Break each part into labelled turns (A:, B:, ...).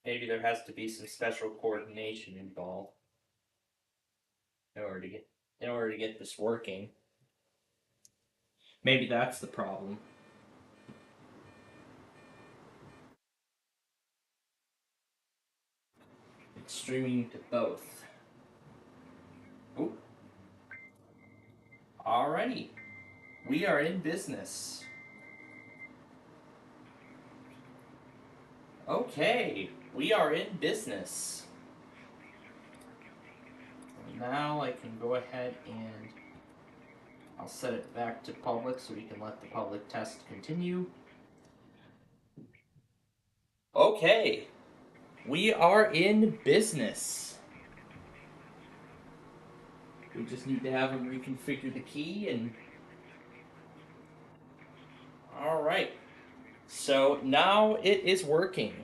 A: Maybe there has to be some special coordination involved in order to get this working. Maybe that's the problem. It's streaming to both. Ooh. Alrighty. We are in business. Okay, we are in business. Now I can go ahead and I'll set it back to public so we can let the public test continue. Okay, we are in business. We just need to have him reconfigure the key and... Alright, so now it is working.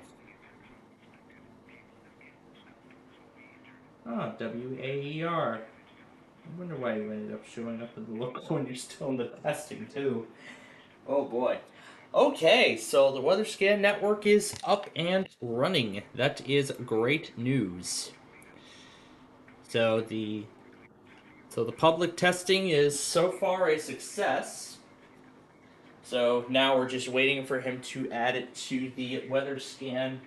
A: Oh, WAER. I wonder why you ended up showing up in the local when you're still in the testing, too. Oh boy. Okay, so the Weatherscan network is up and running. That is great news. So the public testing is so far a success. So now we're just waiting for him to add it to the Weatherscan,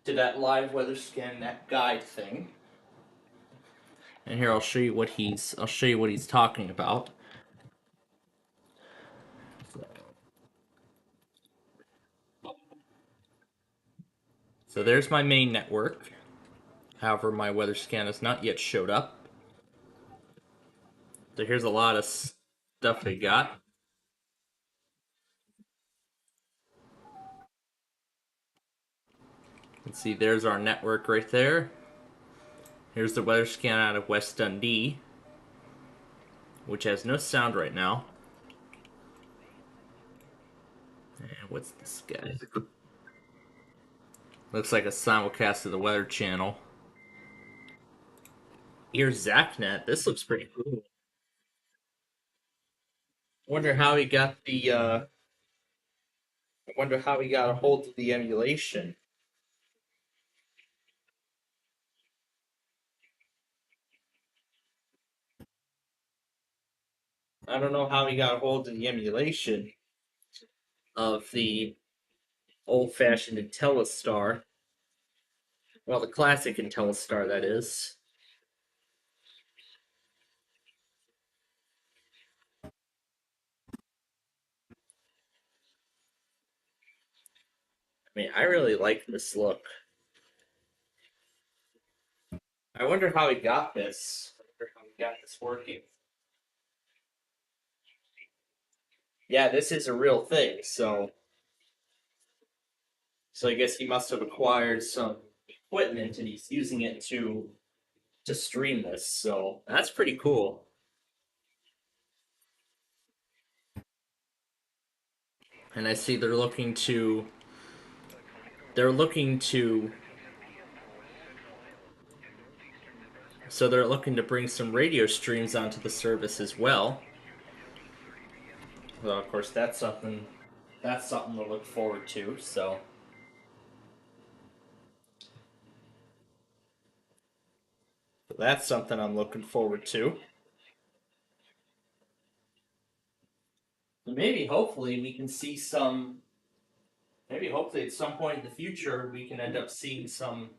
A: to that live Weatherscan net guide thing. And here I'll show you what he's talking about. So there's my main network. However, my Weatherscan has not yet showed up. So here's a lot of stuff we got. You can see there's our network right there. Here's the Weatherscan out of West Dundee, which has no sound right now. And what's this guy? Looks like a simulcast of the Weather Channel. Here's ZachNet. This looks pretty cool. Wonder how he got the. I wonder how he got a hold of the emulation. I don't know how he got a hold of the emulation of the old-fashioned IntelliStar. Well, the classic IntelliStar, that is. I mean, I really like this look. I wonder how he got this. I wonder how he got this working. Yeah, this is a real thing, so I guess he must have acquired some equipment and he's using it to stream this. So that's pretty cool. And I see they're looking to so they're looking to bring some radio streams onto the service as well. Well, of course, that's something to look forward to. So that's something I'm looking forward to. Maybe, hopefully, we can see some. Maybe, hopefully, at some point in the future, we can end up seeing some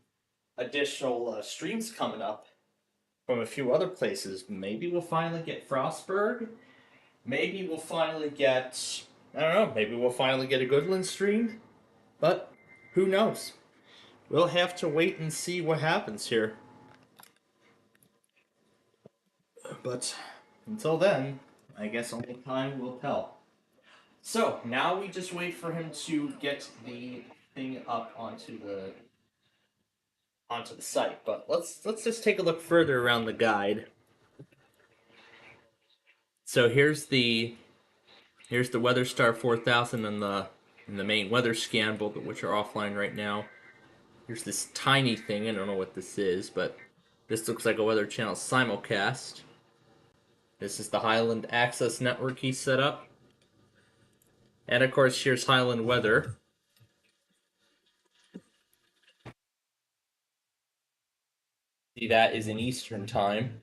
A: additional streams coming up from a few other places. Maybe we'll finally get Frostburg. Maybe we'll finally get. I don't know. Maybe we'll finally get a Goodland stream. But who knows? We'll have to wait and see what happens here. But until then, I guess only time will tell. So now we just wait for him to get the thing up onto the site. But let's just take a look further around the guide. So here's the WeatherStar 4000 and the main Weatherscan, both of which are offline right now. Here's this tiny thing. I don't know what this is, but this looks like a Weather Channel simulcast. This is the Highland Access Network he set up. And of course, here's Highland Weather. See, that is in Eastern time.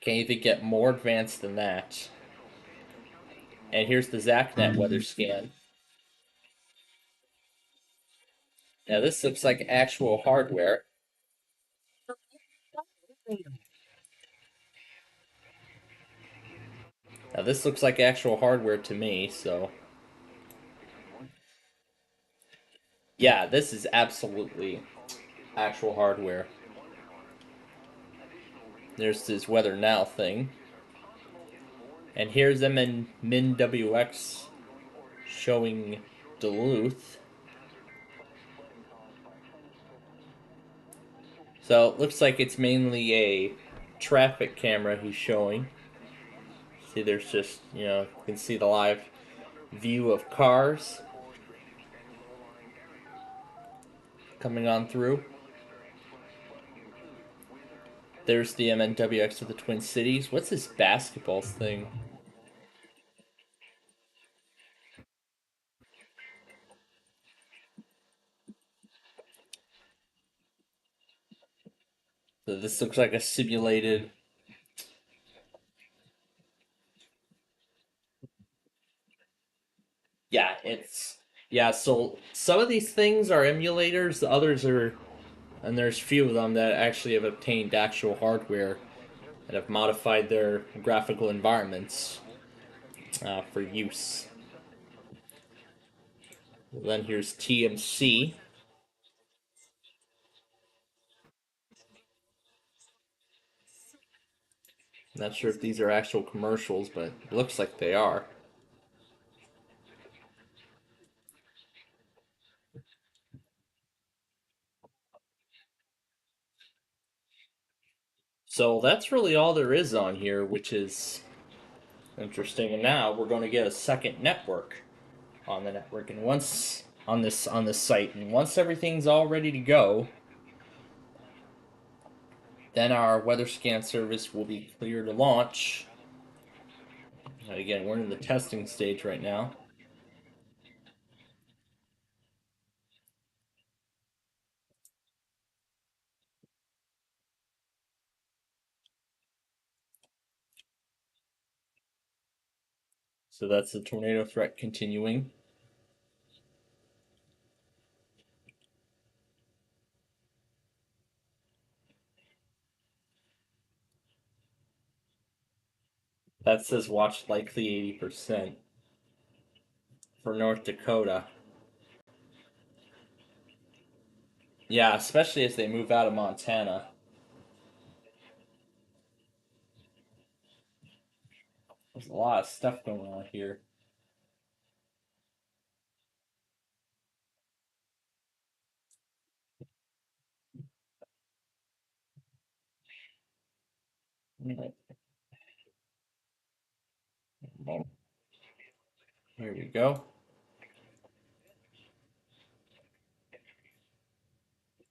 A: Can't even get more advanced than that. And here's the ZachNet weather scan. Now this looks like actual hardware. Now this looks like actual hardware to me, so yeah, this is absolutely actual hardware. There's this weather now thing. And here's them in MinWX showing Duluth. So it looks like it's mainly a traffic camera he's showing. See, there's just, you can see the live view of cars coming on through. There's the MNWX of the Twin Cities. What's this basketball thing? So this looks like a simulated. Yeah, it's. Yeah, so some of these things are emulators, the others are. And there's few of them that actually have obtained actual hardware and have modified their graphical environments for use. Then here's TMC. Not sure if these are actual commercials, but it looks like they are. So that's really all there is on here, which is interesting. And now we're going to get a second network on the network, and once on this site, and once everything's all ready to go, then our weather scan service will be clear to launch. And again, we're in the testing stage right now. So that's the tornado threat continuing. That says watch likely 80% for North Dakota. Yeah, especially as they move out of Montana. There's a lot of stuff going on here. Here we go.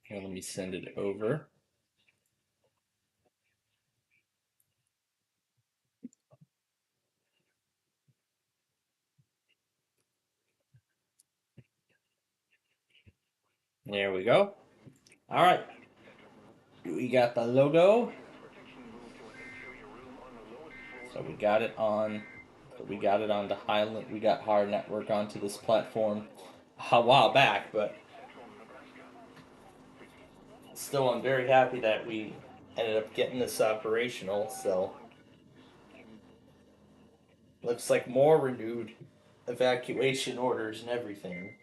A: Here, let me send it over. There we go. All right. We got the logo. So we got it on. We got it onto Highland. We got Hard Network onto this platform a while back, but still, I'm very happy that we ended up getting this operational. So looks like more renewed evacuation orders and everything.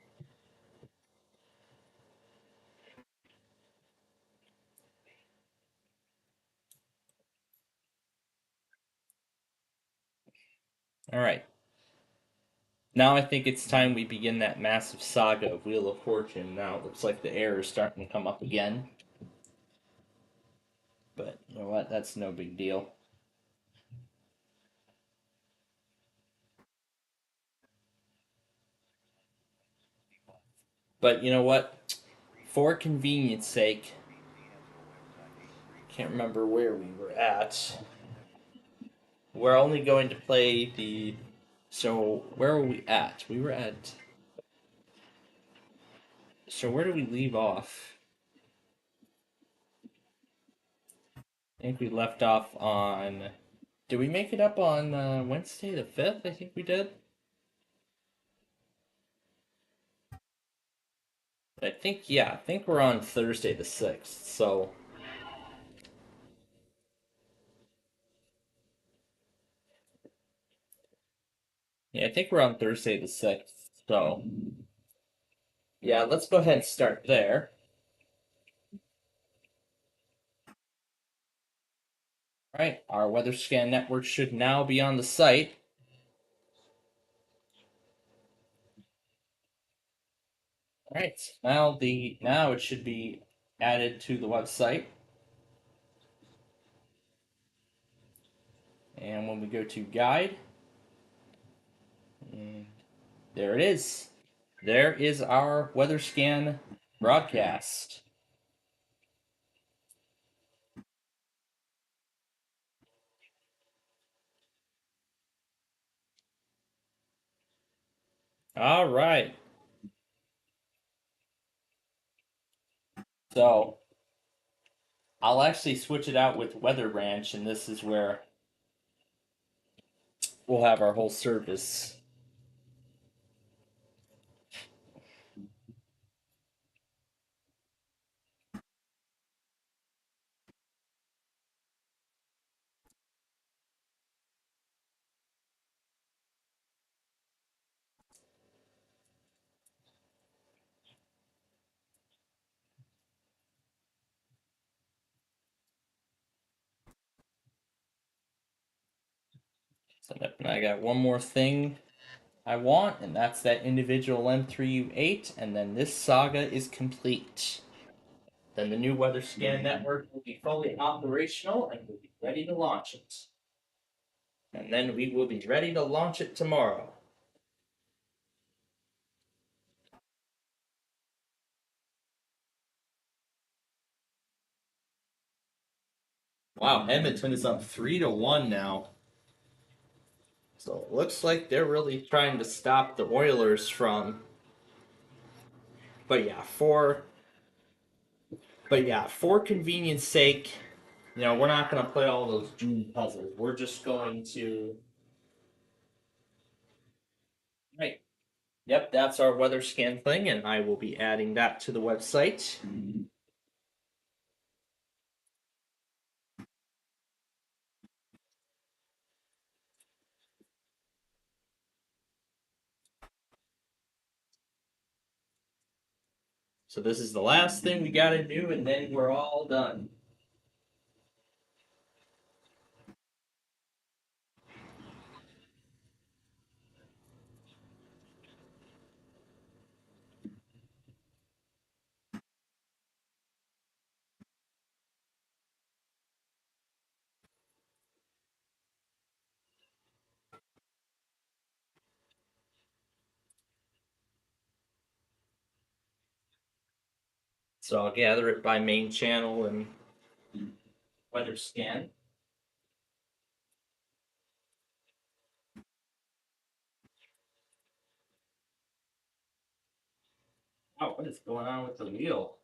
A: All right. Now I think it's time we begin that massive saga of Wheel of Fortune. Now it looks like the error is starting to come up again. But you know what? That's no big deal. But you know what? For convenience sake, can't remember where we were at. We're only going to play the. So, where were we at? We were at. So where do we leave off? I think we left off on. Did we make it up on Wednesday the 5th? I think we did. I think we're on Thursday the 6th. So, yeah, I think we're on Thursday the 6th. So, yeah, let's go ahead and start there. All right, our Weatherscan network should now be on the site. All right, now it should be added to the website. And when we go to guide, and there it is. There is our Weatherscan broadcast. All right. So I'll actually switch it out with Weather Ranch, and this is where we'll have our whole service. So I got one more thing I want, and that's that individual M3U8, and then this saga is complete. Then the new Weather Scan network will be fully operational and we'll be ready to launch it. And then we will be ready to launch it tomorrow. Wow, Edmonton is up 3-1 now. So it looks like they're really trying to stop the Oilers from. But yeah, for convenience sake, we're not going to play all those June puzzles. We're just going to. Right. Yep, that's our weather scan thing, and I will be adding that to the website. So this is the last thing we got to do, and then we're all done. So I'll gather it by main channel and weather scan. Oh, what is going on with the wheel?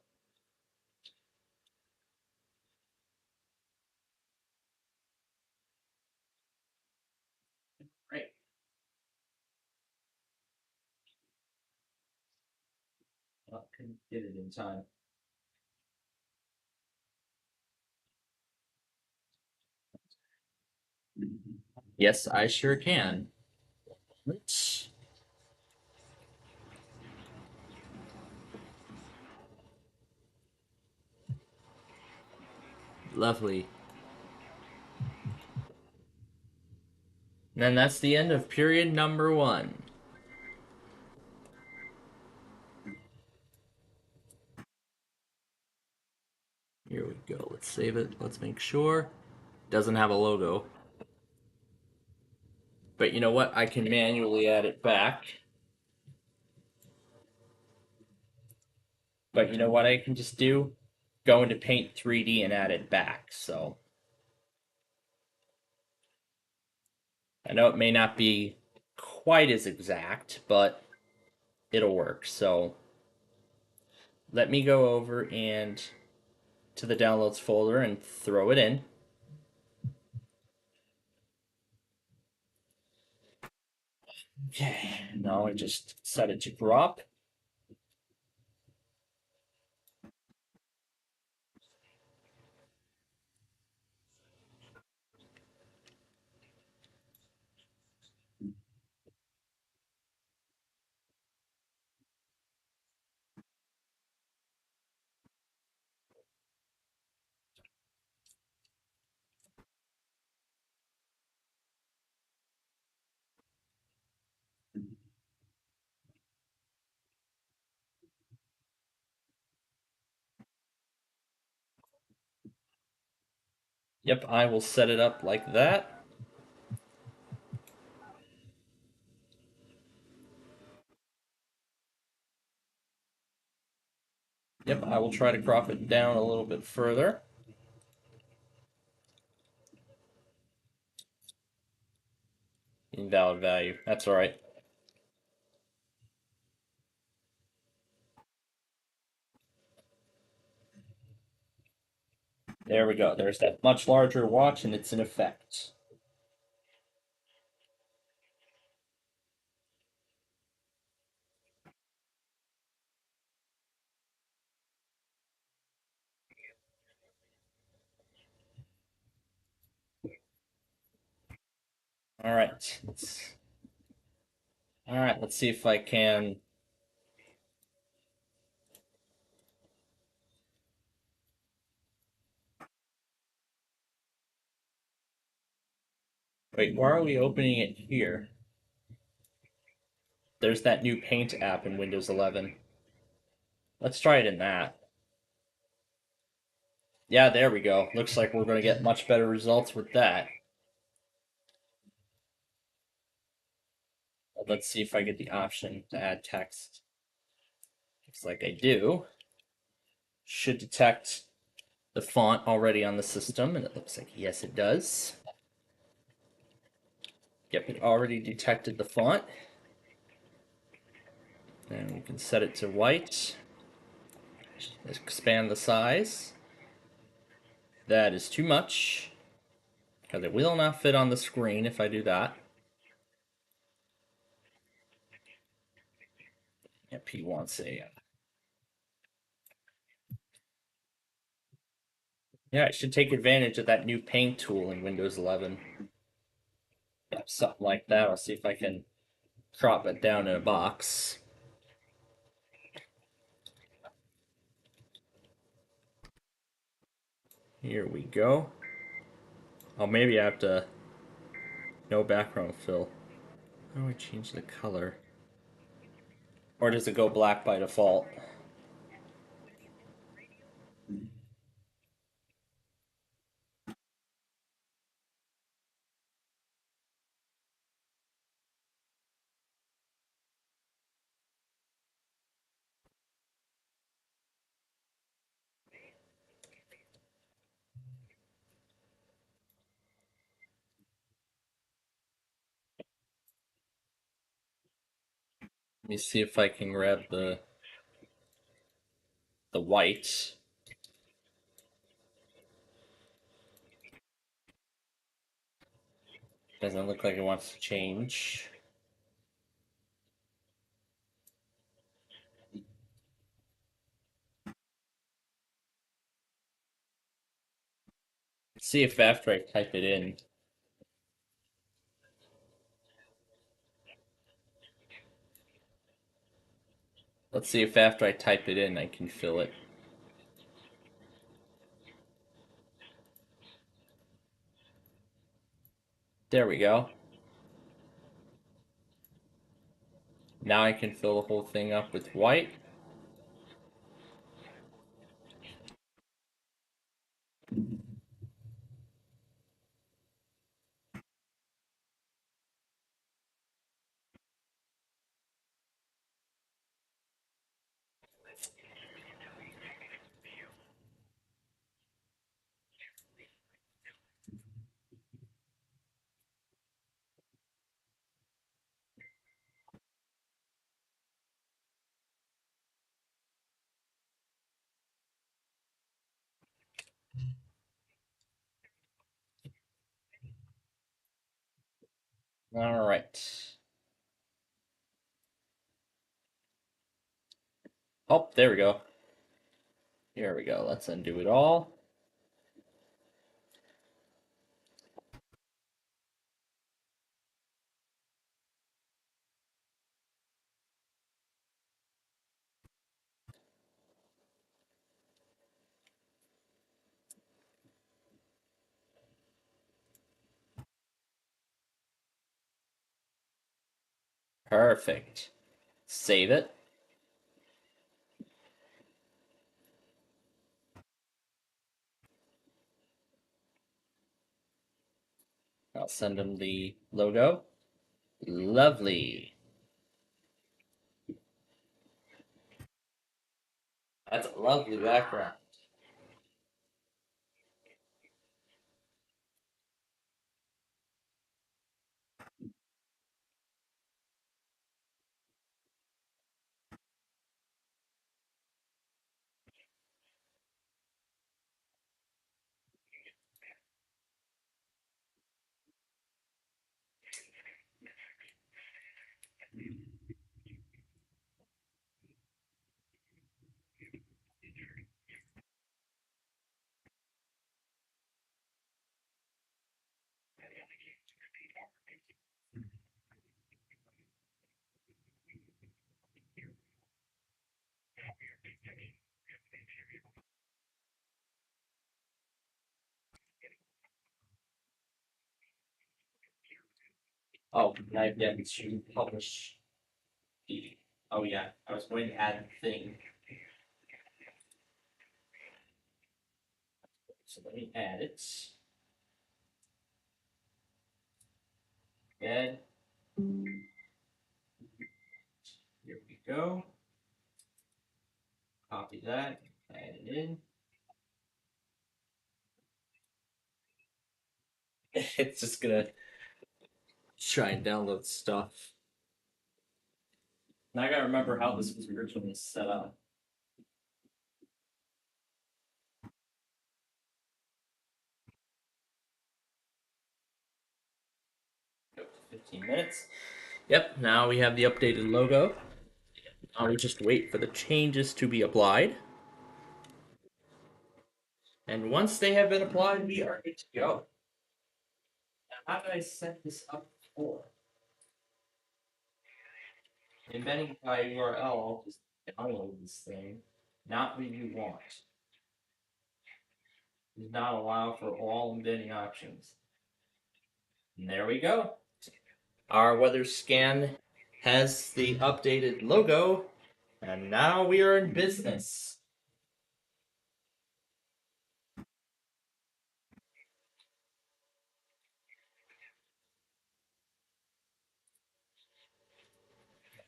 A: Right. I couldn't get it in time. Yes, I sure can. Let's. Lovely. And then that's the end of period number 1. Here we go. Let's save it. Let's make sure. Doesn't have a logo. But you know what? I can manually add it back. But you know what I can just do? Go into Paint 3D and add it back. So I know it may not be quite as exact, but it'll work. So let me go over and to the downloads folder and throw it in. Okay, now I just set it to crop. Yep, I will set it up like that. Yep, I will try to crop it down a little bit further. Invalid value. That's all right. There we go. There's that much larger watch, and it's in effect. All right. All right. Let's see if I can. Wait, why are we opening it here? There's that new Paint app in Windows 11. Let's try it in that. Yeah, there we go. Looks like we're going to get much better results with that. Let's see if I get the option to add text. Looks like I do. Should detect the font already on the system, and it looks like yes, it does. Yep, it already detected the font. And we can set it to white. Expand the size. That is too much, because it will not fit on the screen if I do that. Yep, he wants a. Yeah, I should take advantage of that new paint tool in Windows 11. Yeah, something like that. I'll see if I can crop it down in a box. Here we go. Oh, maybe I have to. No background fill. How do I change the color? Or does it go black by default? Let me see if I can grab the white. Doesn't look like it wants to change. Let's see if after I type it in. Let's see if after I type it in I can fill it. There we go. Now I can fill the whole thing up with white. All right. Oh, there we go. Here we go. Let's undo it all. Perfect. Save it. I'll send him the logo. Lovely. That's a lovely background. Oh, I've yet to publish the. Oh yeah, I was going to add the thing. So let me add it. Add. Here we go. Copy that. Add it in. It's just gonna try and download stuff. Now I gotta remember how this was originally set up. 15 minutes. Yep, now we have the updated logo. Now we just wait for the changes to be applied. And once they have been applied, we are good to go. Now, how did I set this up before? Embedding by URL, I'll just download this thing. Not what you want. Does not allow for all embedding options. And there we go. Our Weatherscan has the updated logo, and now we are in business. I'm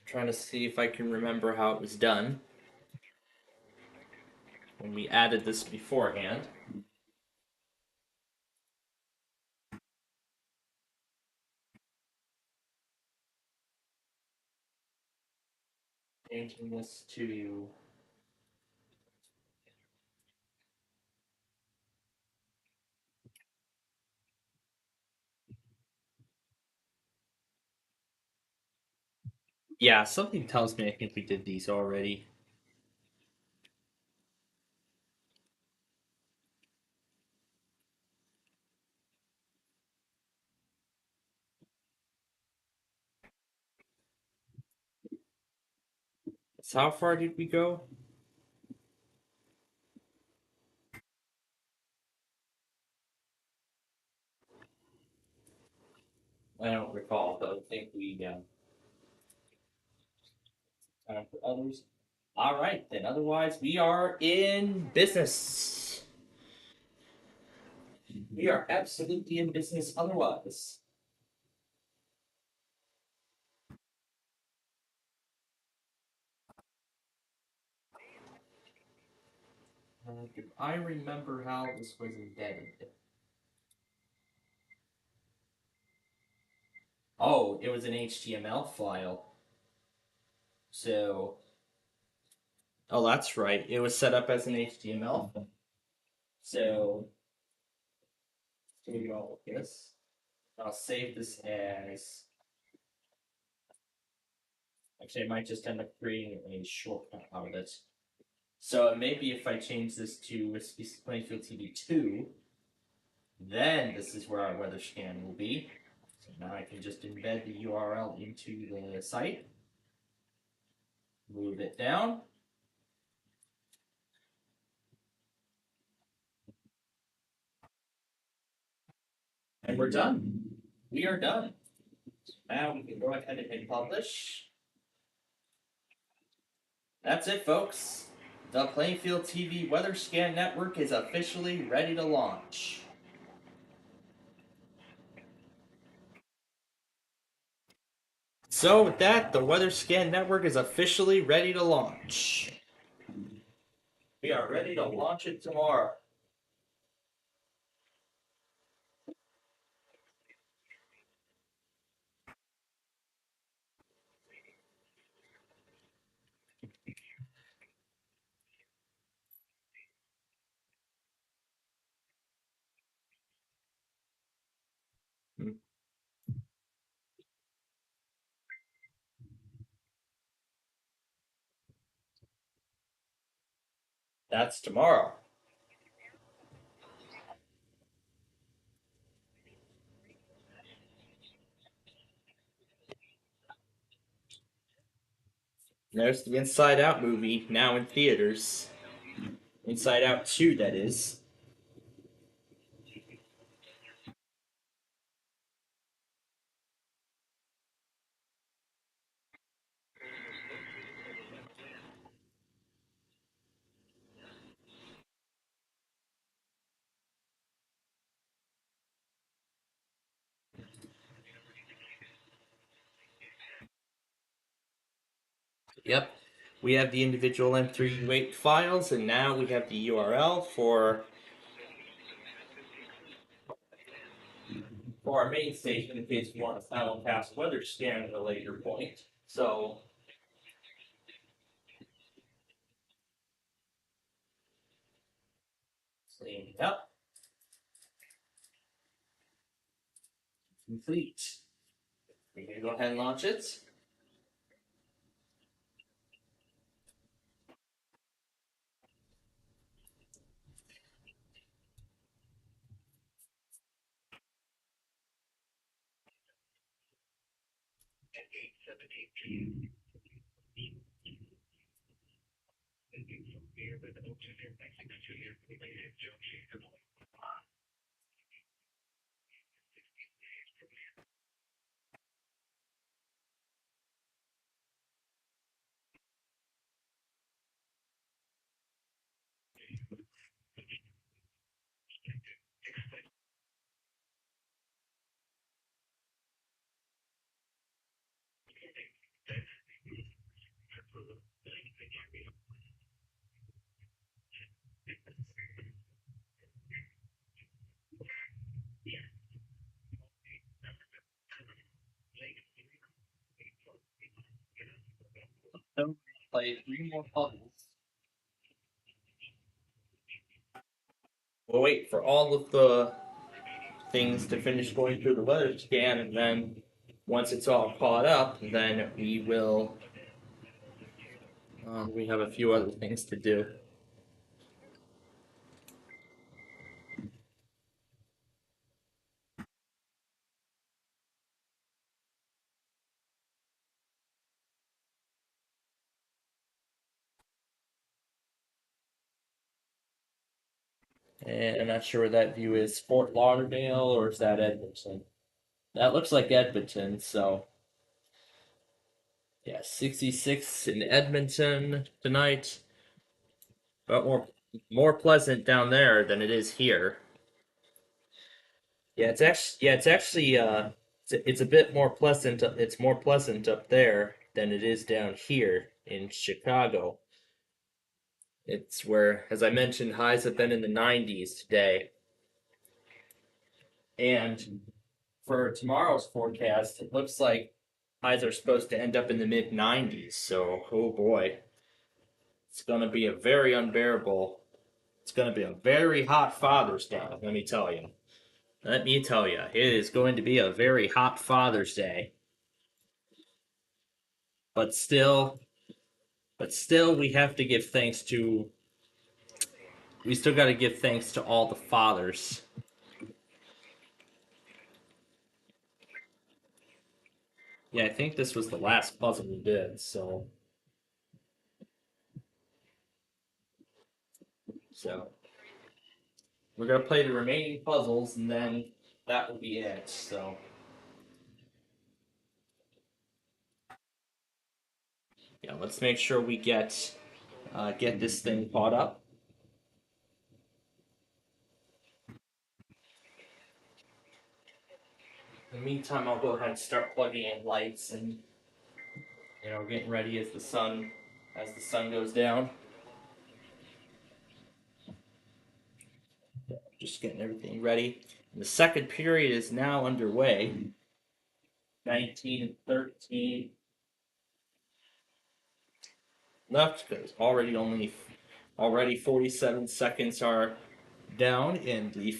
A: trying to see if I can remember how it was done when we added this beforehand. Changing this to yeah, something tells me I think we did these already. So how far did we go? I don't recall, but I think we time for others. All right, then. Otherwise, we are in business. We are absolutely in business. Otherwise, do I remember how this was embedded? Oh, it was an HTML file. So, oh, that's right. It was set up as an HTML. So, here we go with this. I'll save this as Actually, I might just end up creating a shortcut out of it. So maybe if I change this to SPCPlainfield TV 2, then this is where our weather scan will be. So now I can just embed the URL into the site, move it down, and we're done. We are done. Now we can go ahead and hit publish. That's it, folks. The Plainfield TV Weather Scan Network is officially ready to launch. So with that, the Weatherscan Network is officially ready to launch. We are ready to launch it tomorrow. That's tomorrow. There's the Inside Out movie, now in theaters. Inside Out 2, that is. Yep. We have the individual M3U8 files, and now we have the URL for our main station in case we want to simulcast weather scan at a later point. So clean it up. Complete. We're going to go ahead and launch it. Play 3 more puzzles. We'll wait for all of the things to finish going through the weather scan, and then once it's all caught up, then we will. We have a few other things to do. And I'm not sure where that view is. Fort Lauderdale, or is that Edmonton? That looks like Edmonton, so. Yeah, 66 in Edmonton tonight, but more pleasant down there than it is here. It's a bit more pleasant. It's more pleasant up there than it is down here in Chicago. It's where, as I mentioned, highs have been in the 90s today. And for tomorrow's forecast, it looks like highs are supposed to end up in the mid 90s. So, oh boy, it's going to be a very unbearable. It's going to be a very hot Father's Day, let me tell you. Let me tell you, it is going to be a very hot Father's Day. but still, we have to give thanks to. We still got to give thanks to all the fathers. Yeah, I think this was the last puzzle we did, so we're gonna play the remaining puzzles, and then that will be it. So yeah, let's make sure we get this thing caught up. In the meantime, I'll go ahead and start plugging in lights and getting ready as the sun goes down. Just getting everything ready. And the second period is now underway. 19 and 13 left because already 47 seconds are down in the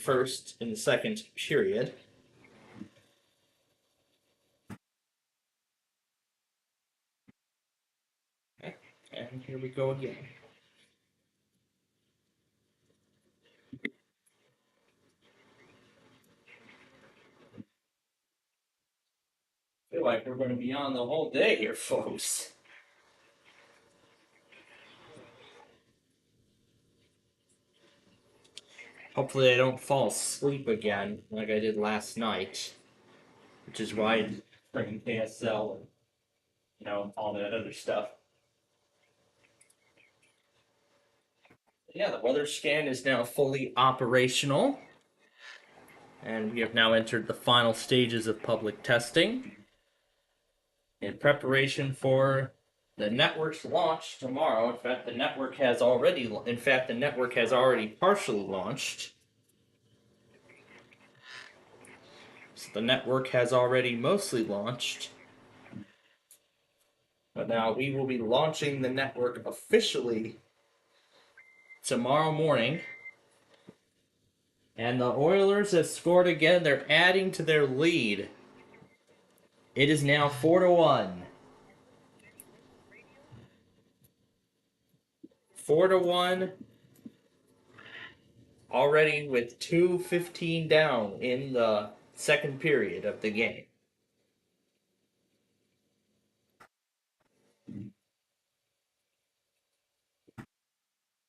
A: second period. Okay. And here we go again. I feel like we're going to be on the whole day here, folks. Hopefully, I don't fall asleep again like I did last night, which is why I'm bringing KSL and all that other stuff. Yeah, the weather scan is now fully operational, and we have now entered the final stages of public testing in preparation for the network's launch tomorrow. In fact, the network has already partially launched. So the network has already mostly launched. But now we will be launching the network officially tomorrow morning. And the Oilers have scored again. They're adding to their lead. It is now 4-1. 4-1. Already with 2:15 down in the second period of the game.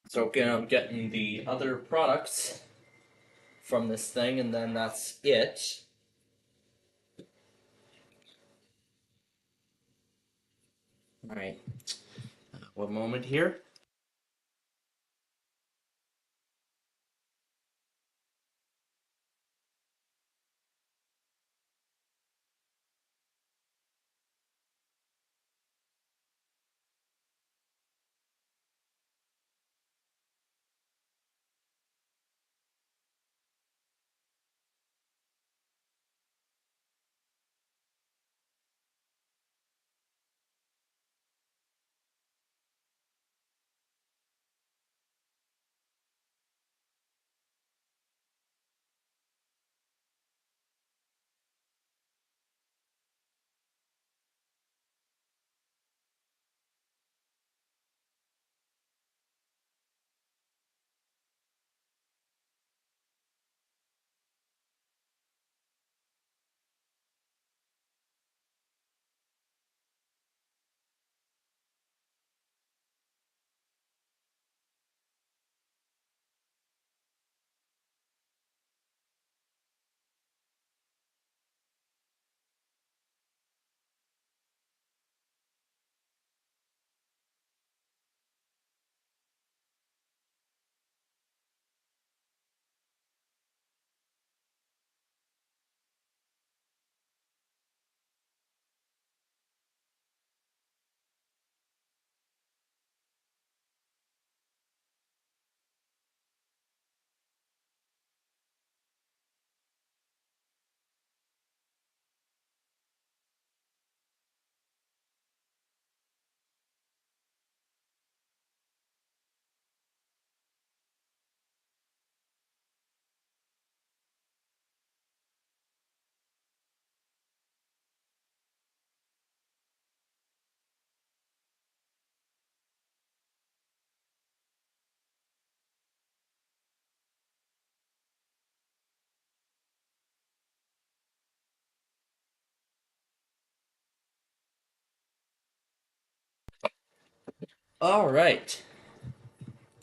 A: So again, I'm getting the other products from this thing, and then that's it. All right. One moment here. All right,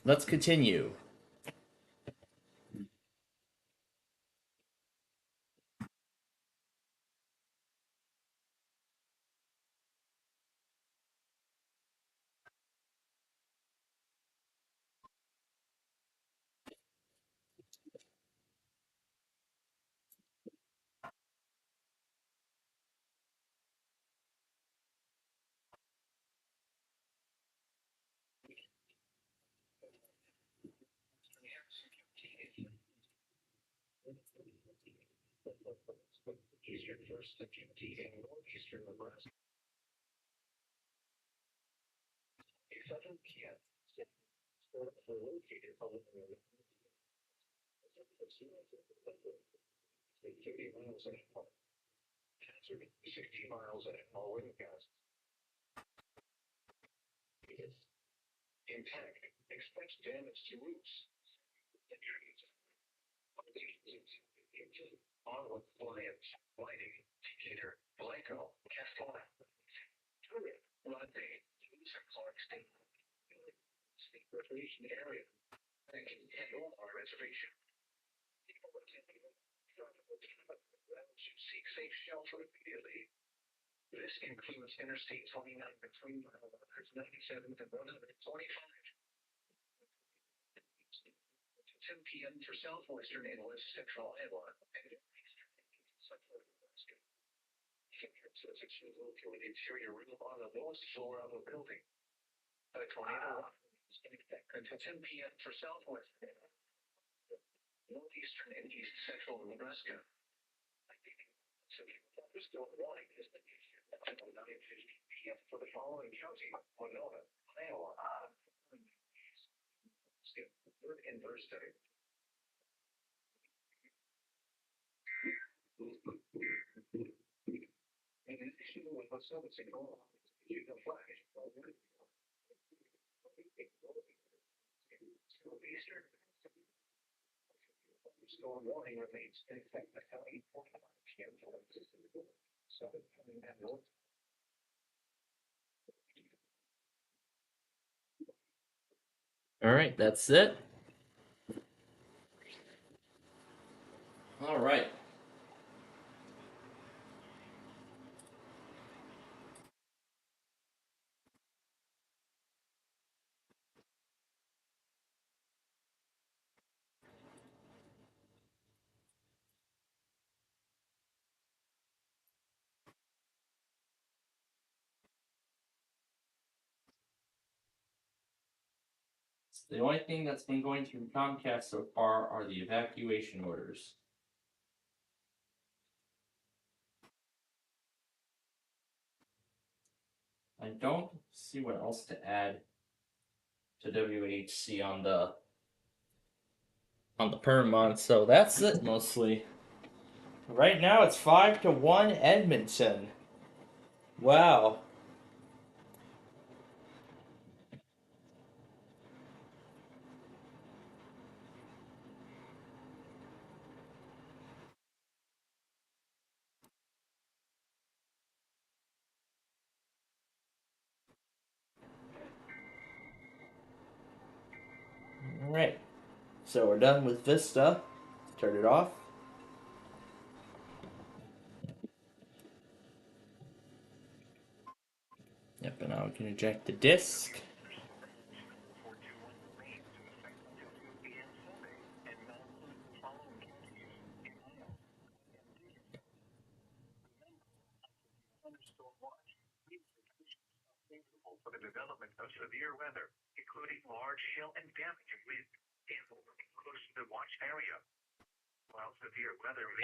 A: let's continue. All right, that's it. All right. The only thing that's been going through Comcast so far are the evacuation orders. I don't see what else to add to WHC on the per month, so that's it mostly. Right now it's 5-1 Edmonton. Wow. Alright. So we're done with Vista. Turn it off. Yep, and now we can eject the disc.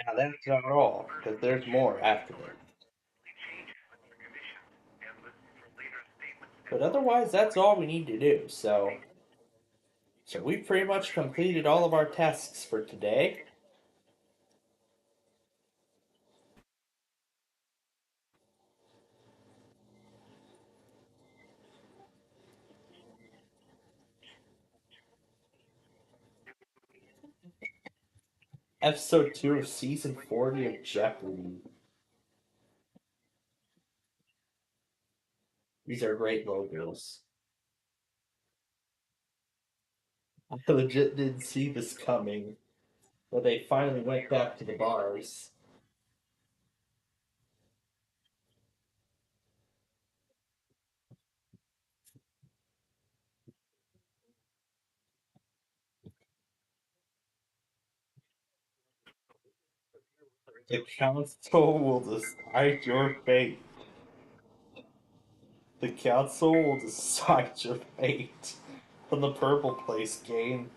A: Now that's not all, because there's more after it. But otherwise, that's all we need to do. So we've pretty much completed all of our tasks for today. Episode 2 of Season 40 of Jeopardy. These are great logos. I legit didn't see this coming, but they finally went back to the bars. The council will decide your fate. The council will decide your fate from the purple place game.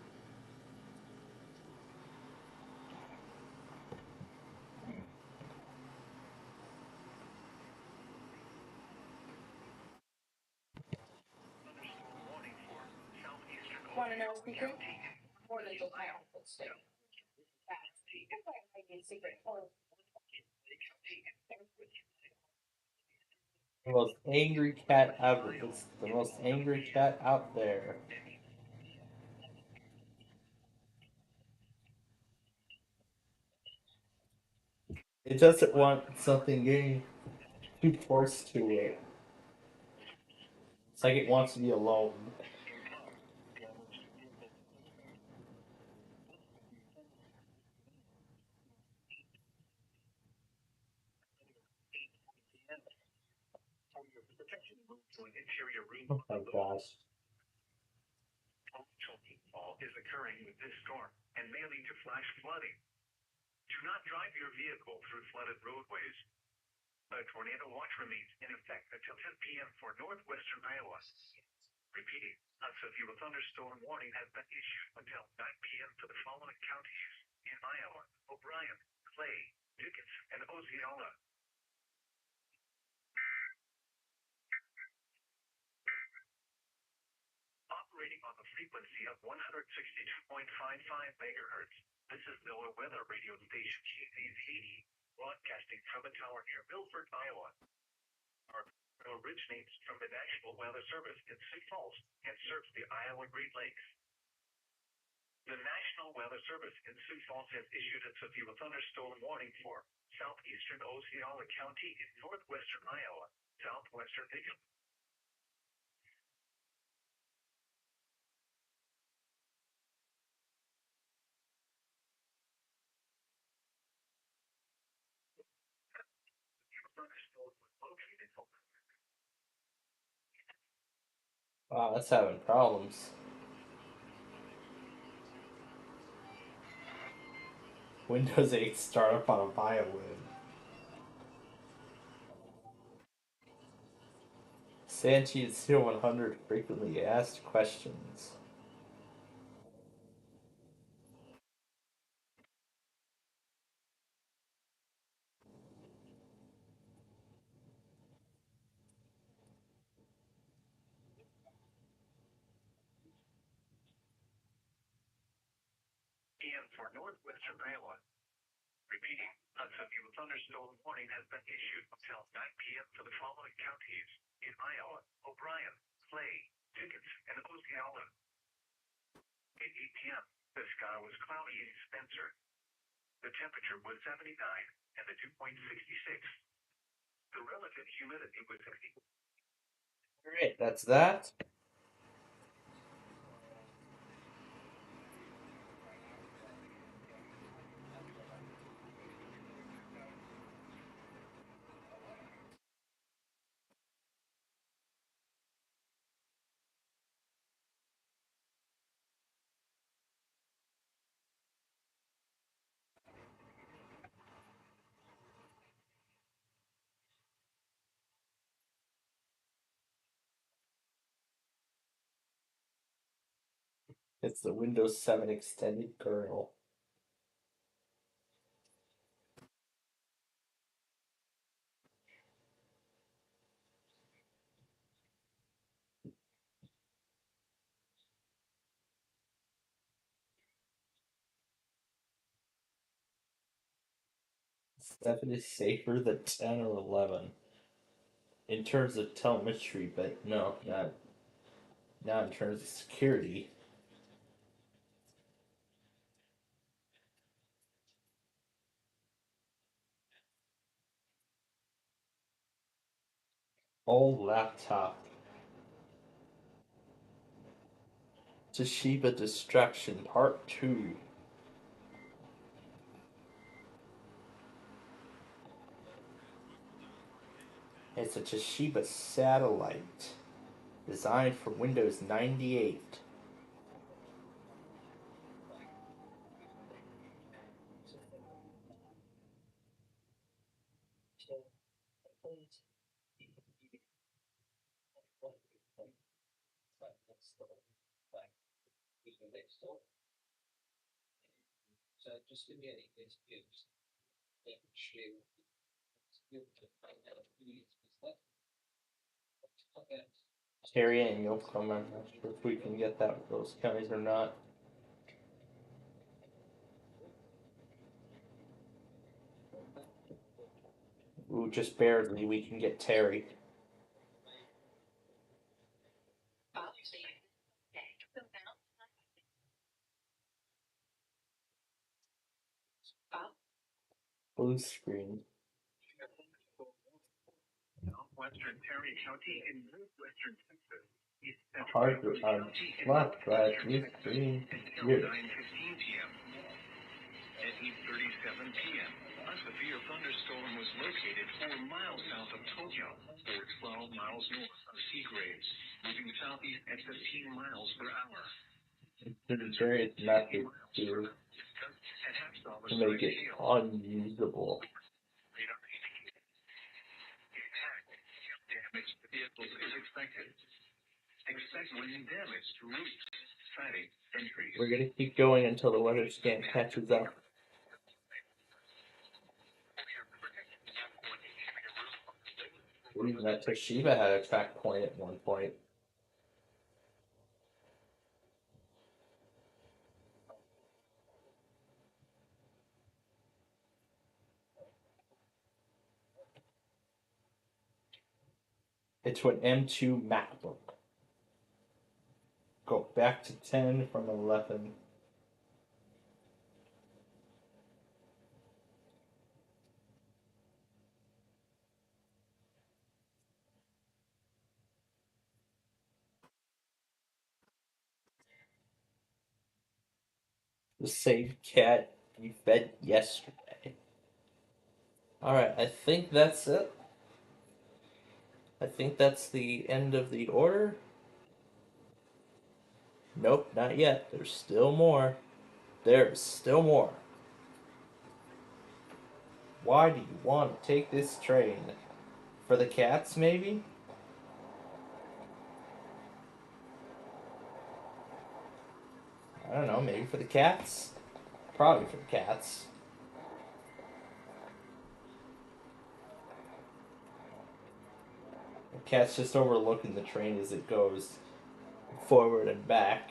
A: The most angry cat ever. It's the most angry cat out there. It doesn't want something getting too close to it. It's like it wants to be alone. Oh my gosh. Wow, that's having problems. Windows 8 startup on a violin. Sanchi and Zero 100 frequently asked questions. Alright, that's that. It's the Windows 7 extended kernel. Seven is safer than 10 or 11 in terms of telemetry, but no, not in terms of security. Old laptop. Toshiba Destruction Part 2. It's a Toshiba satellite designed for Windows 98. Terry and you'll come. I'm not sure if we can get that with those counties or not. Ooh, just barely we can get Terry. Blue screen.
B: Western Perry County in northwestern Texas.
A: Hard to left, right, blue screen.
B: Until 9:15 p.m. At 8:37 p.m., a severe thunderstorm was located 4 miles south of Tokyo, or 12 miles north of Seagraves, moving southeast at 15 miles per hour.
A: It's various methods to make it unusable.
B: Damage to vehicles is expected. Expect wind damage to roofs, siding, and trees.
A: We're gonna keep going until the weather scan catches up. Even that Toshiba had a track point at one point. It's an M2 MacBook. Go back to 10 from 11. The same cat you fed yesterday. Alright, I think that's it. I think that's the end of the order. Nope, not yet. There's still more. There's still more. Why do you want to take this train? For the cats, maybe? I don't know, maybe for the cats? Probably for the cats. The cat's just overlooking the train as it goes forward and back.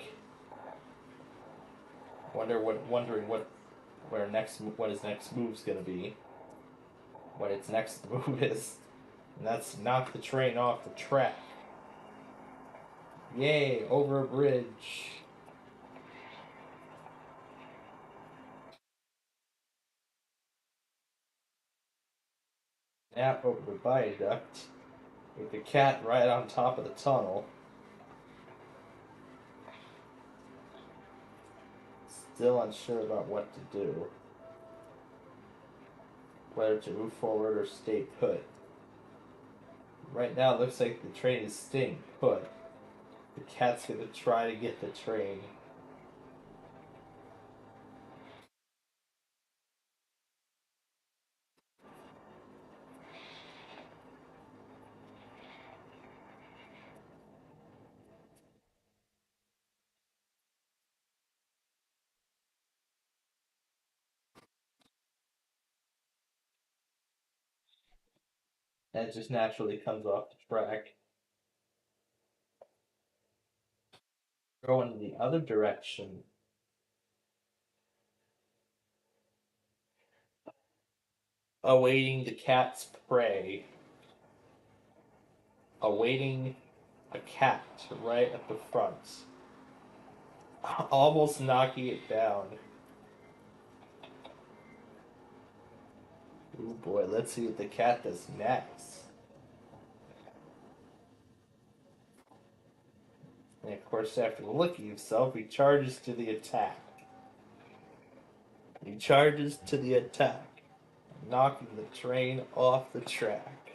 A: Wondering what his next move's gonna be. What its next move is. And that's knock the train off the track. Yay, over a bridge. Snap over the viaduct. With the cat right on top of the tunnel. Still unsure about what to do. Whether to move forward or stay put. Right now it looks like the train is staying put. The cat's gonna try to get the train. And it just naturally comes off the track. Going the other direction. Awaiting the cat's prey. Awaiting a cat right at the front. Almost knocking it down. Oh boy, let's see what the cat does next. And of course, after licking himself, he charges to the attack. He charges to the attack, knocking the train off the track.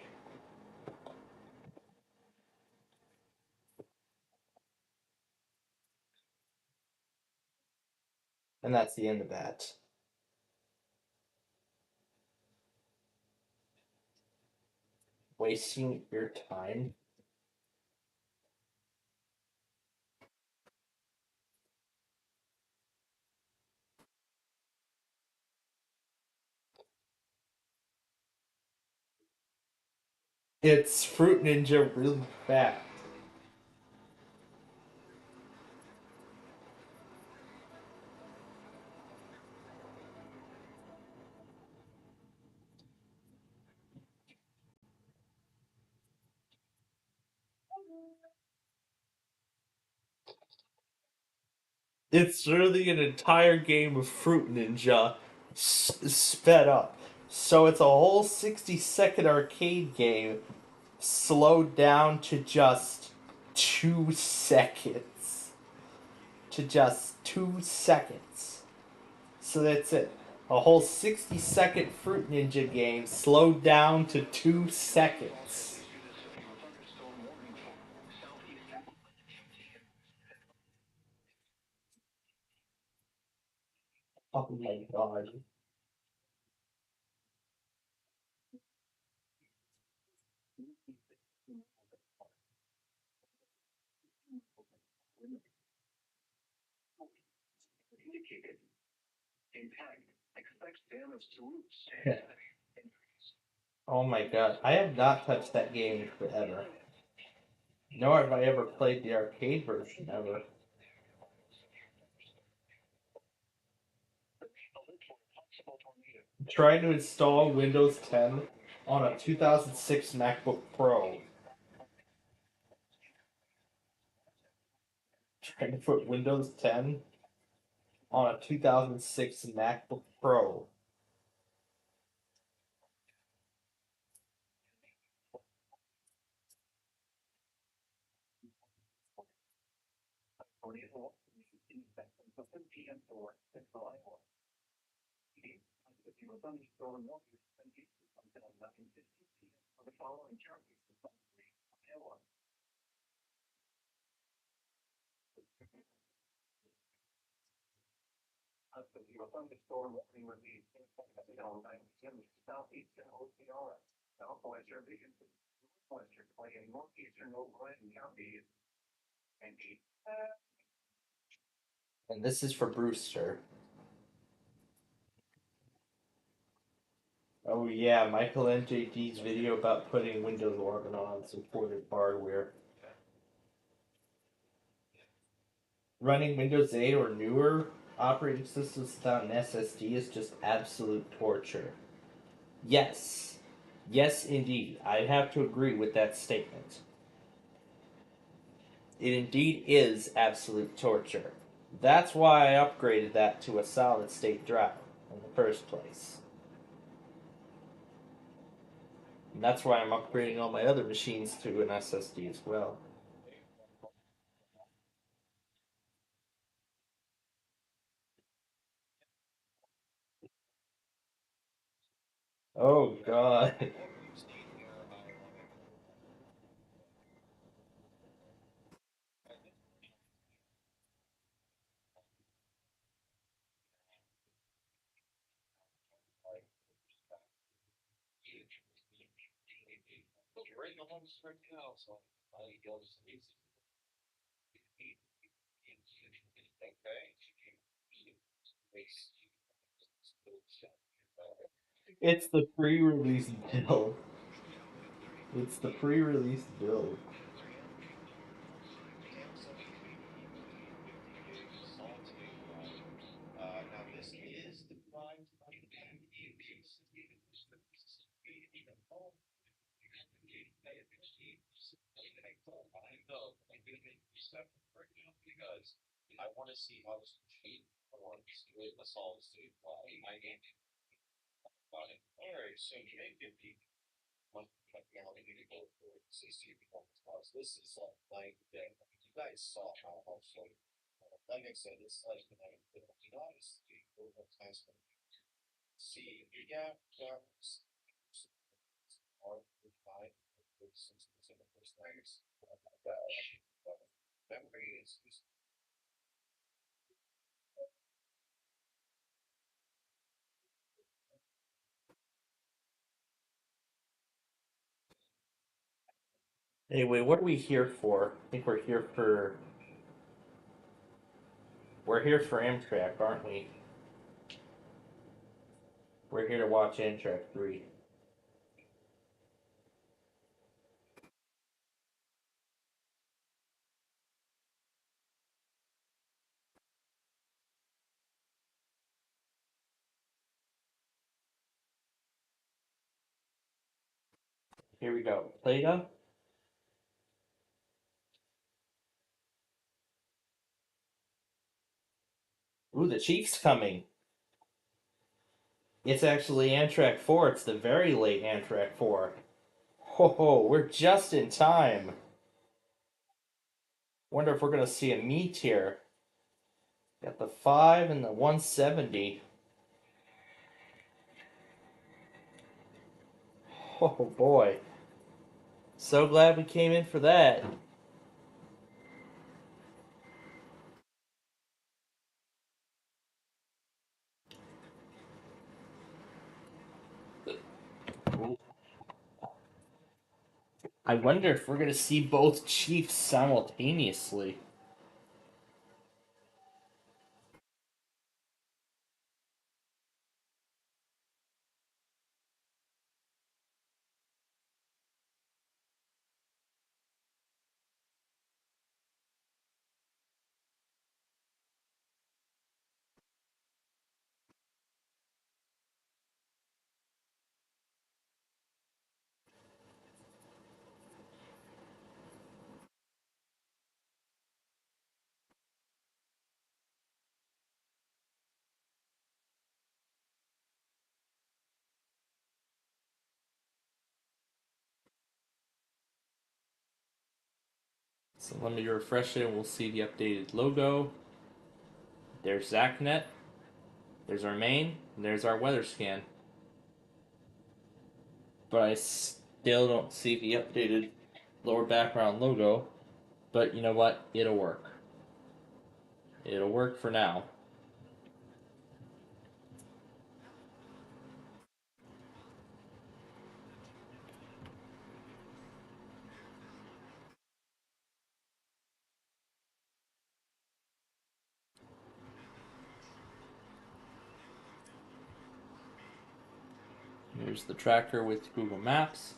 A: And that's the end of that. Wasting your time. It's Fruit Ninja really fast. It's really an entire game of Fruit Ninja sped up. So it's a whole 60-second arcade game slowed down to just 2 seconds. To just 2 seconds. So that's it. A whole 60-second Fruit Ninja game slowed down to 2 seconds. Oh my god. Oh my god. I have not touched that game forever. Nor have I ever played the arcade version ever. Trying to install Windows 10 on a 2006 MacBook Pro. Trying to put Windows 10 on a 2006 MacBook Pro. And this is for Brewster. Oh yeah, Michael MJD's video about putting Windows 11 on supported hardware. Running Windows 8 or newer operating systems without an SSD is just absolute torture. Yes. Yes, indeed. I have to agree with that statement. It indeed is absolute torture. That's why I upgraded that to a solid state drive in the first place. And that's why I'm upgrading all my other machines to an SSD as well. Oh god. It's the pre-release build. It's the pre-release build. Anyway, what are we here for? I think we're here for Amtrak, aren't we? We're here to watch Amtrak 3. Here we go. Play-Doh. Ooh, the Chief's coming. It's actually Amtrak 4. It's the very late Amtrak 4. Ho ho, we're just in time. Wonder if we're gonna see a meet here. Got the 5 and the 170. Oh boy. So glad we came in for that. I wonder if we're gonna see both Chiefs simultaneously. So let me refresh it and we'll see the updated logo. There's ZachNet. There's our main. And there's our Weatherscan. But I still don't see the updated lower background logo. But you know what? It'll work. It'll work for now. Here's the tracker with Google Maps.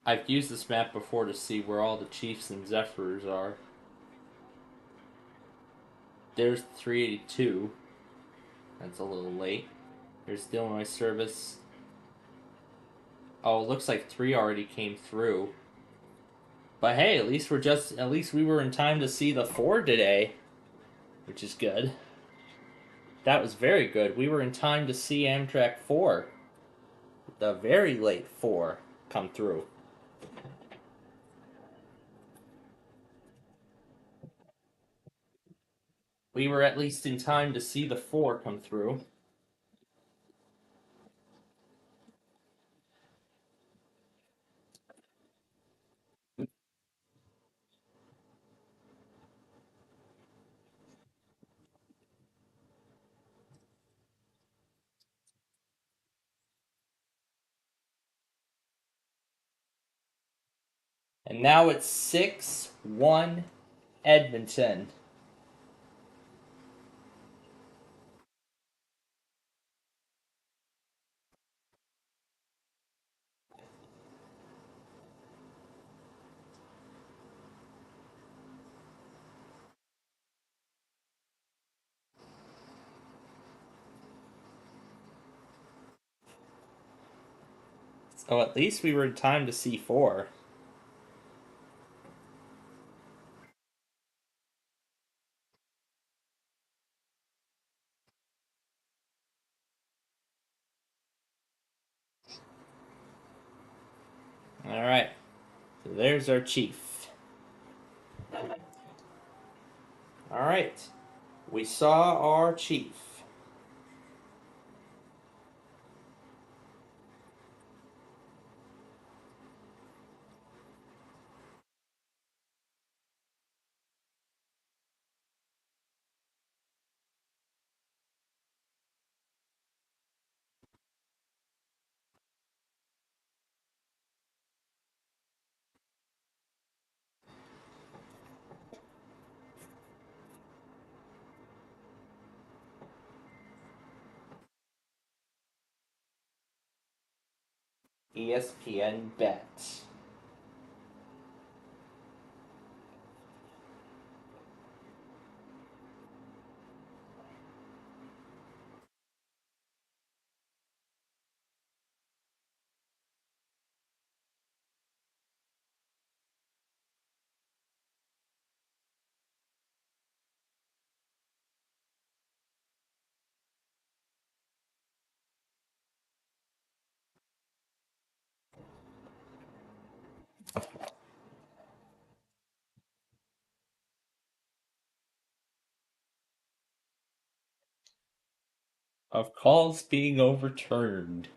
A: I've used this map before to see where all the Chiefs and Zephyrs are. There's 382. That's a little late. Here's the Illinois service. Oh, it looks like 3 already came through. But hey, at least we were in time to see the 4 today, which is good. That was very good. We were in time to see Amtrak 4, the very late 4, come through. We were at least in time to see the 4 come through. And now it's 6-1 Edmonton. So at least we were in time to see 4. All right. So there's our chief. All right. We saw our chief. ESPN Bet. Of calls being overturned.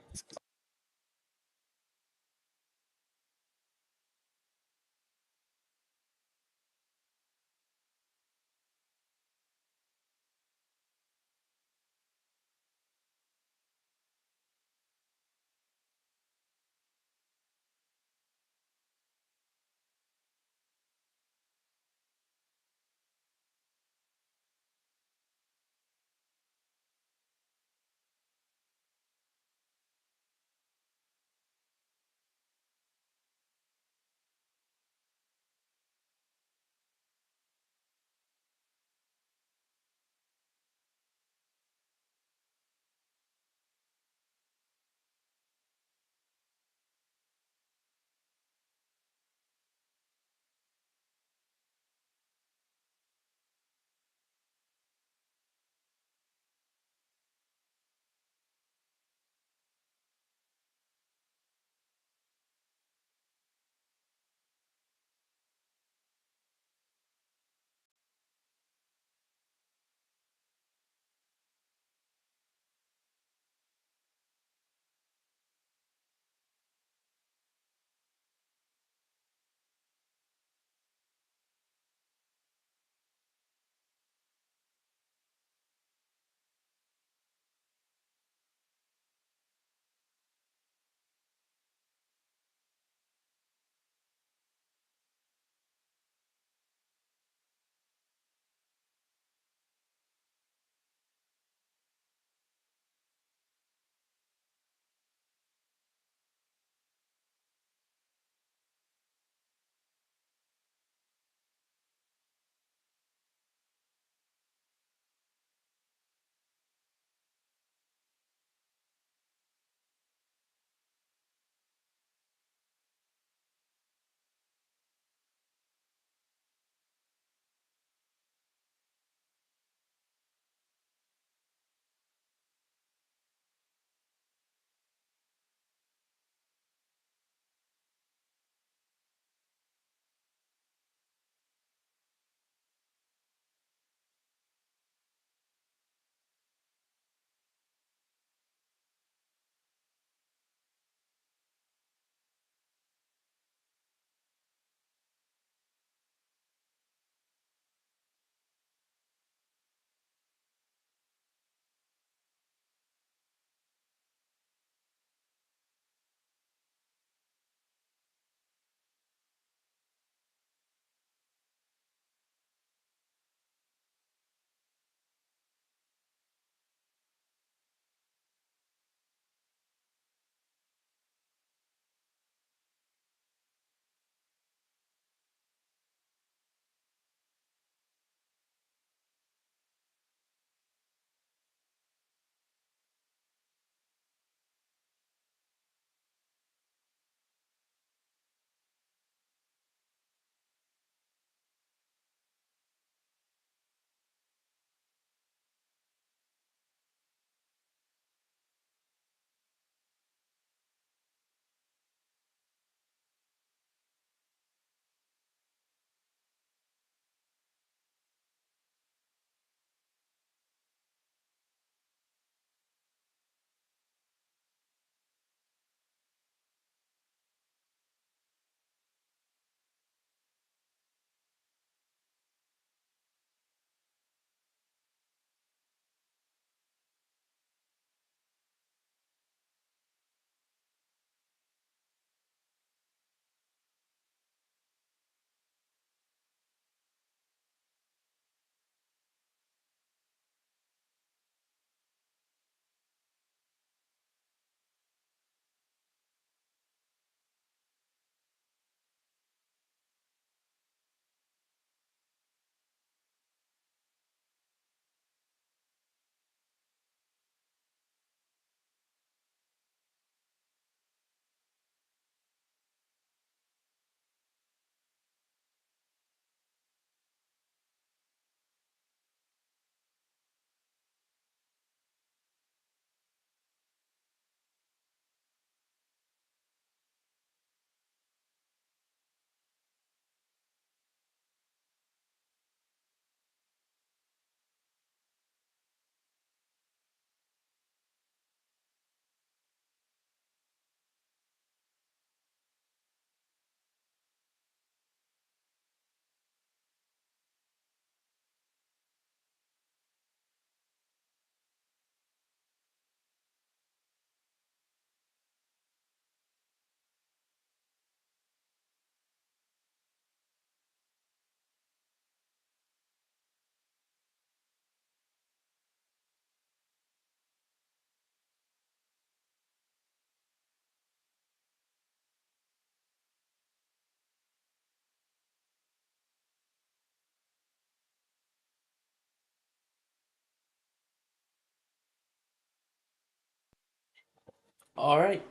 A: All right,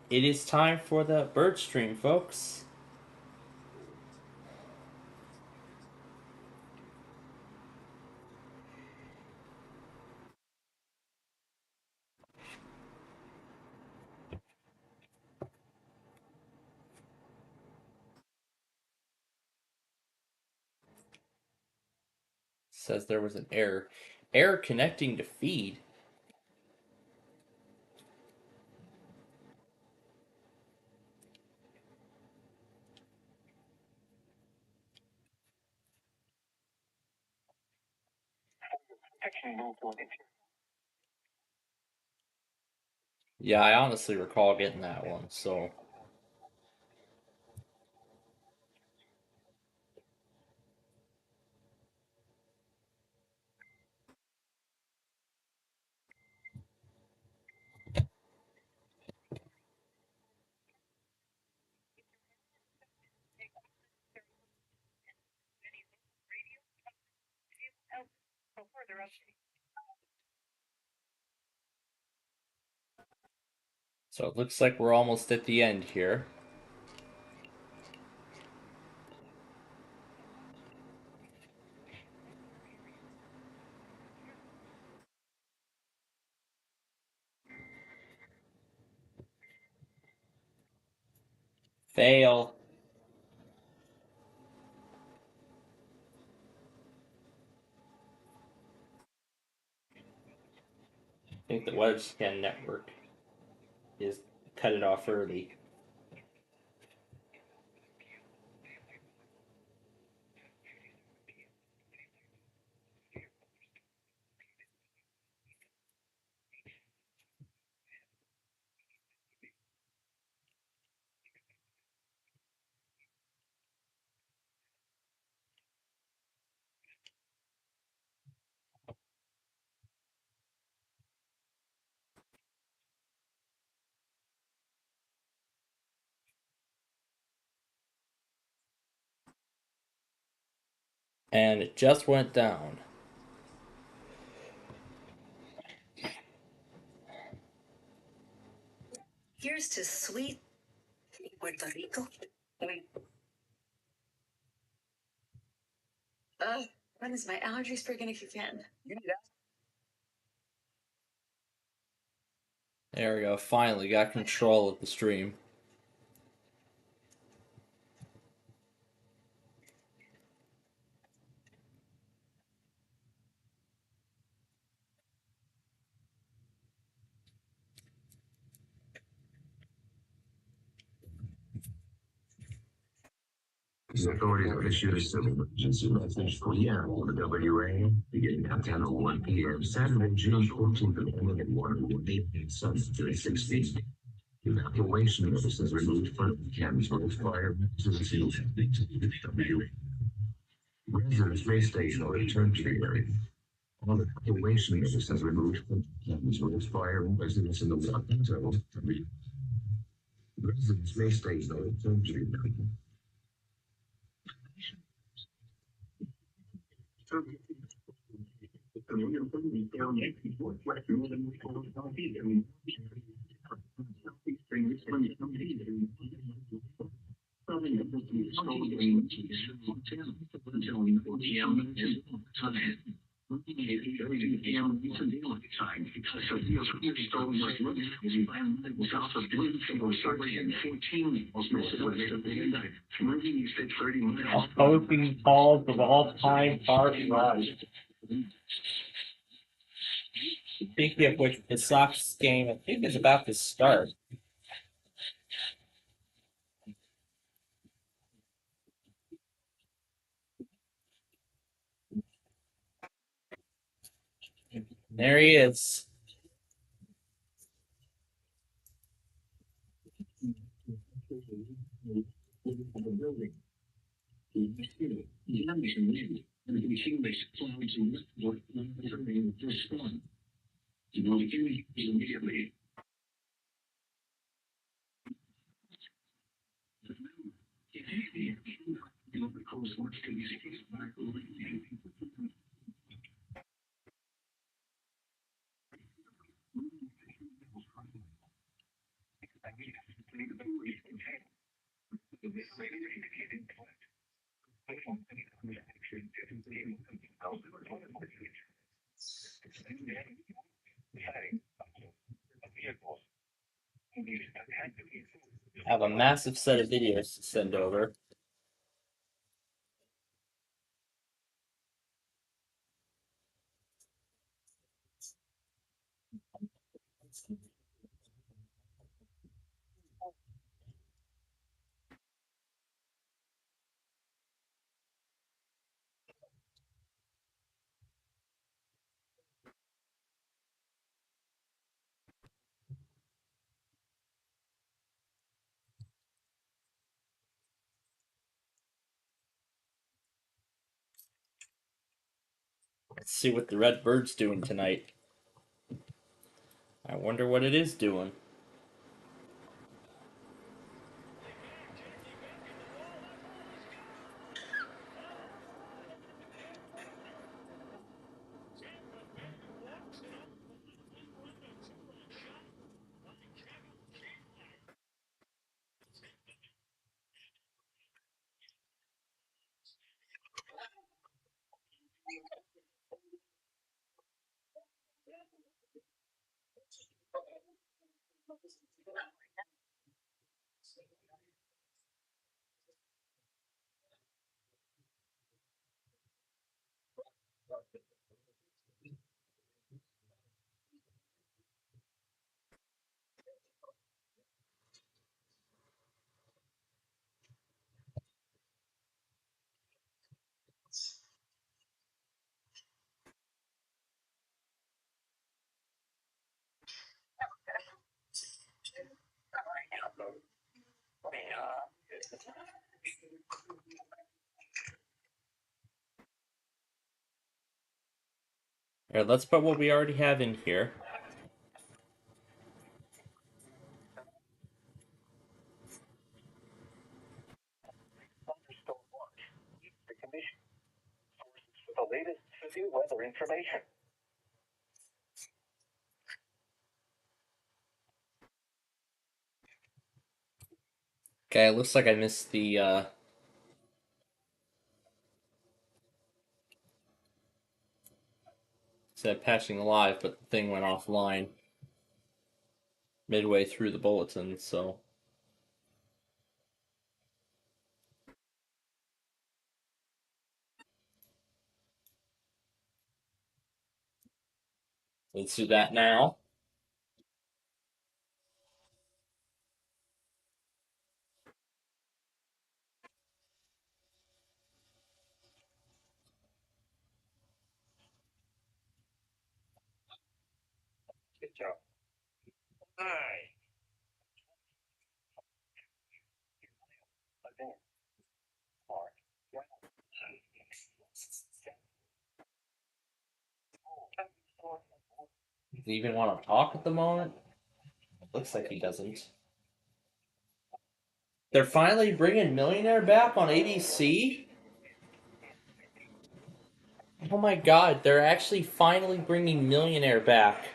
A: it is time for the bird stream, folks. Says there was an error. Error connecting to feed. Yeah, I honestly recall getting that one, so. So it looks like we're almost at the end here. Fail. I think the Weatherscan network is cut it off early. And it just went down.
C: Here's to sweet Puerto Rico. When is my allergy spray gonna kick in?
A: There we go. Finally got control of the stream.
D: Authorities have issued a civil emergency message for on the WA beginning at 10:01 p.m. Saturday, June 14th, at 1:08 Sunday, 16. Evacuation notices removed from Canonsville Fire to the field. WA. Residents may stay in or return to the area. All evacuation notices removed from Canonsville Fire residents in the walking zone. Residents may stay in or return to the area.
A: Opening calls of all time Park Rise. Speaking of which, the Sox game I think is about to start. There he is. I have a massive set of videos to send over. Let's see what the red bird's doing tonight. I wonder what it is doing. Alright, let's put what we already have in here.
B: The commission sources for the latest severe weather information.
A: Okay, it looks like I missed the said patching live, but the thing went offline midway through the bulletin, so let's do that now.
B: Good job. Hi. Again. Mark.
A: Does he even want to talk at the moment? Looks like he doesn't. They're finally bringing Millionaire back on ABC? Oh my god, they're actually finally bringing Millionaire back.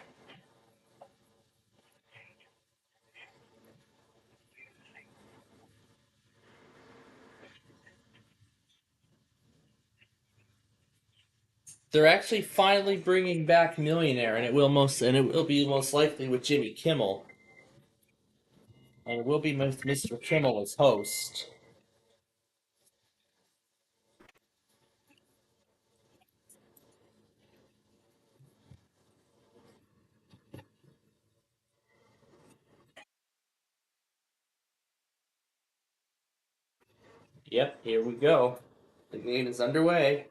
A: They're actually finally bringing back Millionaire, and it will be most likely with Jimmy Kimmel, and it will be with Mr. Kimmel as host. Yep, here we go. The game is underway.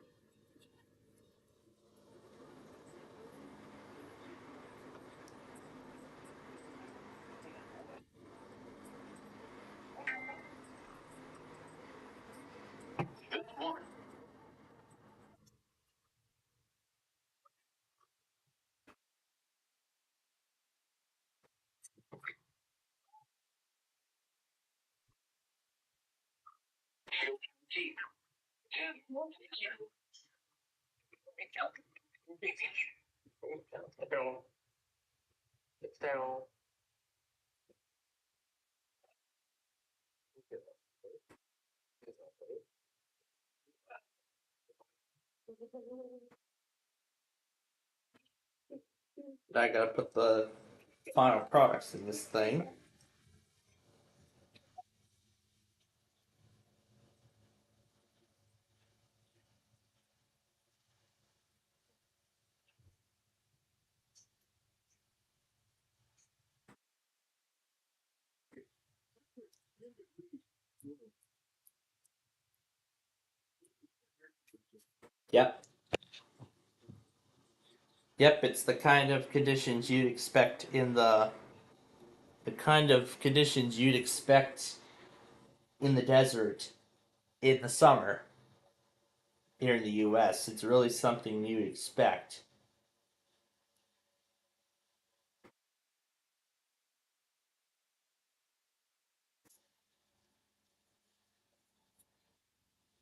B: Deep. 10.
A: I gotta put the final products in this thing. Yep. Yep, it's the kind of conditions you'd expect in the kind of conditions you'd expect in the desert in the summer here in the US. It's really something you'd expect.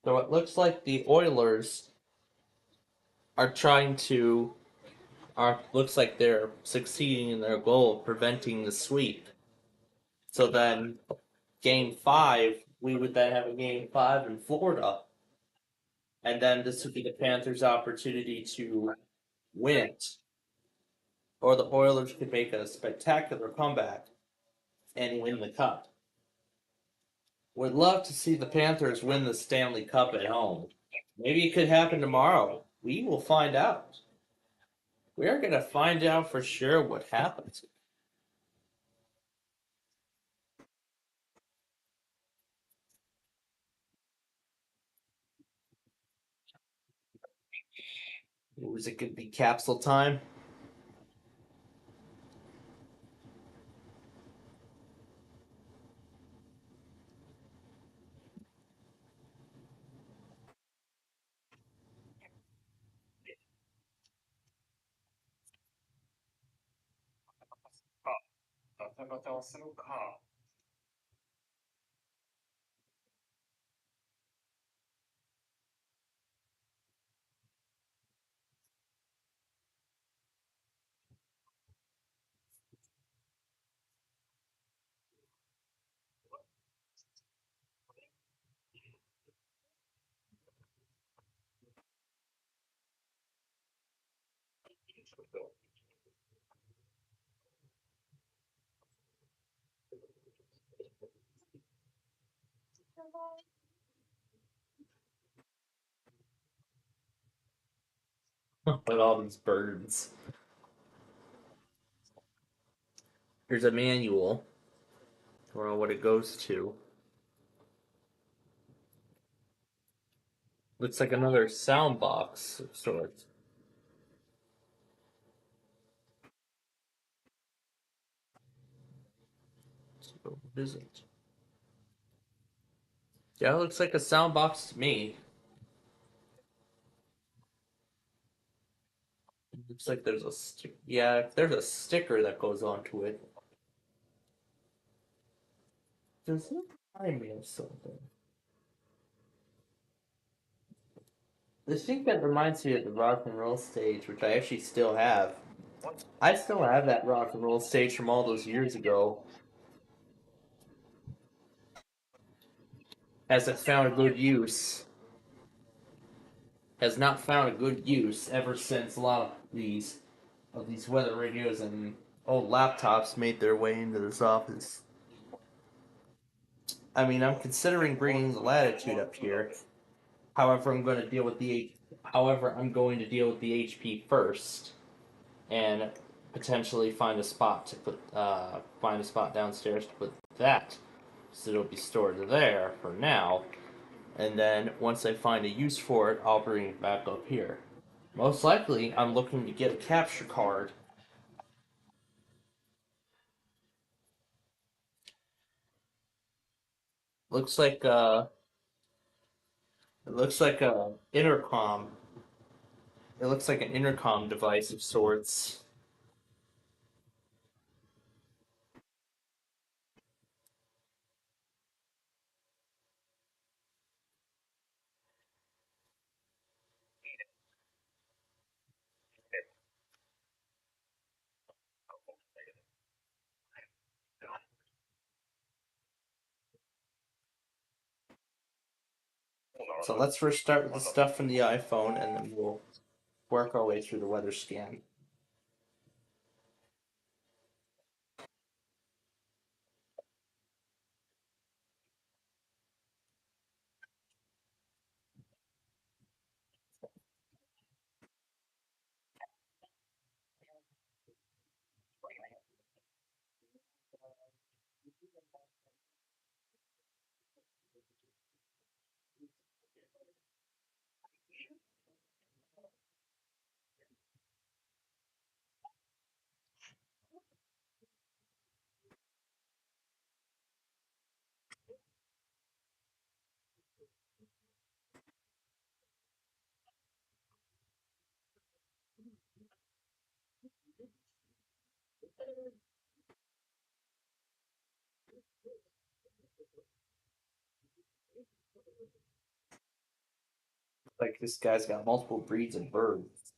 A: So it looks like the Oilers are trying to are looks like they're succeeding in their goal of preventing the sweep. So then game 5, we would then have a game 5 in Florida, and then this would be the Panthers' opportunity to win it. Or the Oilers could make a spectacular comeback and win the cup. Would love to see the Panthers win the Stanley Cup at home. Maybe it could happen tomorrow. We will find out. We are going to find out for sure what happens. Was it going to be capsule time? With all these birds. Here's a manual for what it goes to. Looks like another sound box of sorts. So what is it? Yeah, it looks like a sound box to me. Looks like there's a yeah, there's a sticker that goes onto it. Does it remind me of something? The thing that reminds me of the rock and roll stage, which I actually still have. I still have that rock and roll stage from all those years ago. Hasn't found a good use. Has not found a good use ever since a lot of these weather radios and old laptops made their way into this office. I mean, I'm considering bringing the Latitude up here. However, I'm going to deal with the HP first, and potentially find a spot downstairs to put that, so it'll be stored there for now. And then once I find a use for it, I'll bring it back up here. Most likely, I'm looking to get a capture card. Looks like it looks like a intercom. It looks like an intercom device of sorts. So let's first start with the stuff from the iPhone, and then we'll work our way through the weather scan. Like this guy's got multiple breeds of birds.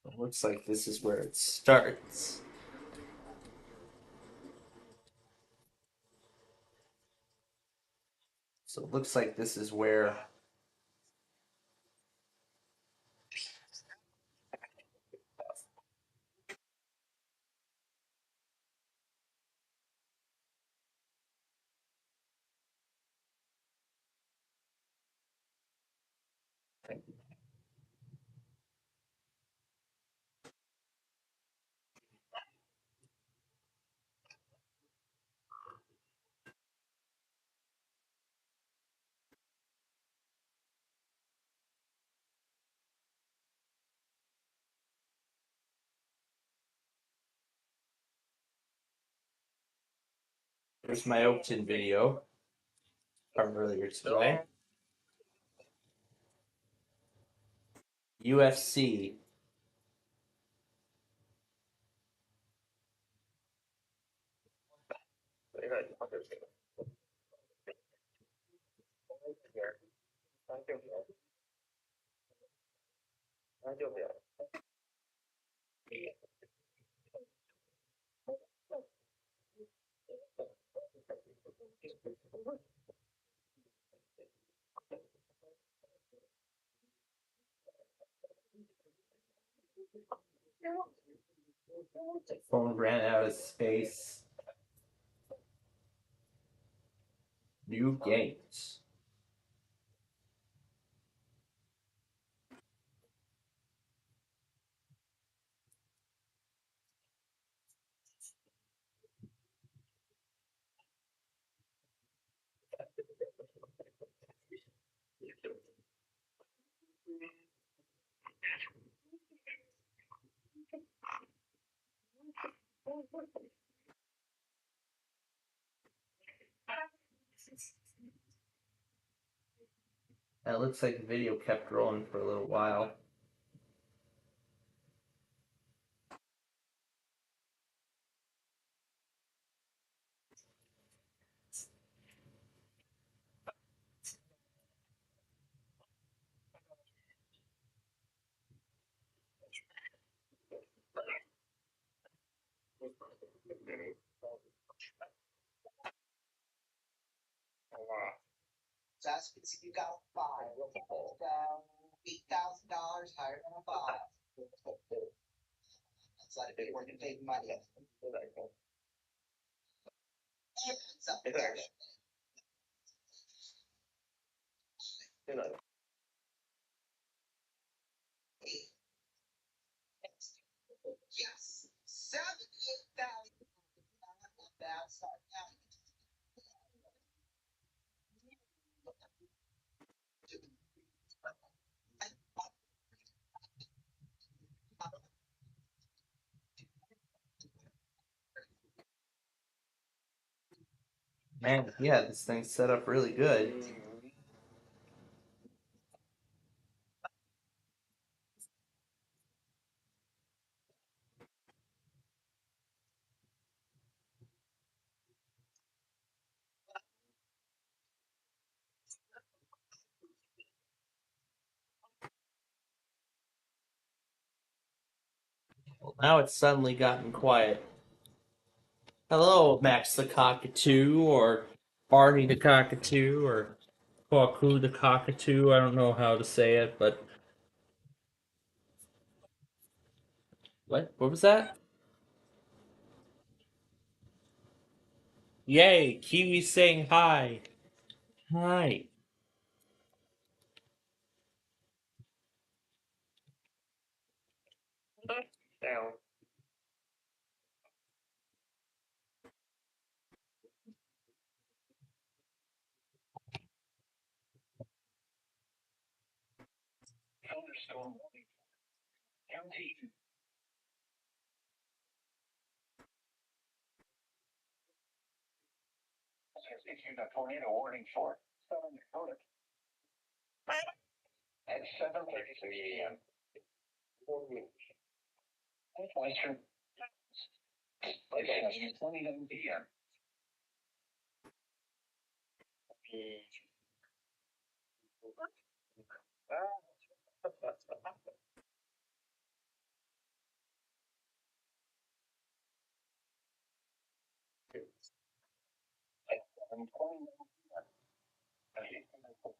A: It looks like this is where it starts. So it looks like this is where there's my Oakton video from earlier today. UFC. Phone ran out of space. New games. That looks like the video kept rolling for a little while.
E: So you got a five. $8,000 higher than a five. That's not a big word to take money. Yes. 78,000. Bad start.
A: Man, yeah, this thing's set up really good. Well, now it's suddenly gotten quiet. Hello, Max the Cockatoo, or Barney the Cockatoo, or Kwaku the Cockatoo. I don't know how to say it, but what? What was that? Yay! Kiwi saying hi. Hi.
B: Storm warning. Guaranteed. Has issued a tornado warning for Southern Dakota at 7:33 a.m. Western at 7:29 p.m. At 7:29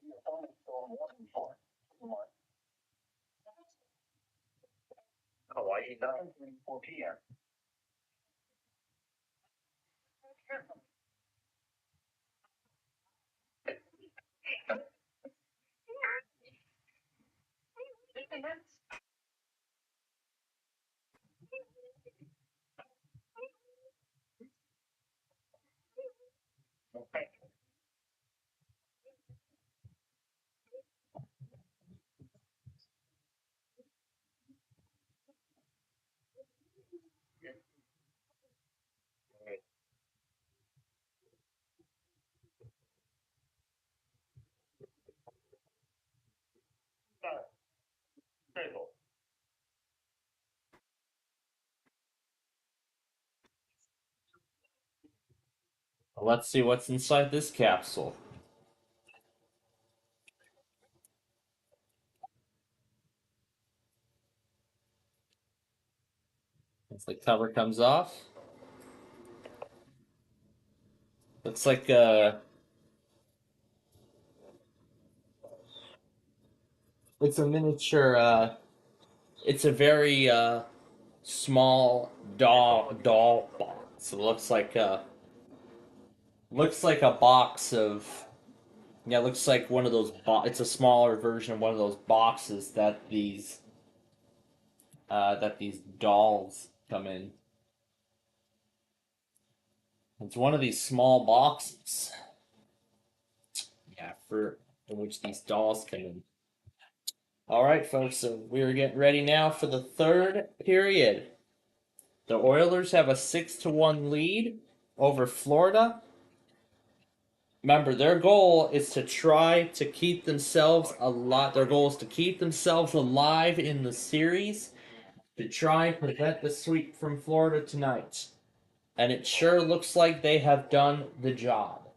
B: p.m. Storm warning for Hawaii 9:34 p.m. Stable.
A: Let's see what's inside this capsule. As the cover comes off, looks like it's a miniature. It's a very small doll box. It looks like a box of, yeah. It looks like one of those. It's a smaller version of one of those boxes that these dolls come in. It's one of these small boxes. Yeah, for in which these dolls come in. All right, folks. So we're getting ready now for the third period. The Oilers have a 6-1 lead over Florida. Remember, their goal is to try to keep themselves alive. Their goal is to keep themselves alive in the series to try and prevent the sweep from Florida tonight. And it sure looks like they have done the job.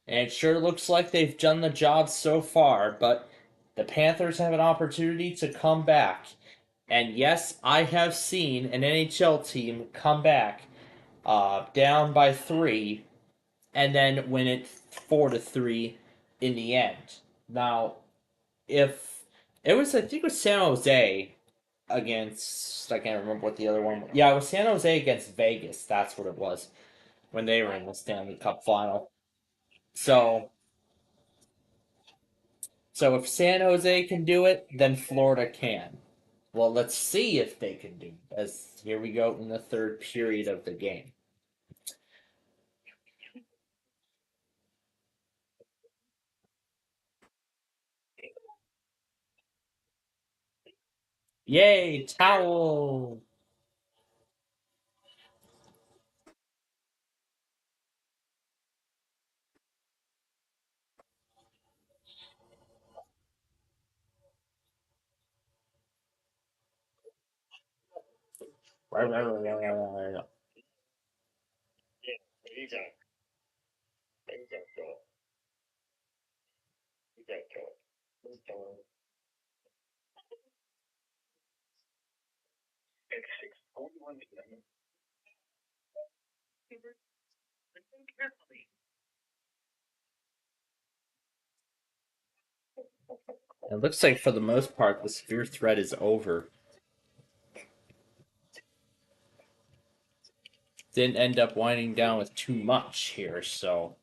A: And it sure looks like they've done the job so far, but the Panthers have an opportunity to come back. And yes, I have seen an NHL team come back down by 3 and then win it 4-3 in the end. Now, if it was, I think it was San Jose against, I can't remember what the other one was. Yeah, it was San Jose against Vegas. That's what it was when they were in the Stanley Cup final. So, so if San Jose can do it, then Florida can. Well, let's see if they can do it. As here we go in the third period of the game. Yay, towel!
B: At 6:41 p.m.
A: It looks like for the most part the severe threat is over. Didn't end up winding down with too much here, so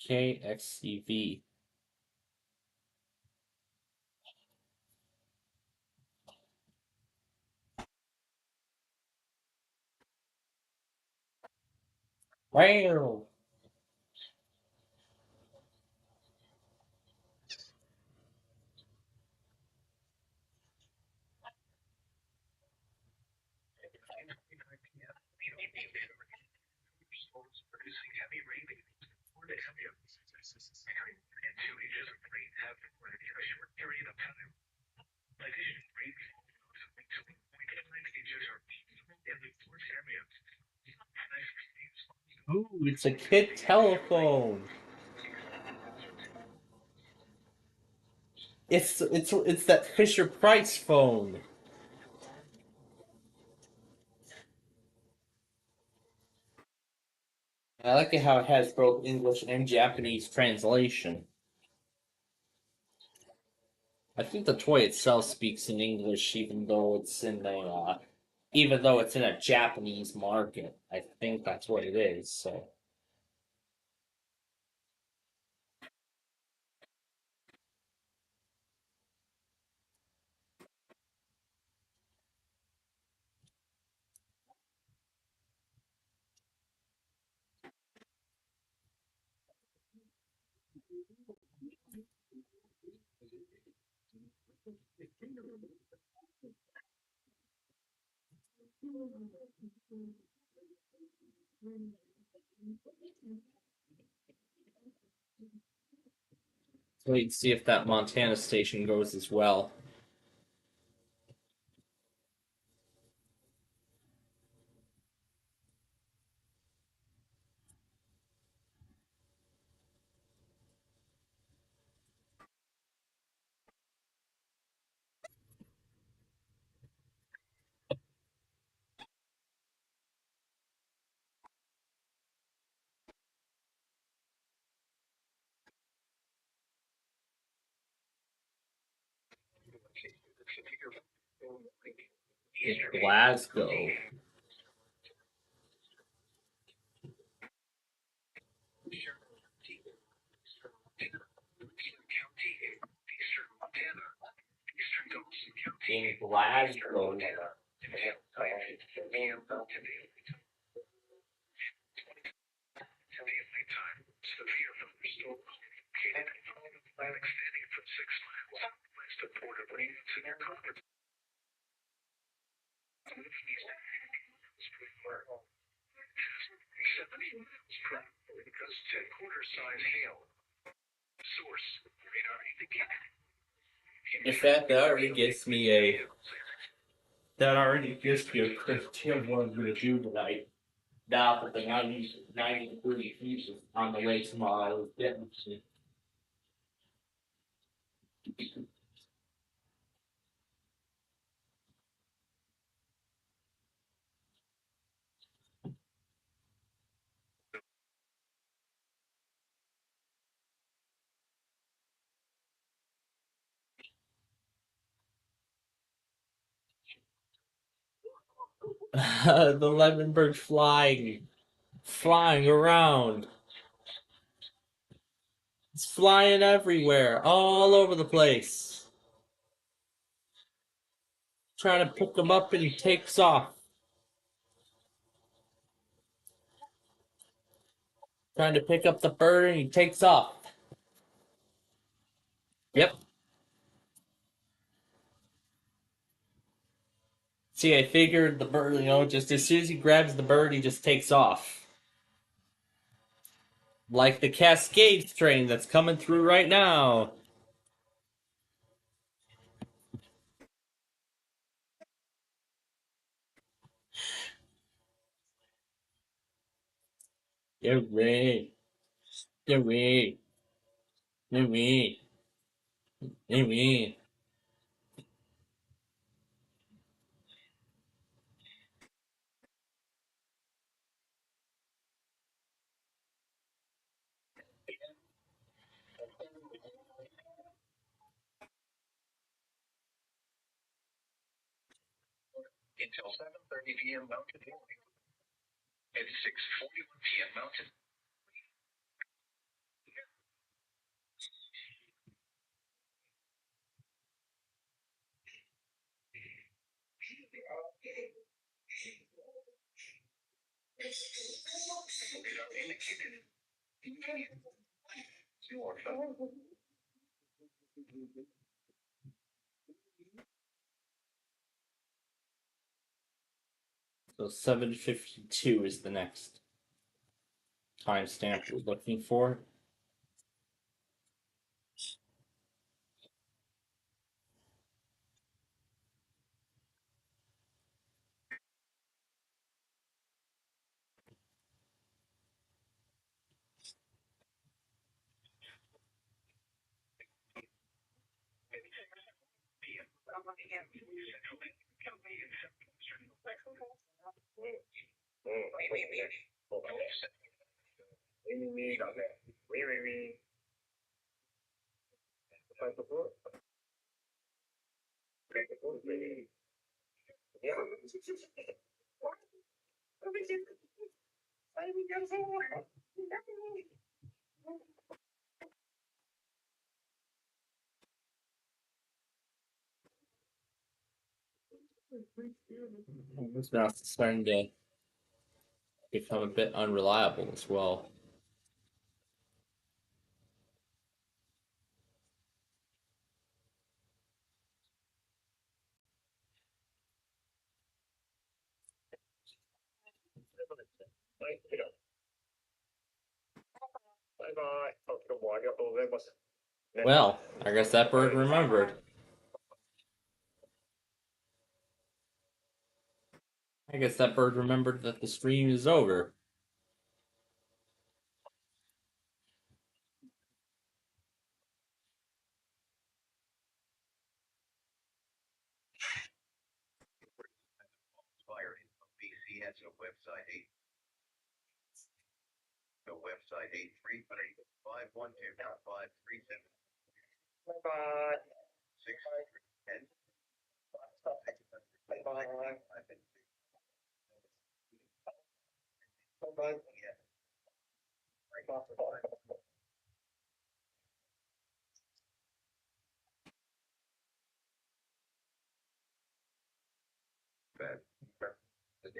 A: KXCV. Wow.
B: Producing heavy rain in 2 inches of rain have fallen in a short period of time. Additional rainfall to 1.9 inches or in the forest area.
A: Ooh, it's a kid telephone. It's that Fisher Price phone. I like it how it has both English and Japanese translation. I think the toy itself speaks in English, even though it's in a Japanese market. I think that's what it is. So wait and see if that Montana station goes as well. In Glasgow. In Glasgow.
B: Severe thunderstorm located in the Atlantic extending from 6 miles west of Port of Rain to near Concord. 70 miles per hour gusts 10-quarter size hail. Source radar indicated.
A: In fact, that already gives me a criteria of what I'm gonna do tonight. Now for the 90 degree heat on the way tomorrow. The lemon bird flying around. It's flying everywhere, all over the place. Trying to pick him up and he takes off. Trying to pick up the bird and he takes off. Yep. See, I figured the bird, just as soon as he grabs the bird, he just takes off. Like the Cascades train that's coming through right now. Get away. Get away. Get away. Get away.
B: Until 7:30 p.m. Mountain Morning. At 6:41 p.m. Mountain.
A: So 7:52 is the next timestamp we're looking for. This mouse is starting to become a bit unreliable as well. Well, I guess that bird remembered. I guess that bird remembered that the stream is over.
D: BC has a website 833-512-537.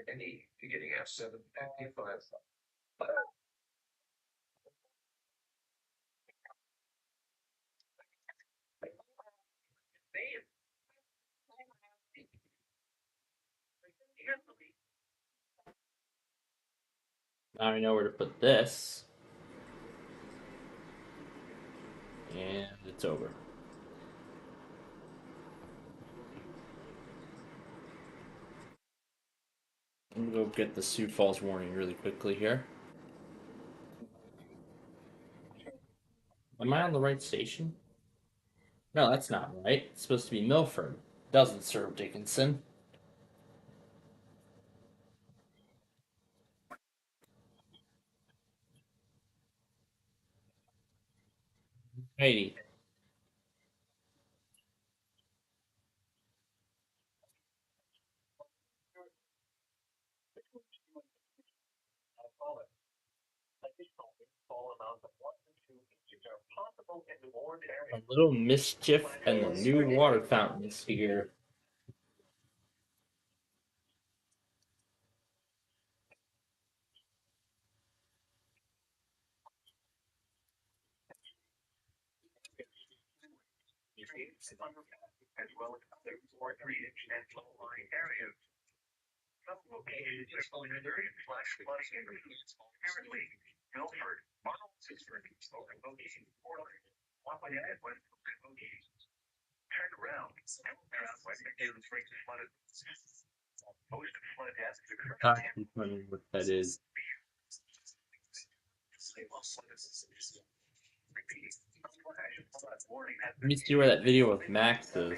D: Any to getting at 7:55.
A: Now I know where to put this. And it's over. I'm gonna go get the Sioux Falls warning really quickly here. Am I on the right station? No, that's not right. It's supposed to be Milford. Doesn't serve Dickinson. Righty. A little mischief and the new water fountains here.
D: As well as other 4-3-inch and low-lying areas. Some locations are flooding areas. Apparently, Milford, Marlsford, location Portland, Lafayette, West locations. Turn around. West flooded. Most flood deaths occur.
A: Not confirming what that is. Let me see where that video of Max is.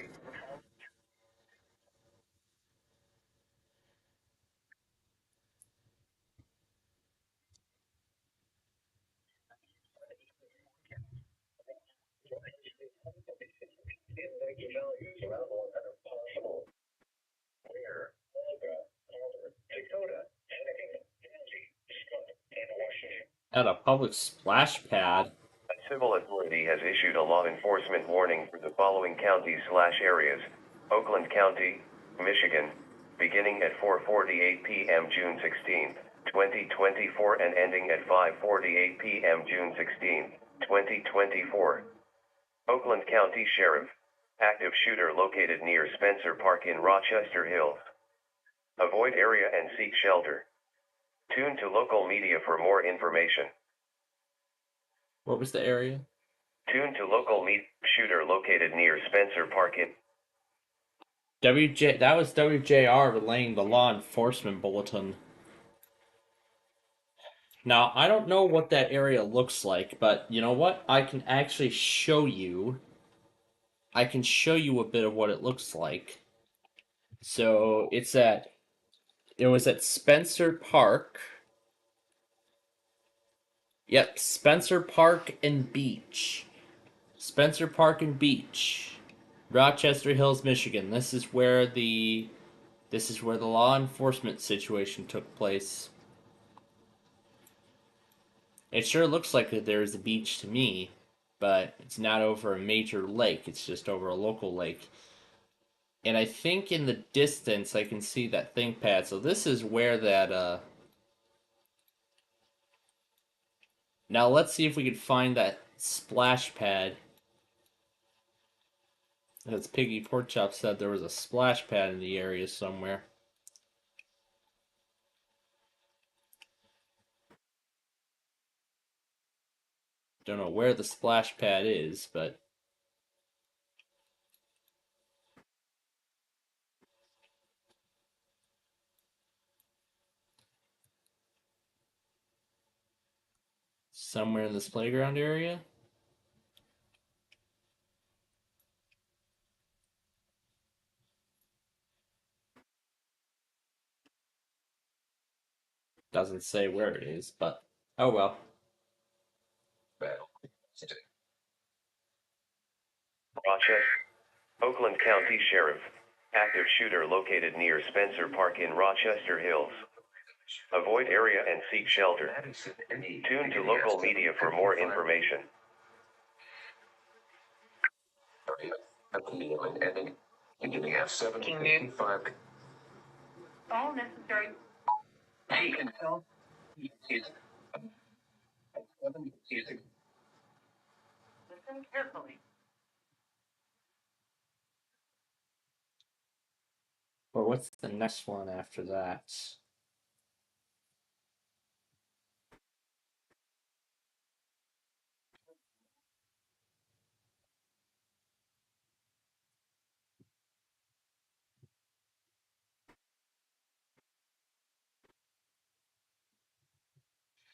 A: At a public splash pad.
D: A civil authority has issued a law enforcement warning for the following counties/areas: Oakland County, Michigan, beginning at 4:48 p.m. June 16th,
F: 2024 and ending at 5:48 p.m. June 16, 2024. Oakland County Sheriff. Active shooter located near Spencer Park in Rochester Hills. Avoid area and seek shelter. Tune to local media for more information.
A: What was the area?
F: Tune to local media. Shooter located near Spencer Park in
A: That was WJR relaying the law enforcement bulletin. Now, I don't know what that area looks like, but you know what? I can actually show you. I can show you a bit of what it looks like. So, it was at Spencer Park. Yep, Spencer Park and Beach. Spencer Park and Beach. Rochester Hills, Michigan. This is where the law enforcement situation took place. It sure looks like that there is a beach to me, but it's not over a major lake, it's just over a local lake. And I think in the distance I can see that thing pad. So this is where that now let's see if we can find that splash pad. As Piggy Porkchop said, there was a splash pad in the area somewhere. Don't know where the splash pad is, but somewhere in this playground area. Doesn't say where it is, but oh well.
F: Rochester. Oakland County Sheriff. Active shooter located near Spencer Park in Rochester Hills. Avoid area and seek shelter. Tune to local media for more information.
D: Beginning at 7:55.
C: All necessary.
B: He can tell. He's at 7:56.
C: Listen carefully.
A: But what's the next one after that?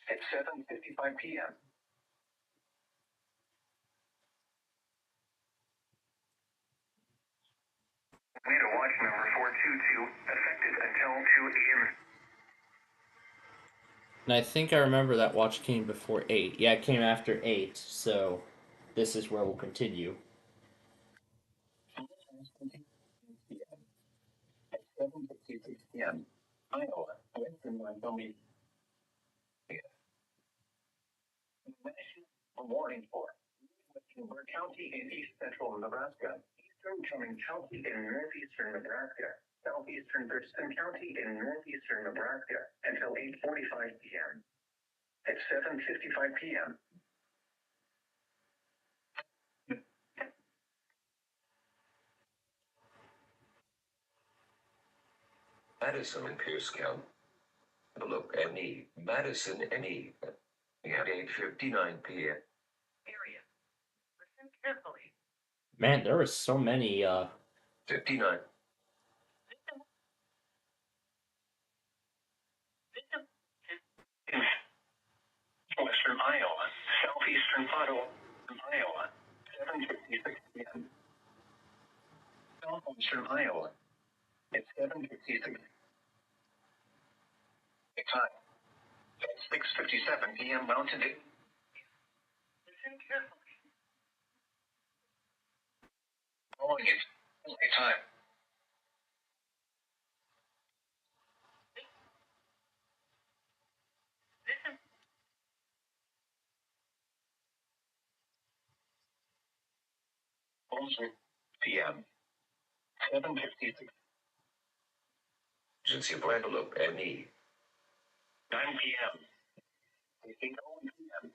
B: At 7:55 p.m. Leader watch number 422, effective until 2 a.m.
A: And I think I remember that watch came before 8. Yeah, it came after 8, so this is where we'll continue.
B: At 7:56 p.m. Iowa, Western Wyoming. National warning for Western County in east central Nebraska, eastern Truman County in northeastern Nebraska, southeastern Thurston County in northeastern Nebraska until 8:45 p.m. At 7:55 p.m.
D: Madison and Pierce County. Look, ME. Madison, ME. At 8:59 p.m.
C: Area. Listen carefully.
A: Man, there were so many
D: 59.
B: Western Iowa, southeastern Ottawa, Iowa, 7:56 p.m. Southwestern Iowa, at 7:56 time. At 6:57 p.m. Mountain Dew.
C: Listen carefully.
B: Following it, time.
C: Listen.
B: p.m. 7:56.
D: SPCPlainfield, ME.
B: 9 p.m. 8:01 p.m.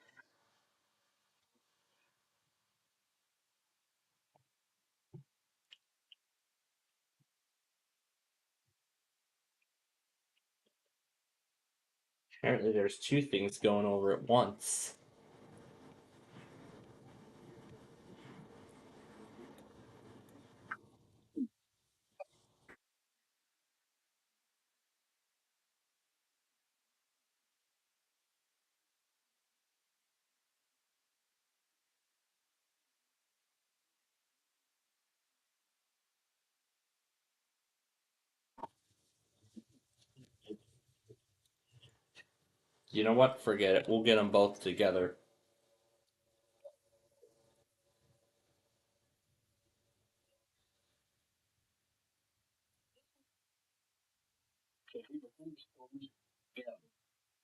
A: Apparently, there's two things going over at once. You know what? Forget it. We'll get them both together.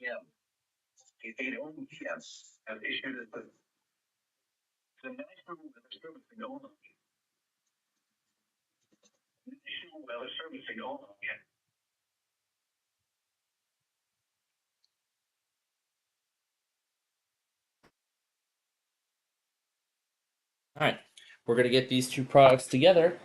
B: Yeah. 8:01 p.m. have issued the National Weather Service only. National Weather Service only.
A: All right, we're gonna get these two products together.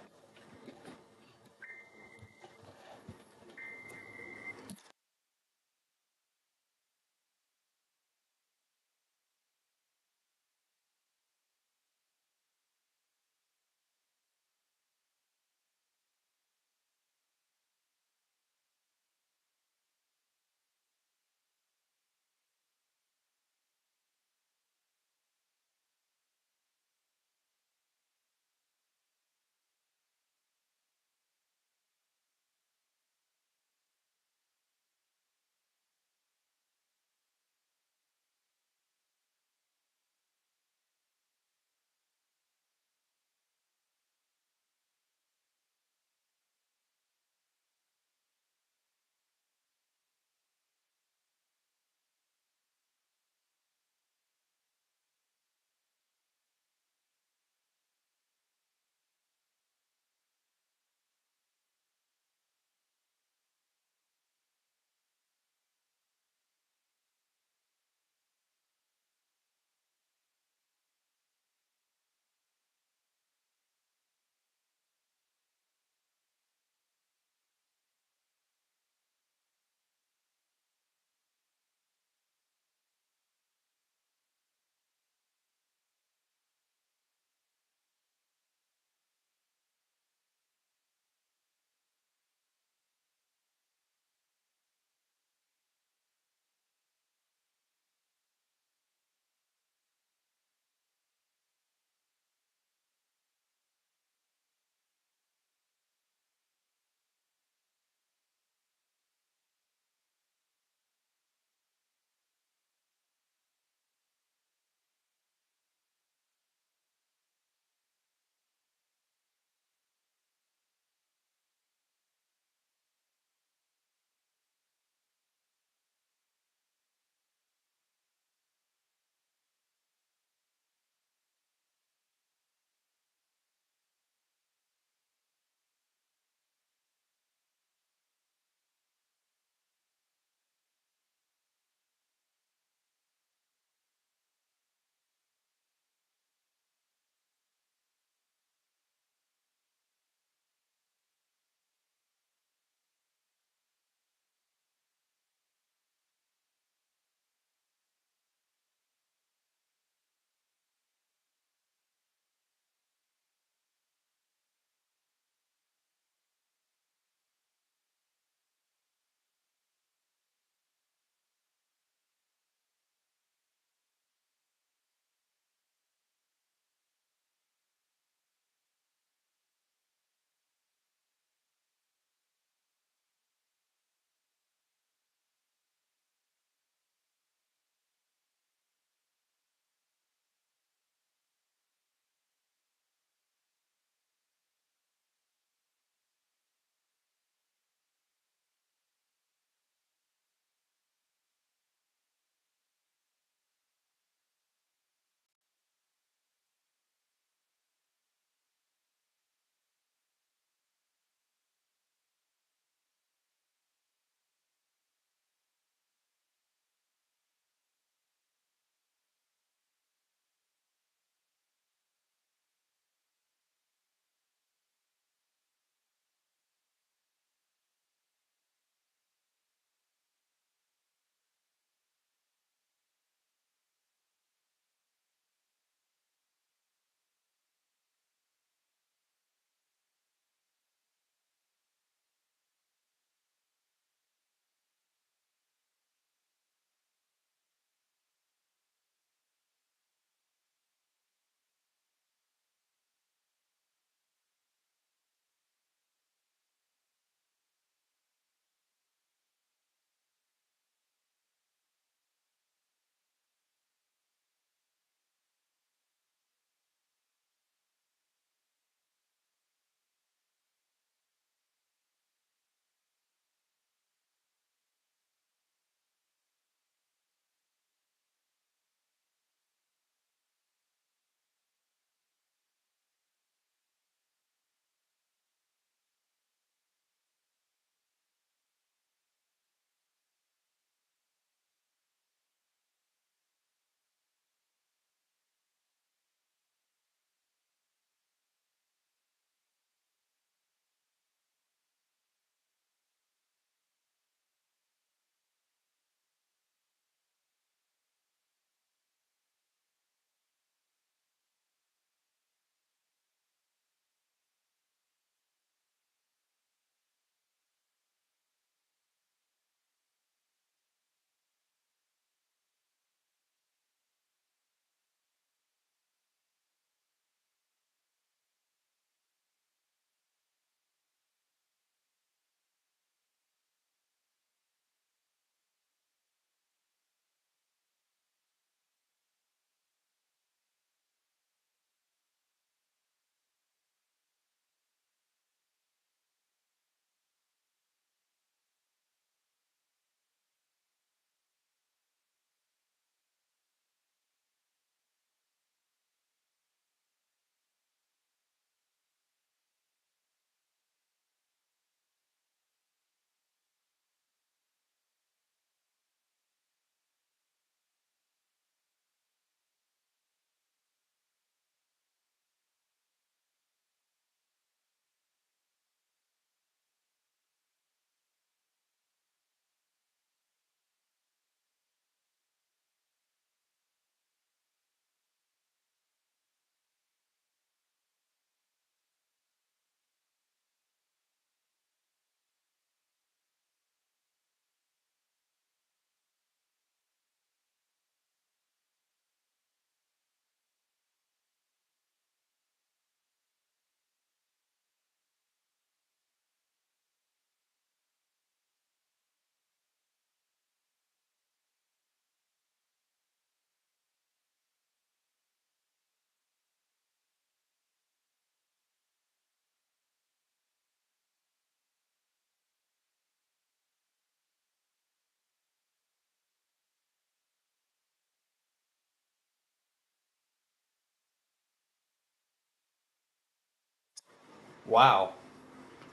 A: Wow.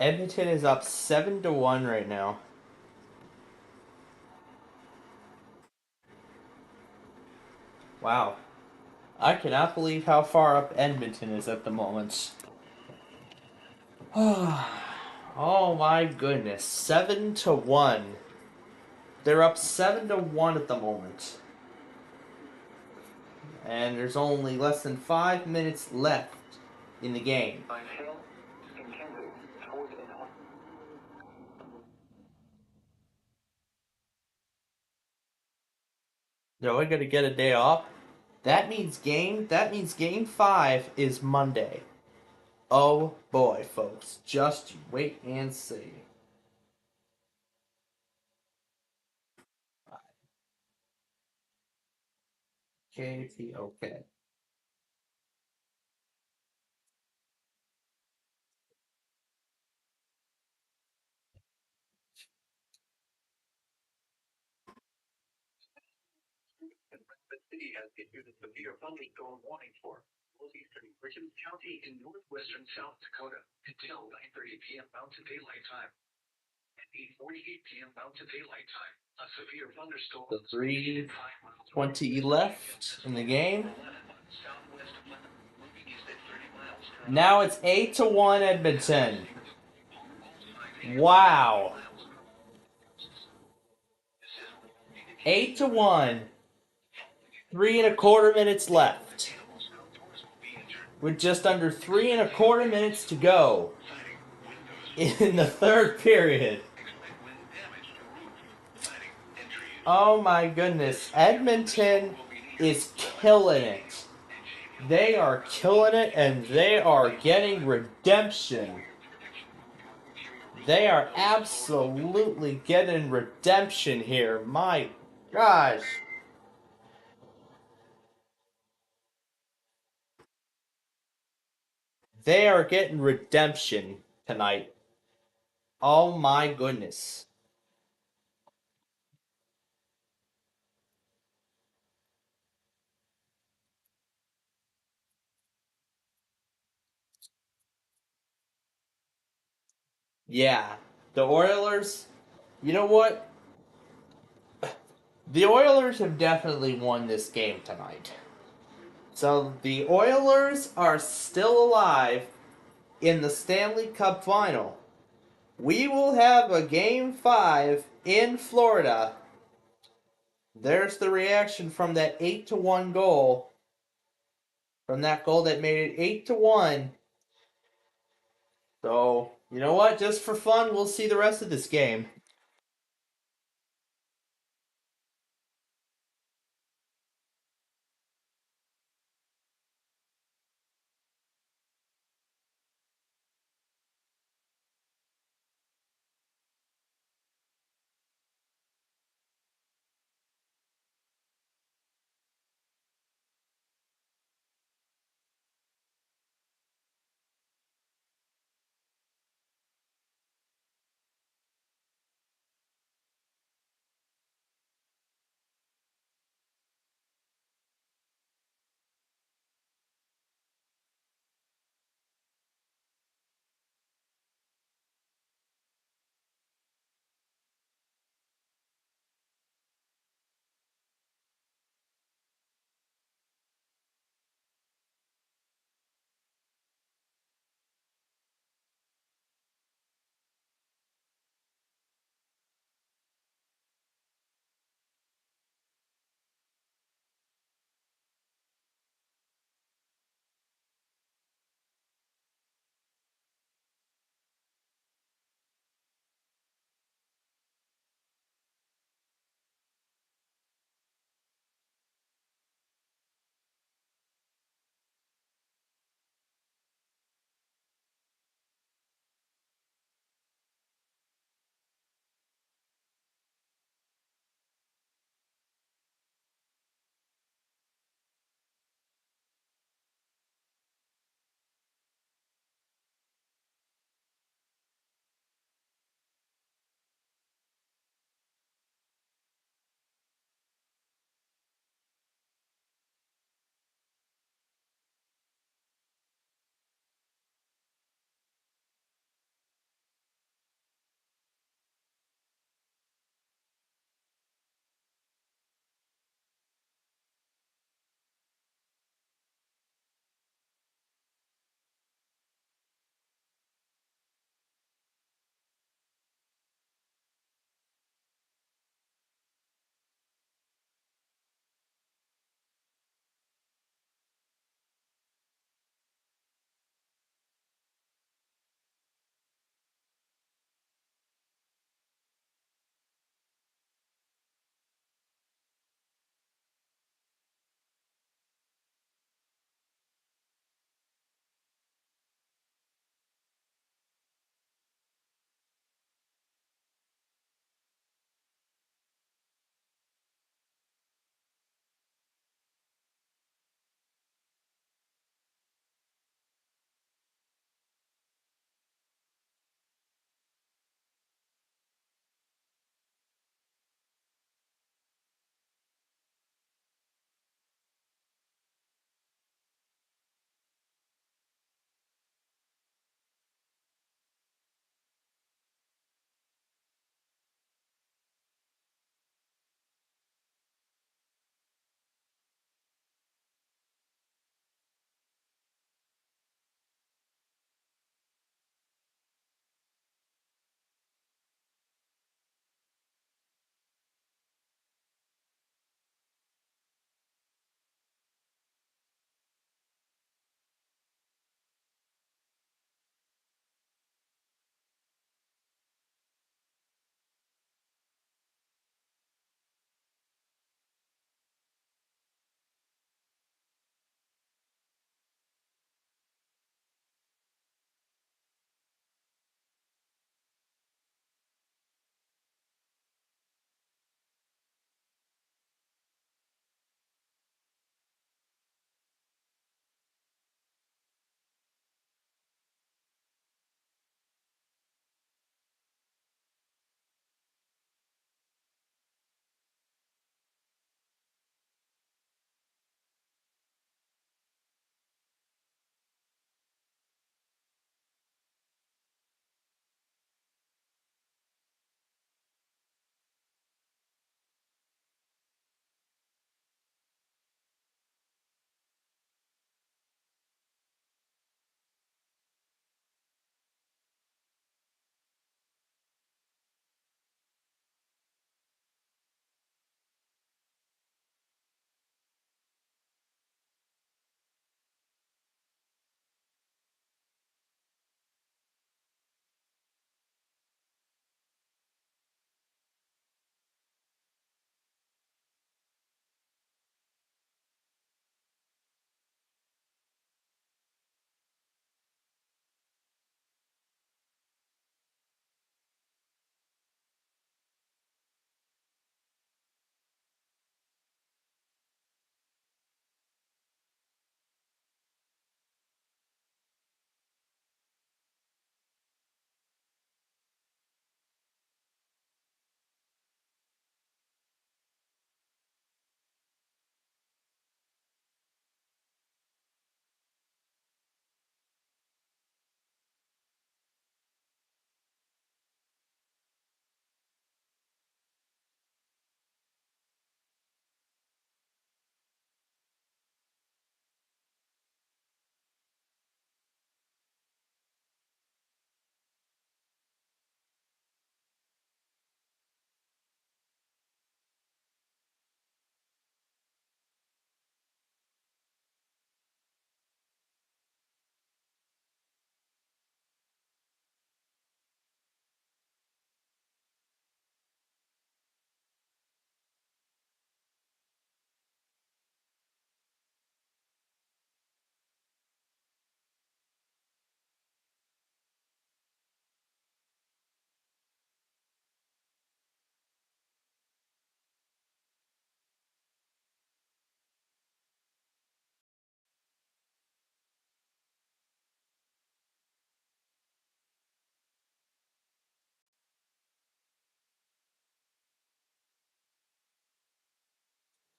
A: Edmonton is up 7-1 right now. Wow. I cannot believe how far up Edmonton is at the moment. Oh my goodness. 7-1. They're up 7-1 at the moment. And there's only less than 5 minutes left in the game. No, I gotta get a day off. That means game 5 is Monday. Oh boy, folks. Just wait and see. Okay.
B: The city has issued a severe thunderstorm warning for northeastern Richland County in northwestern South Dakota until 9:30 p.m. Mountain Daylight Time. At 8:48 p.m. Mountain Daylight Time, a severe thunderstorm.
A: The 3:20 left in the game. Now it's 8-1 Edmonton. Wow. 8-1. 3 1/4 minutes left. With just under 3 1/4 minutes to go in the third period. Oh my goodness. Edmonton is killing it. They are killing it and they are getting redemption. They are absolutely getting redemption here. My gosh. They are getting redemption tonight. Oh my goodness. Yeah. The Oilers, you know what? The Oilers have definitely won this game tonight. So the Oilers are still alive in the Stanley Cup final. We will have a game 5 in Florida. There's the reaction from that 8-1 goal. From that goal that made it 8-1. So, you know what? Just for fun, we'll see the rest of this game.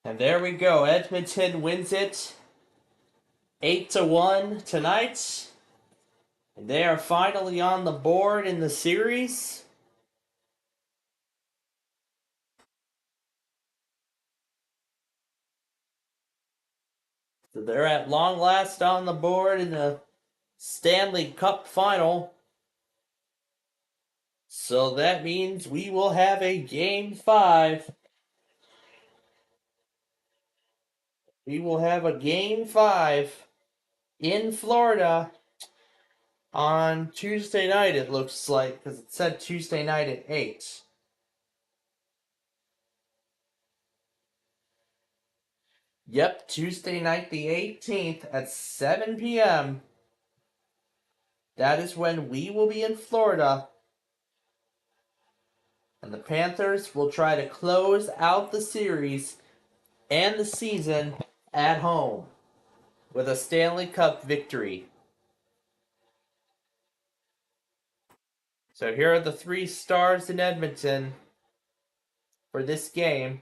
A: And there we go. Edmonton wins it 8-1 tonight. And they are finally on the board in the series. So they're at long last on the board in the Stanley Cup final. So that means we will have a game 5. We will have a game 5 in Florida on Tuesday night, it looks like, because it said Tuesday night at 8. Yep, Tuesday night the 18th at 7 p.m. That is when we will be in Florida. And the Panthers will try to close out the series and the season at home with a Stanley Cup victory. So here are the 3 stars in Edmonton for this game.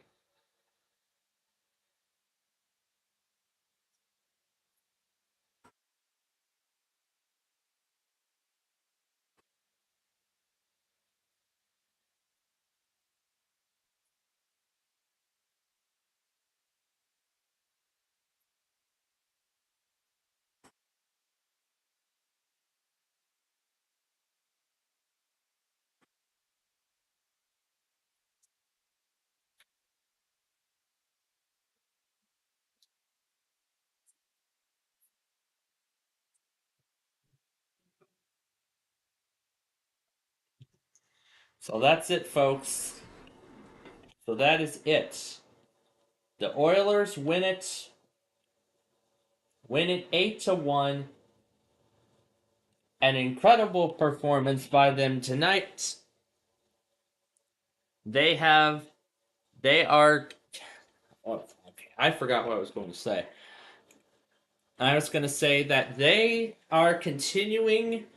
A: So that's it, folks. So that is it. The Oilers win it 8-1. An incredible performance by them tonight. They are. Oh, okay, I forgot what I was going to say. I was going to say that they are continuing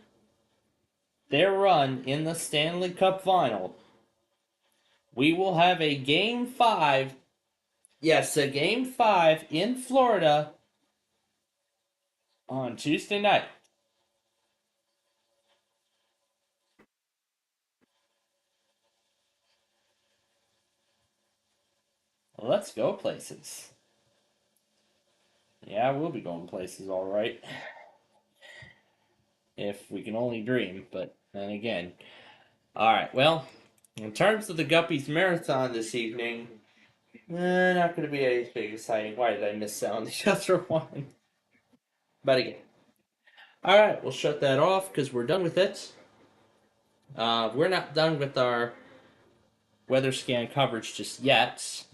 A: their run in the Stanley Cup final. We will have a game 5. Yes, a game 5 in Florida on Tuesday night. Let's go places. Yeah, we'll be going places, all right. If we can only dream, but then again. All right, well, in terms of the Guppies Marathon this evening, not going to be as big exciting. Why did I miss out on the other one? But again. All right, we'll shut that off because we're done with it. We're not done with our Weatherscan coverage just yet.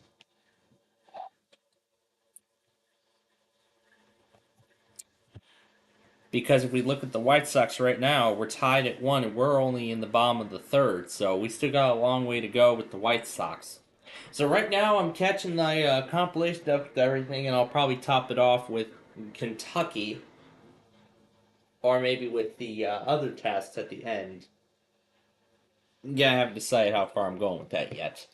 A: Because if we look at the White Sox right now, we're tied at 1 and we're only in the bottom of the 3rd. So we still got a long way to go with the White Sox. So right now I'm catching the compilation up with everything, and I'll probably top it off with Kentucky. Or maybe with the other test at the end. Yeah, I haven't decided how far I'm going with that yet.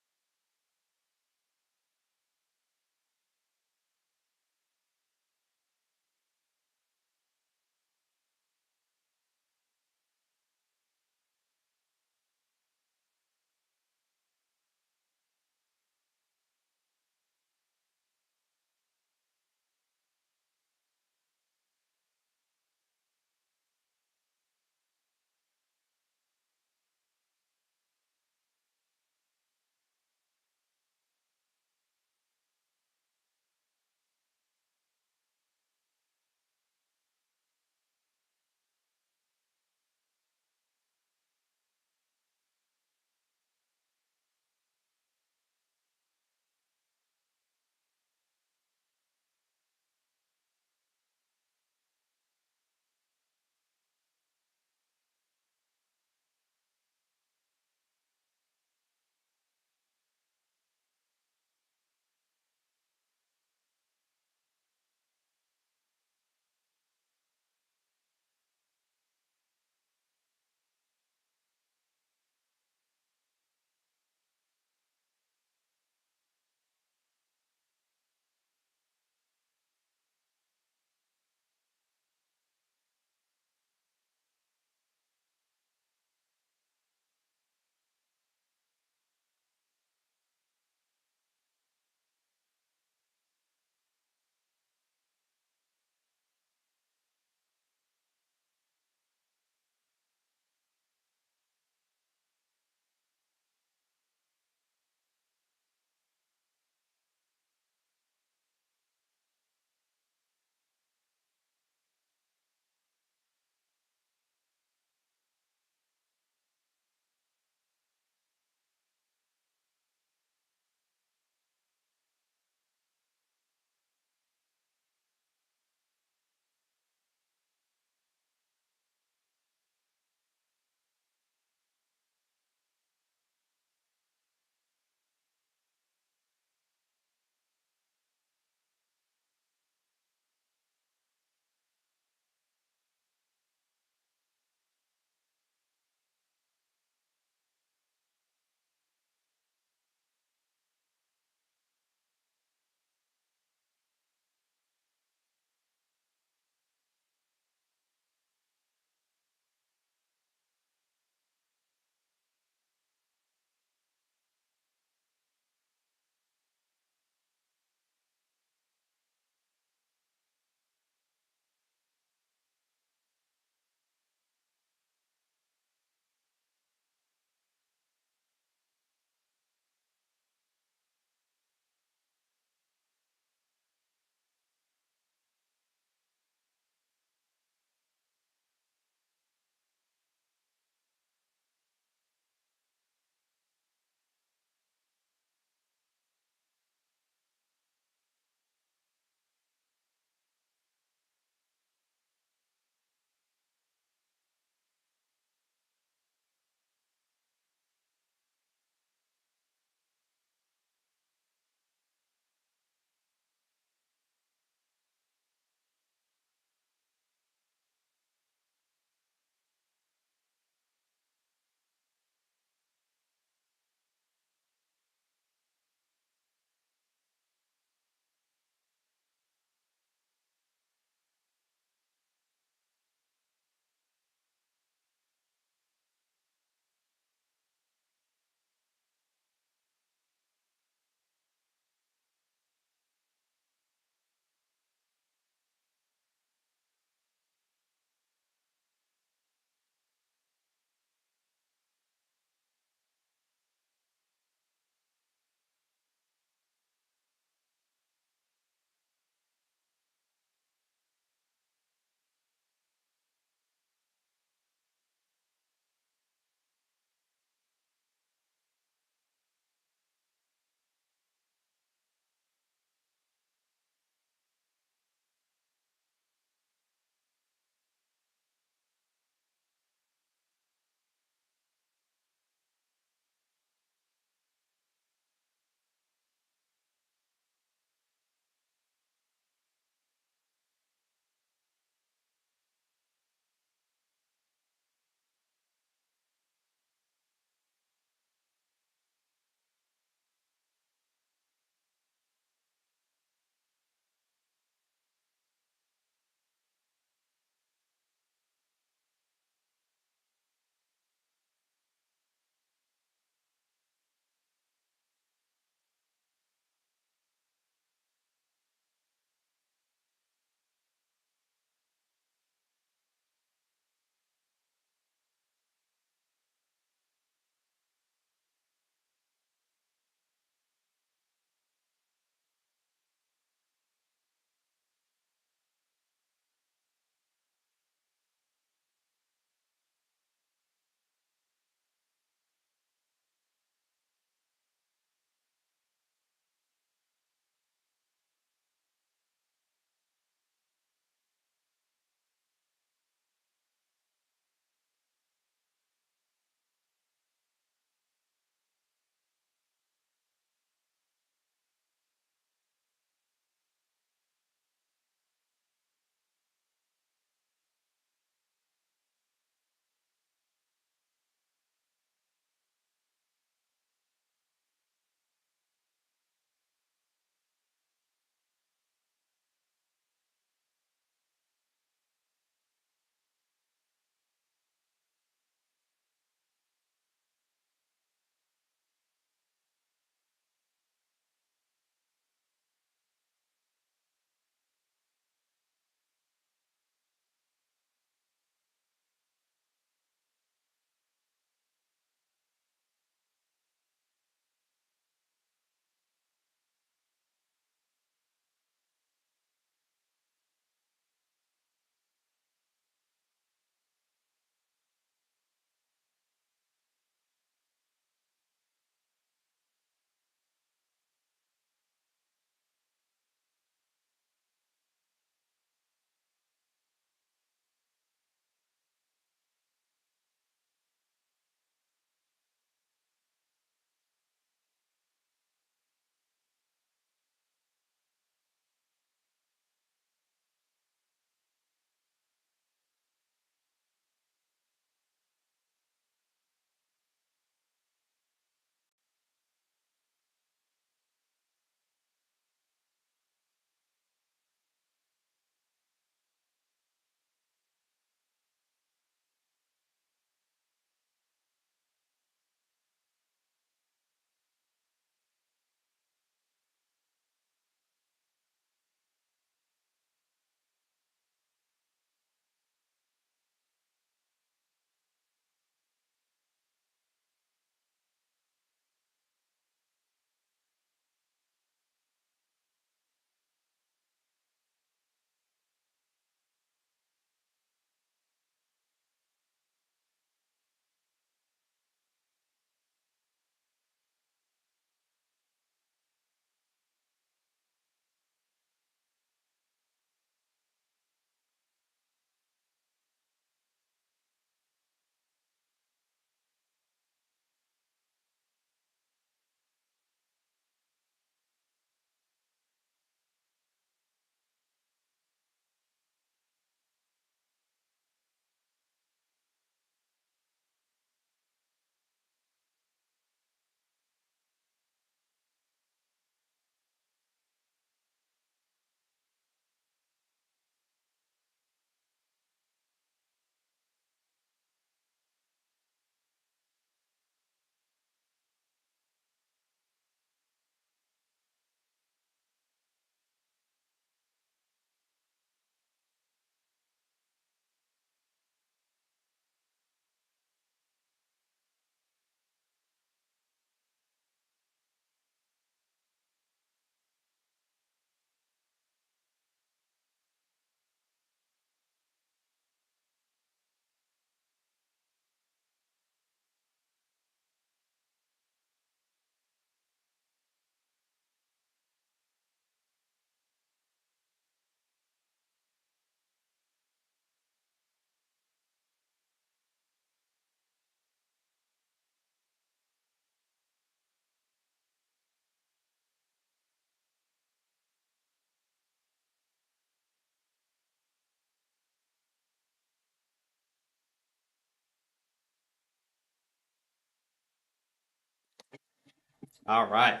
A: All right.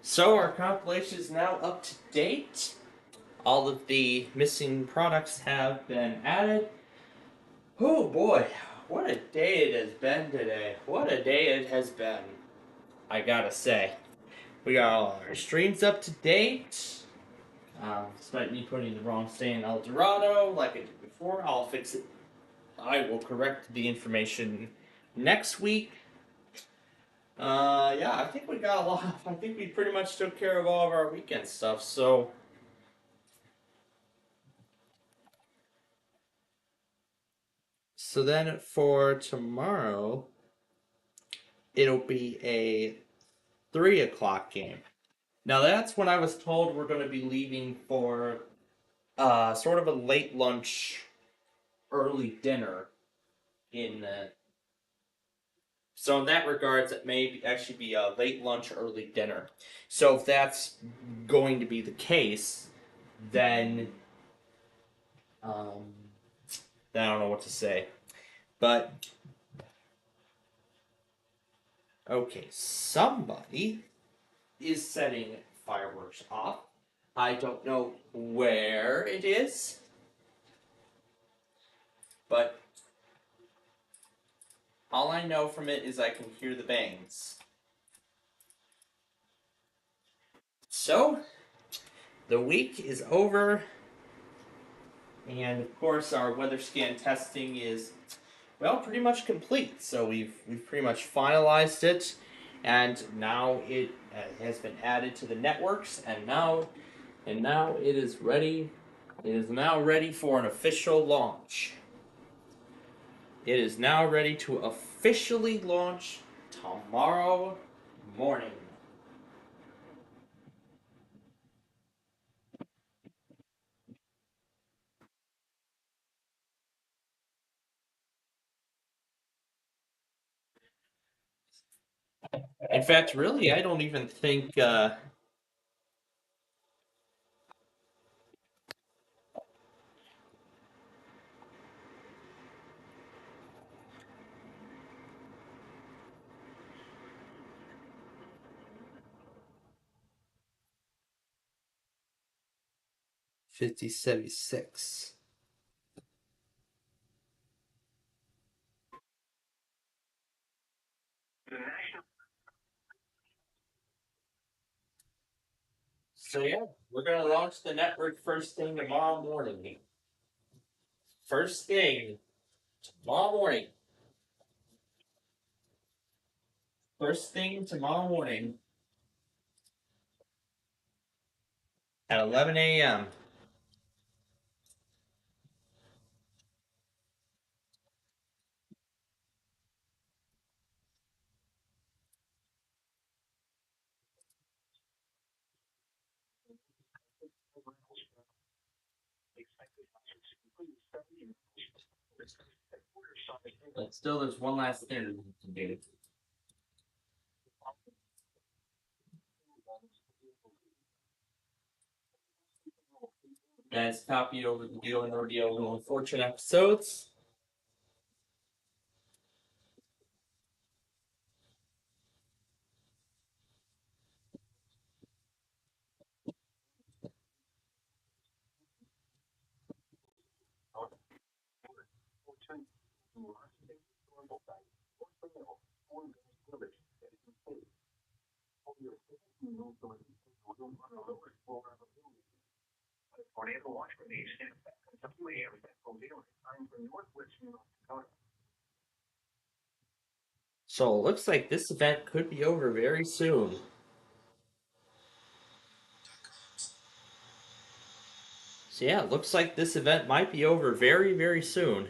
A: So our compilation is now up to date. All of the missing products have been added. Oh boy, what a day it has been today. What a day it has been. I gotta say. We got all our streams up to date. Despite me putting the wrong stay in El Dorado, like I did before, I'll fix it. I will correct the information next week. Yeah, I think we got a lot. I think we pretty much took care of all of our weekend stuff. So then for tomorrow, it'll be a 3 o'clock game. Now that's when I was told we're going to be leaving for sort of a late lunch, early dinner. So in that regards, it may actually be a late lunch, early dinner. So if that's going to be the case, then um, then I don't know what to say. But okay, somebody is setting fireworks off. I don't know where it is, but all I know from it is I can hear the bangs. So, the week is over, and of course, our weather scan testing is, well, pretty much complete. So, we've pretty much finalized it, and now it has been added to the networks, and now it is ready. It is now ready for an official launch. It is now ready to officially launch tomorrow morning. In fact, really, I don't even think 5076. So yeah, we're gonna launch the network first thing tomorrow morning. First thing tomorrow morning. First thing tomorrow morning at 11 a.m. But still, there's one last thing to do. Guys, copied over the deal and ordeal unfortunate episodes. So it looks like this event could be over very soon. So yeah, it looks like this event might be over very, very soon.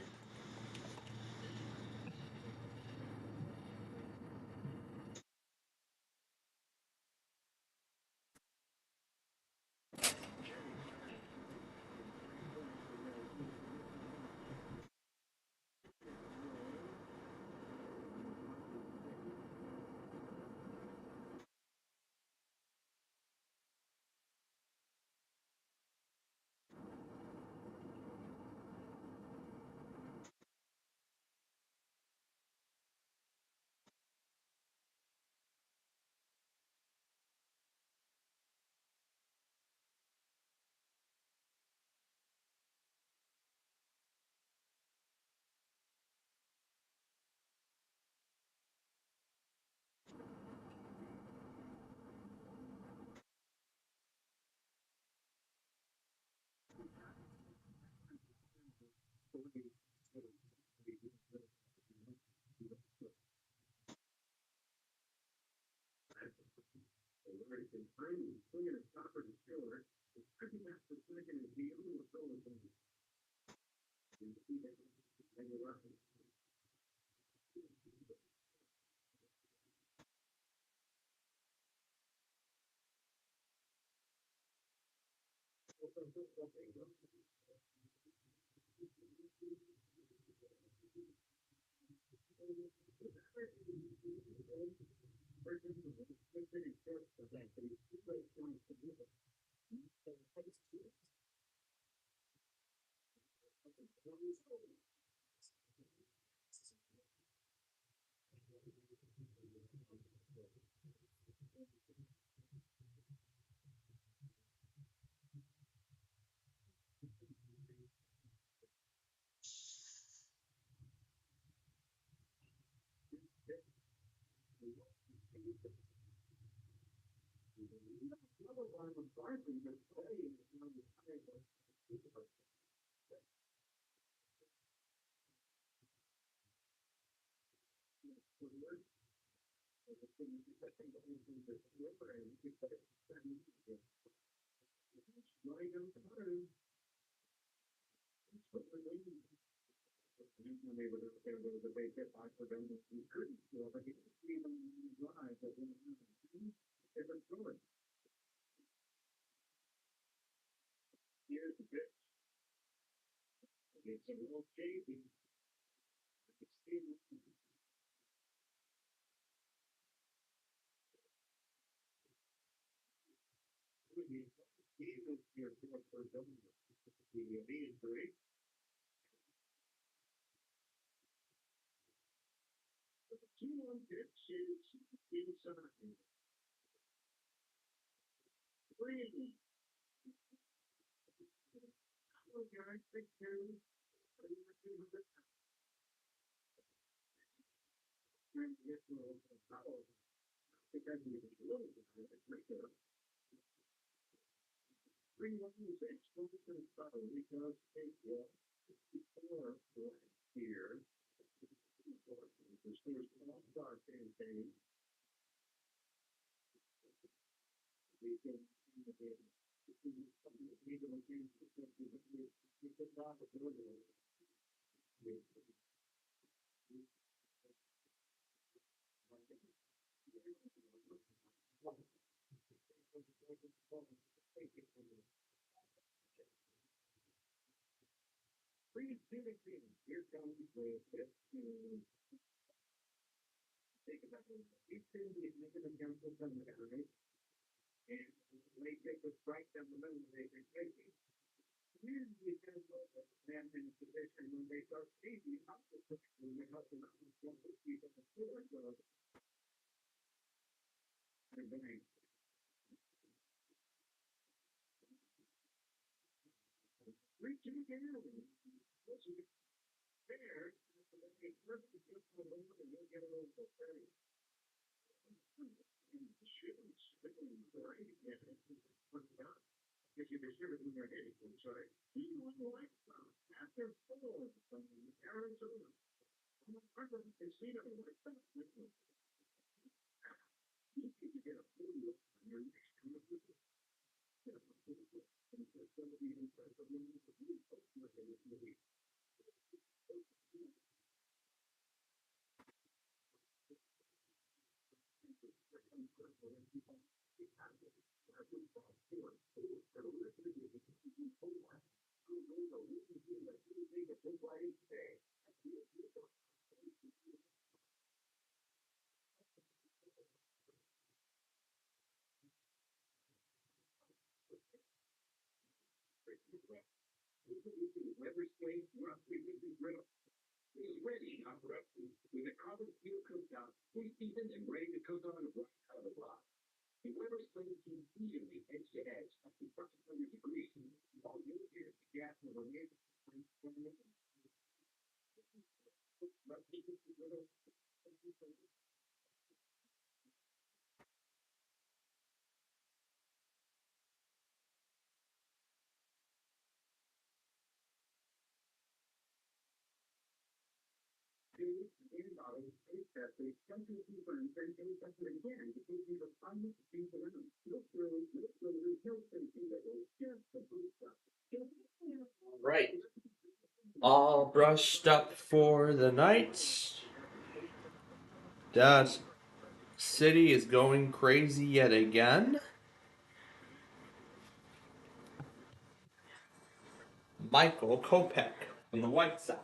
A: Right. All brushed up for the night. That city is going crazy yet again. Michael Kopech from the White Sox.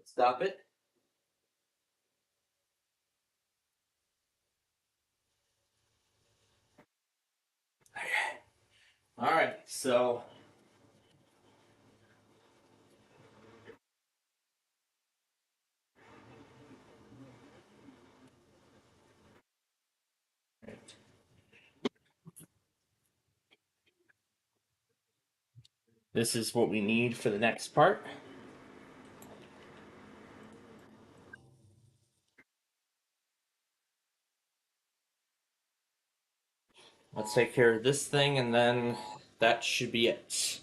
A: Stop it. All right, so this is what we need for the next part. Let's take care of this thing, and then that should be it.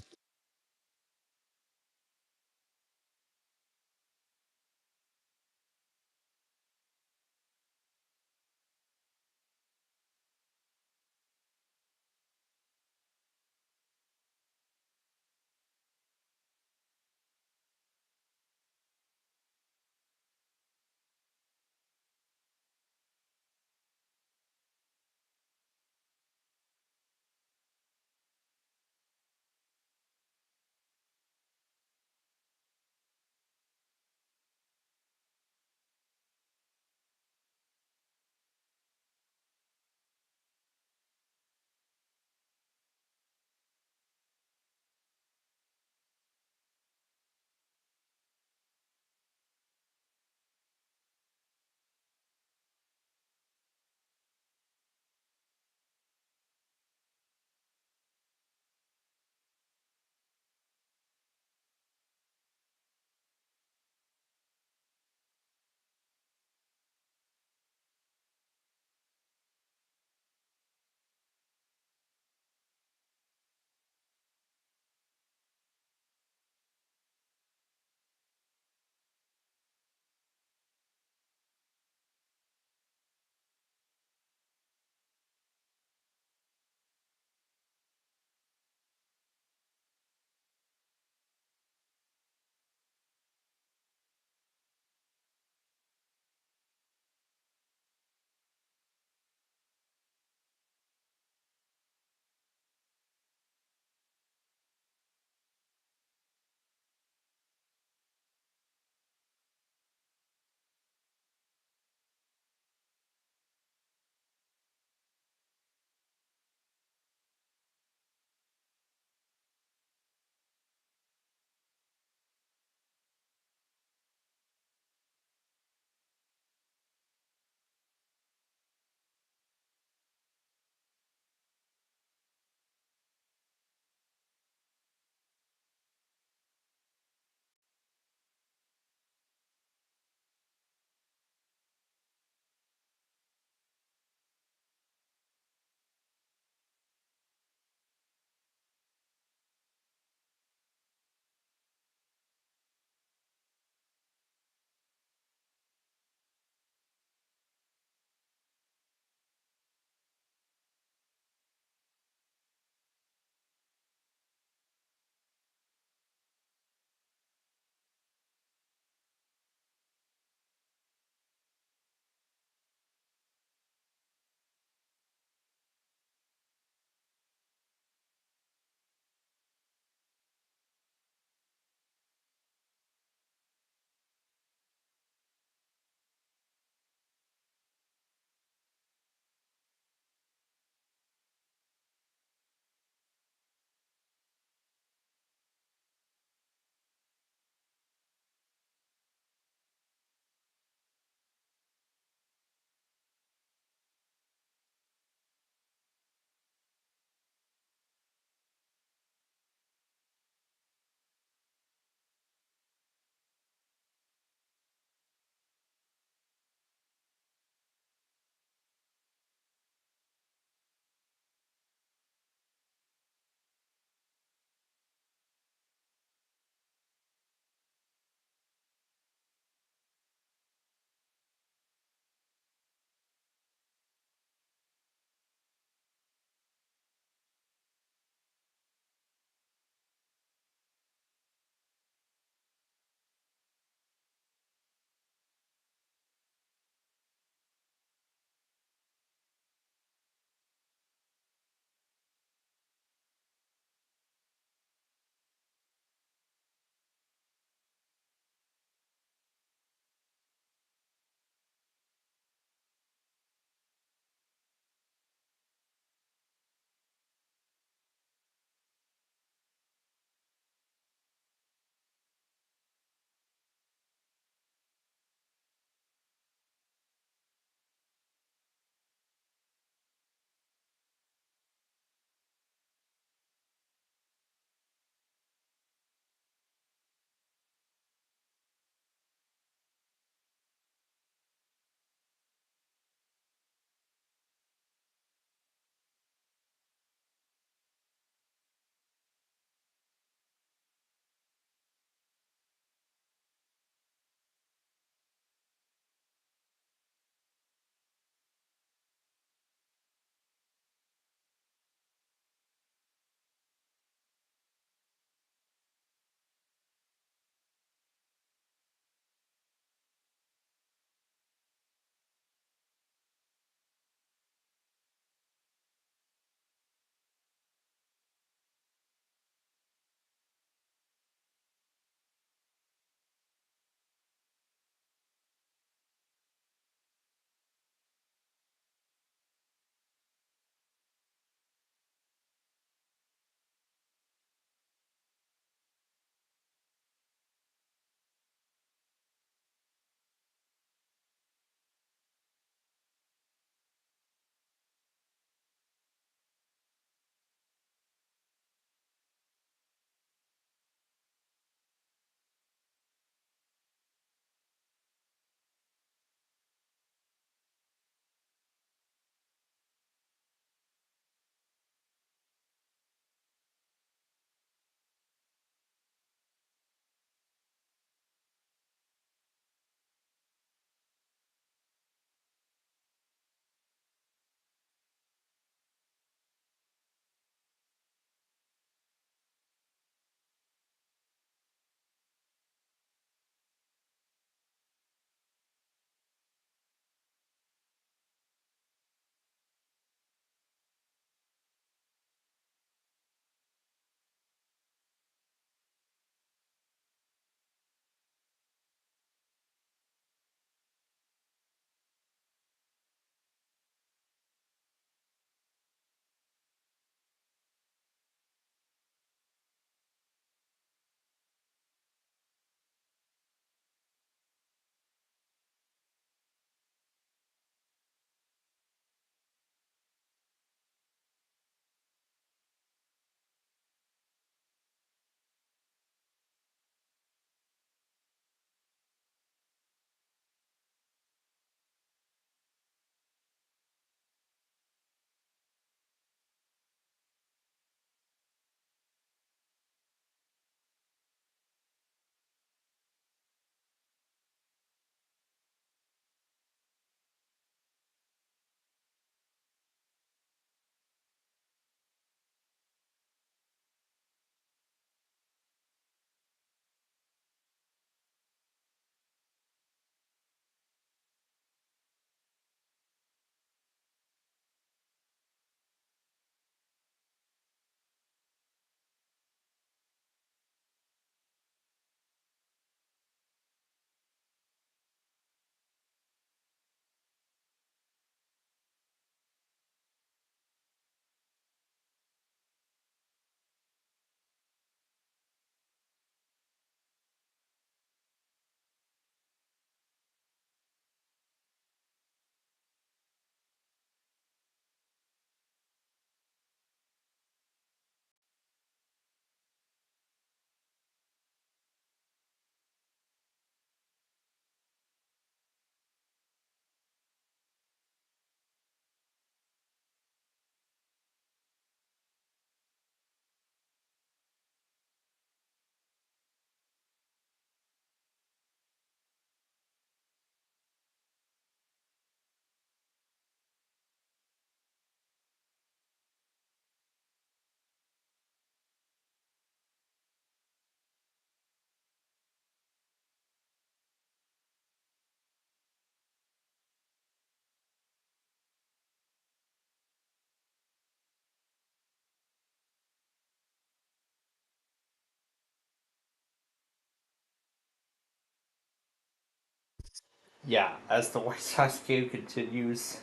A: yeah, as the White Sox game continues,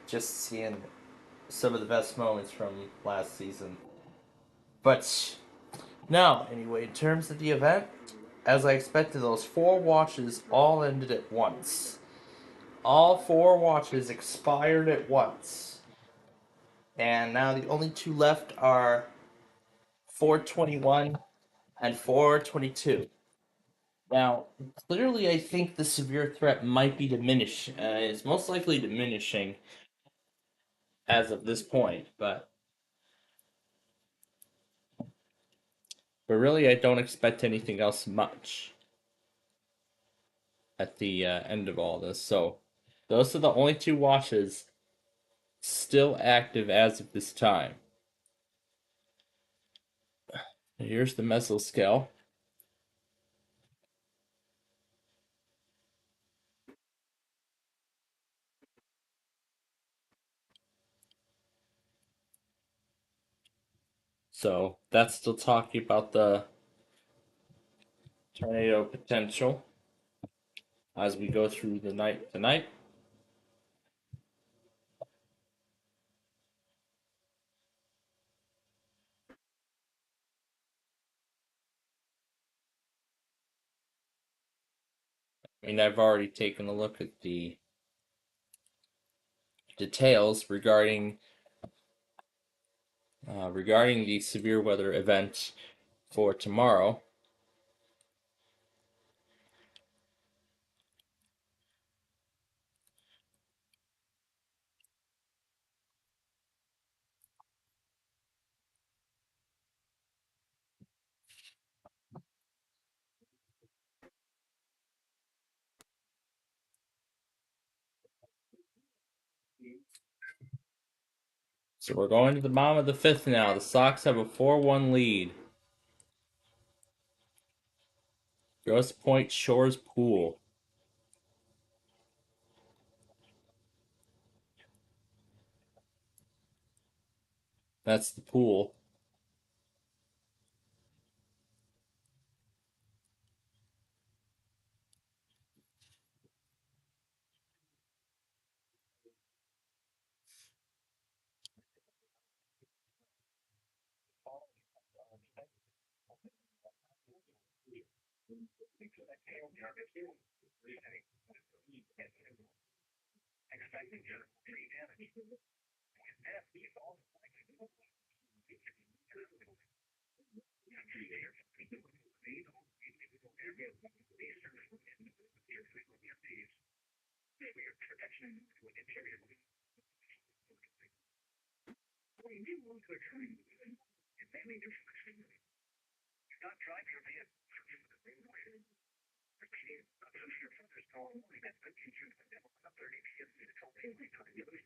A: just seeing some of the best moments from last season. But no, anyway, in terms of the event, as I expected, those 4 watches all ended at once. All 4 watches expired at once. And now the only 2 left are 421 and 422. Now, clearly, I think the severe threat might be diminished. It's most likely diminishing as of this point, but really, I don't expect anything else much at the end of all this. So, those are the only 2 watches still active as of this time. Here's the mesoscale. So that's still talking about the tornado potential as we go through the night tonight. I mean, I've already taken a look at the details regarding the severe weather event for tomorrow. So we're going to the bottom of the 5th now. The Sox have a 4-1 lead. Grosse Pointe Shores Pool. That's the pool.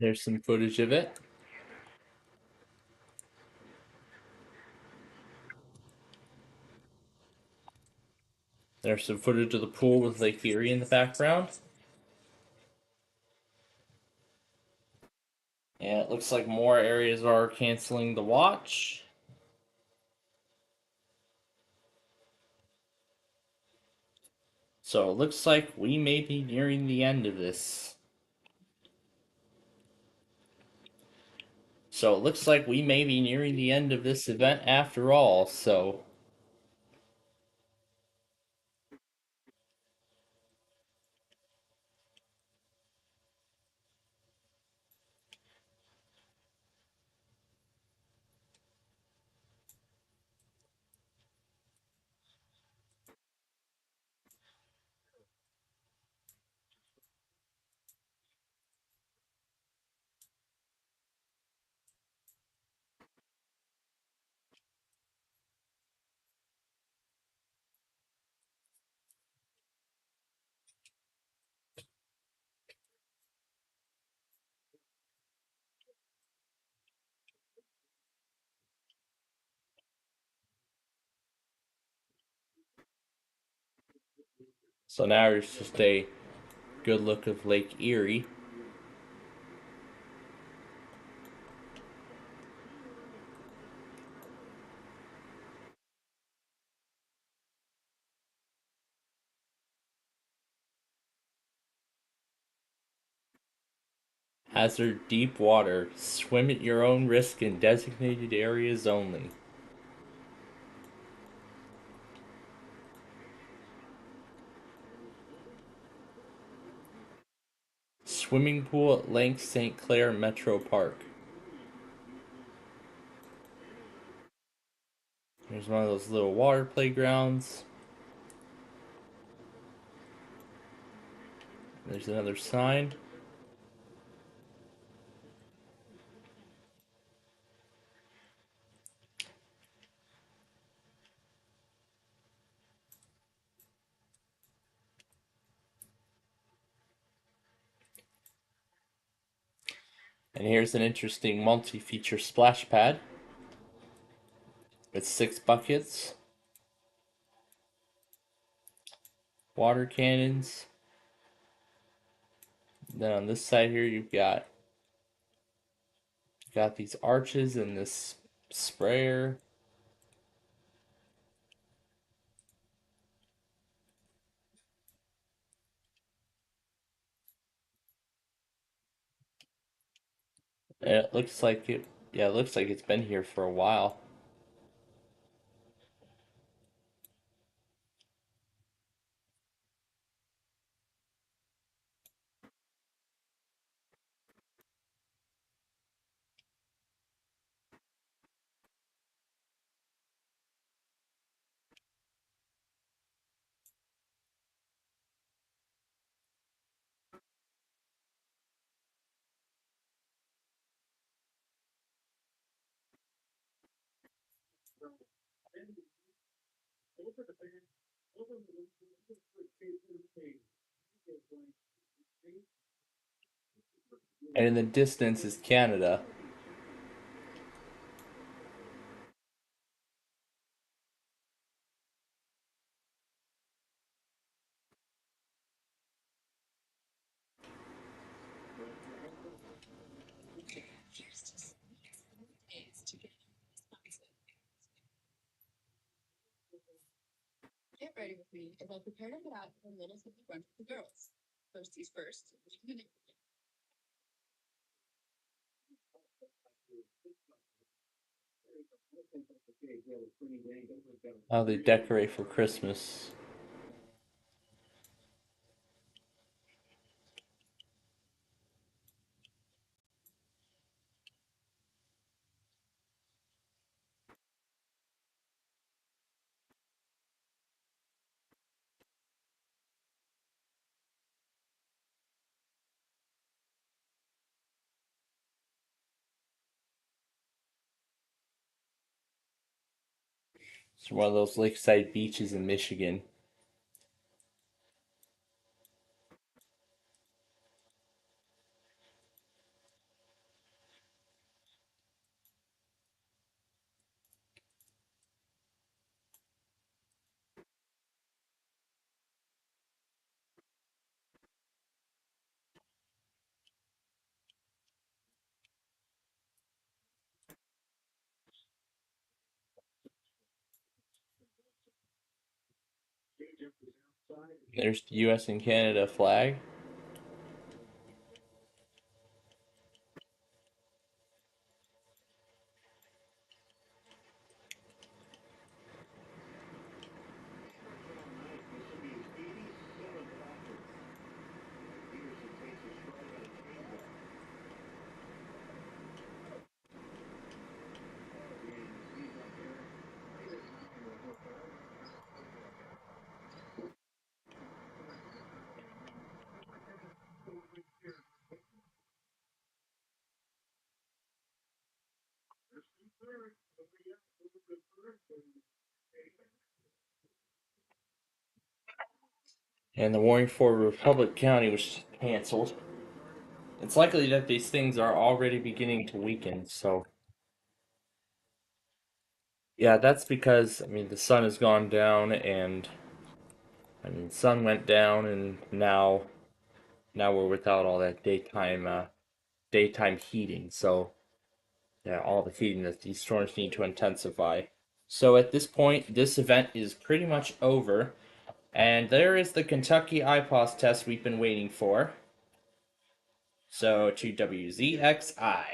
A: There's some footage of it. There's some footage of the pool with Lake Erie in the background. And it looks like more areas are canceling the watch. So it looks like we may be nearing the end of this. So it looks like we may be nearing the end of this event after all, so now there's just a good look of Lake Erie. Hazard deep water. Swim at your own risk in designated areas only. Swimming pool at Lake St. Clair Metro Park. There's one of those little water playgrounds. There's another sign. And here's an interesting multi-feature splash pad with 6 buckets, water cannons. Then on this side here you've got these arches and this sprayer. And it looks like it looks like it's been here for a while. And in the distance is Canada. How they decorate for Christmas. It's one of those lakeside beaches in Michigan. There's the US and Canada flag. And the warning for Republic County was canceled. It's likely that these things are already beginning to weaken, so yeah, that's because the sun has gone down and the sun went down and now we're without all that daytime heating. So yeah, all the heating that these storms need to intensify. So at this point, this event is pretty much over, and there is the Kentucky IPOS test we've been waiting for. So to WZXI.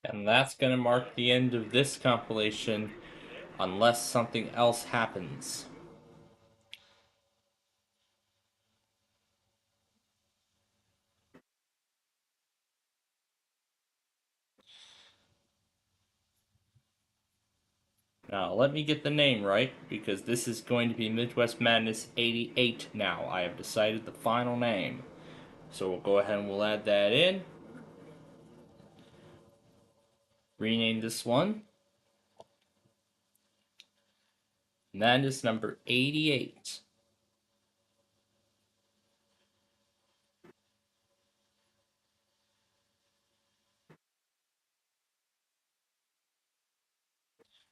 A: And that's going to mark the end of this compilation unless something else happens. Now, let me get the name right, because this is going to be Midwest Madness 88 now. I have decided the final name. So we'll go ahead and we'll add that in. Rename this one Madness number 88.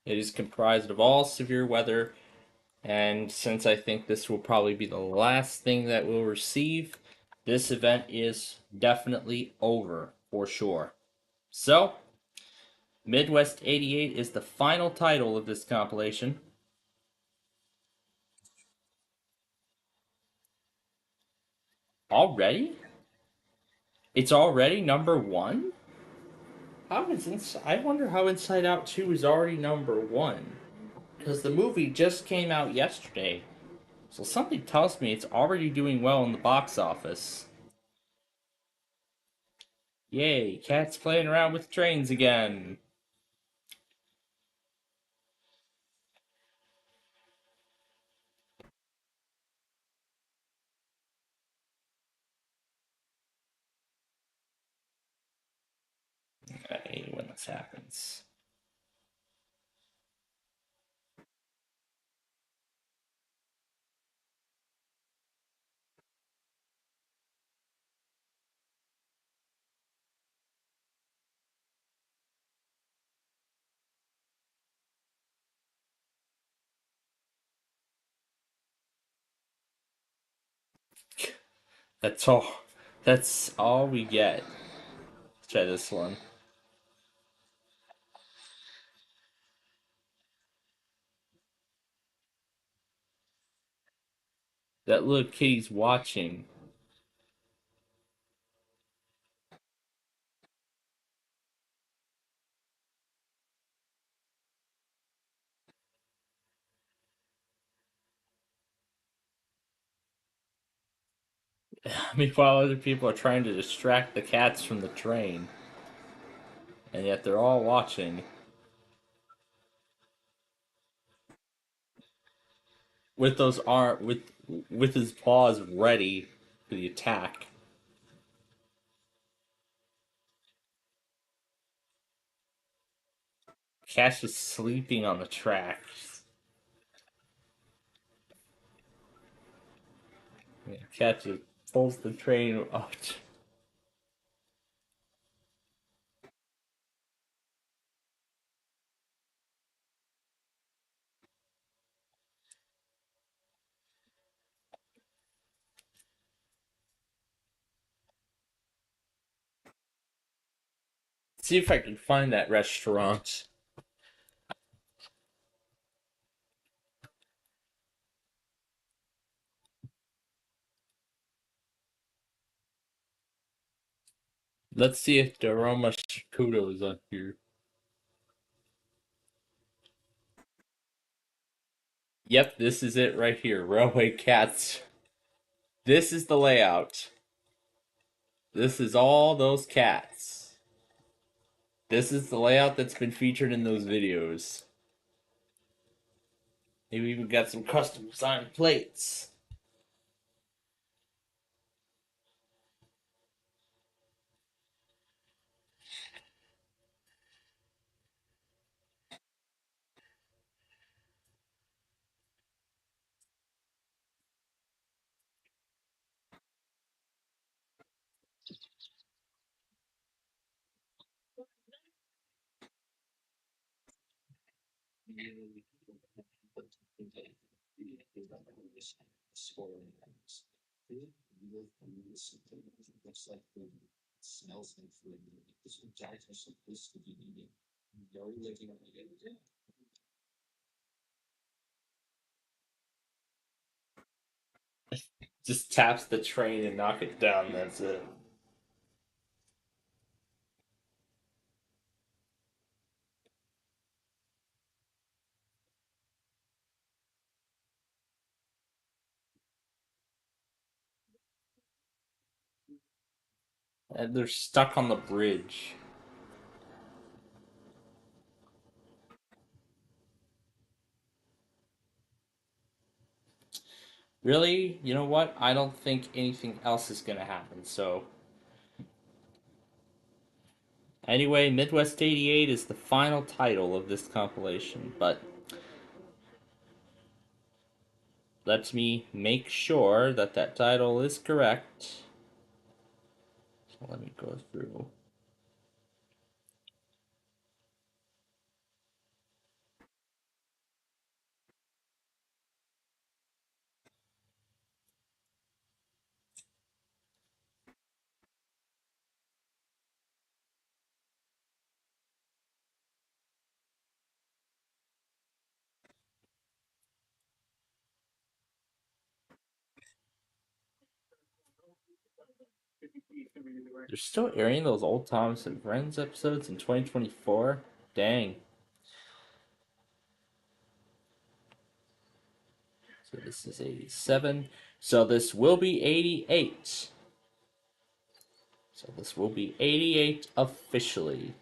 A: It is comprised of all severe weather, and since I think this will probably be the last thing that we'll receive, this event is definitely over for sure. So, Midwest 88 is the final title of this compilation. Already? It's already number one? I wonder how Inside Out 2 is already number one. Because the movie just came out yesterday. So something tells me it's already doing well in the box office. Yay, cats playing around with trains again. I hate when this happens. That's all. That's all we get. Let's try this one. That little kitty's watching. Meanwhile, other people are trying to distract the cats from the train. And yet they're all watching. With those with his paws ready for the attack. Cat's just sleeping on the tracks. Yeah, Cat just pulls the train up. See if I can find that restaurant. Let's see if Doroma Shakudo is on here. Yep, this is it right here. Railway Cats. This is the layout. This is all those cats. This is the layout that's been featured in those videos. They've even got some custom designed plates. Just taps the train and knock it down, that's it. And they're stuck on the bridge. Really? You know what? I don't think anything else is gonna happen, so. Anyway, Midwest 88 is the final title of this compilation, but let me make sure that that title is correct. So let me go through. They're still airing those old Thomas and Friends episodes in 2024? Dang. So this is 87. So this will be 88. So this will be 88 officially.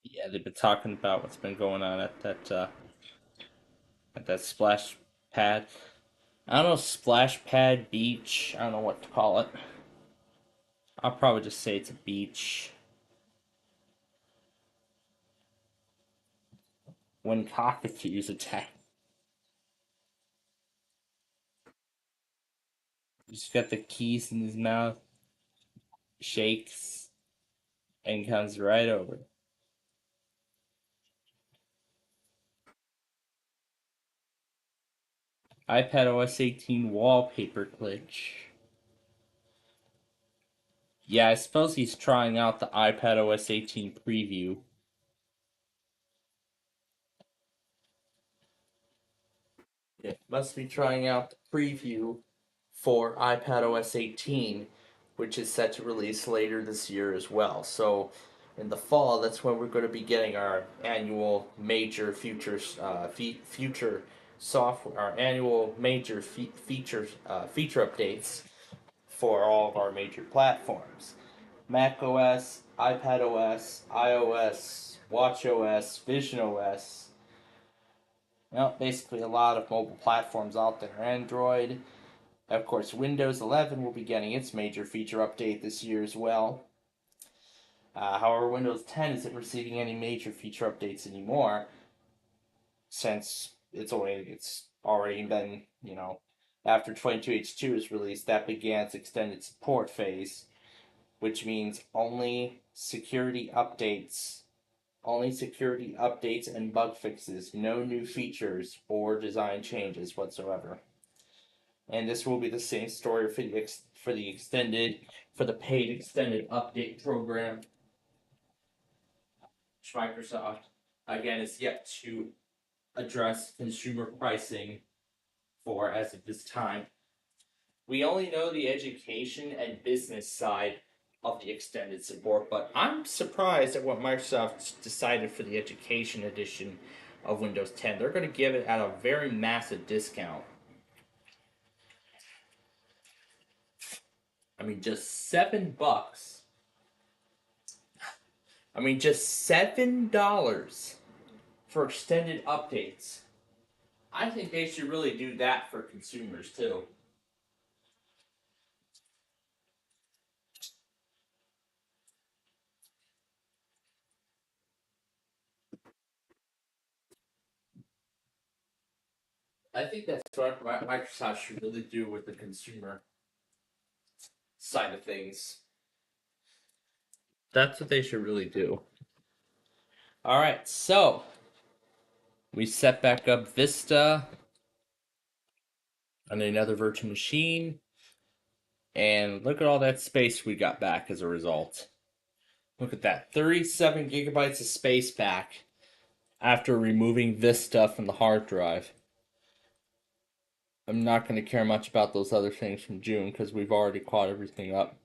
A: Yeah, they've been talking about what's been going on at that splash pad. I don't know, splash pad beach. I don't know what to call it. I'll probably just say it's a beach. When cockatoos attack, he's got the keys in his mouth, shakes, and comes right over. iPad OS 18 wallpaper glitch. Yeah, I suppose he's trying out the iPad OS 18 preview. It must be trying out the preview for iPad OS 18, which is set to release later this year as well. So, in the fall, that's when we're going to be getting our annual major future software, our annual major feature updates for all of our major platforms: Mac OS, iPad OS, iOS, Watch OS, Vision OS. Well, basically a lot of mobile platforms out there. Android, of course, Windows 11 will be getting its major feature update this year as well. However, Windows 10 isn't receiving any major feature updates anymore since it's already been, after 22H2 is released, that began its extended support phase, which means only security updates Only security updates and bug fixes. No new features or design changes whatsoever. And this will be the same story for the paid extended update program. Microsoft again is yet to address consumer pricing for as of this time. We only know the education and business side of the extended support, but I'm surprised at what Microsoft decided for the education edition of Windows 10. They're going to give it at a very massive discount. I mean, just $7. I mean, just $7 for extended updates. I think they should really do that for consumers too. I think that's what Microsoft should really do with the consumer side of things. That's what they should really do. All right, so we set back up Vista on another virtual machine, and look at all that space we got back as a result. Look at that, 37 gigabytes of space back after removing Vista from the hard drive. I'm not going to care much about those other things from June because we've already caught everything up.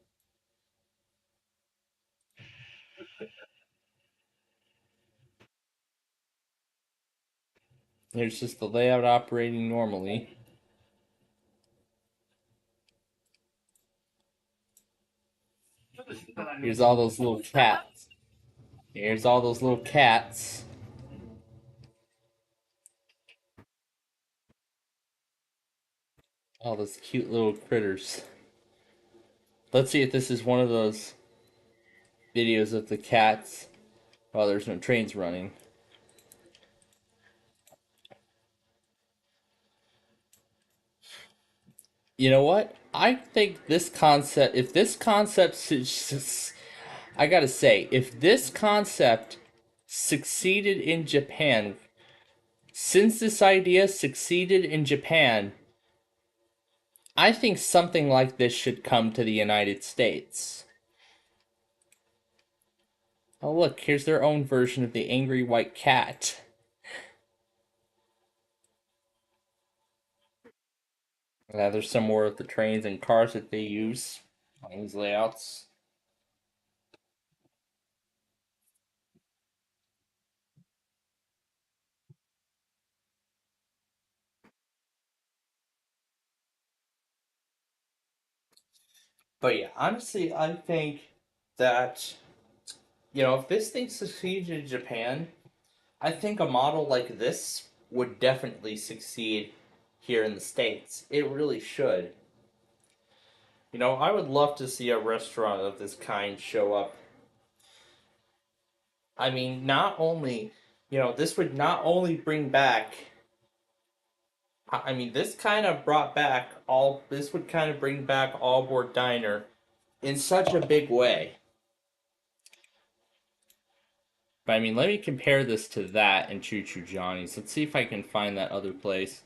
A: Here's just the layout operating normally. Here's all those little cats. Here's all those little cats. All those cute little critters. Let's see if this is one of those videos of the cats while there's no trains running. You know what? I think this concept, if this concept, I gotta say, if this concept succeeded in Japan, since this idea succeeded in Japan, I think something like this should come to the United States. Oh look, here's their own version of the angry white cat. There's some more of the trains and cars that they use on these layouts. But yeah, honestly, I think that, if this thing succeeds in Japan, I think a model like this would definitely succeed here in the States. It really should. I would love to see a restaurant of this kind show up. I mean, not only, this would not only bring back. I mean, this kind of brought back all. This would kind of bring back All Board Diner in such a big way. But I mean, let me compare this to that and Choo Choo Johnny's. Let's see if I can find that other place.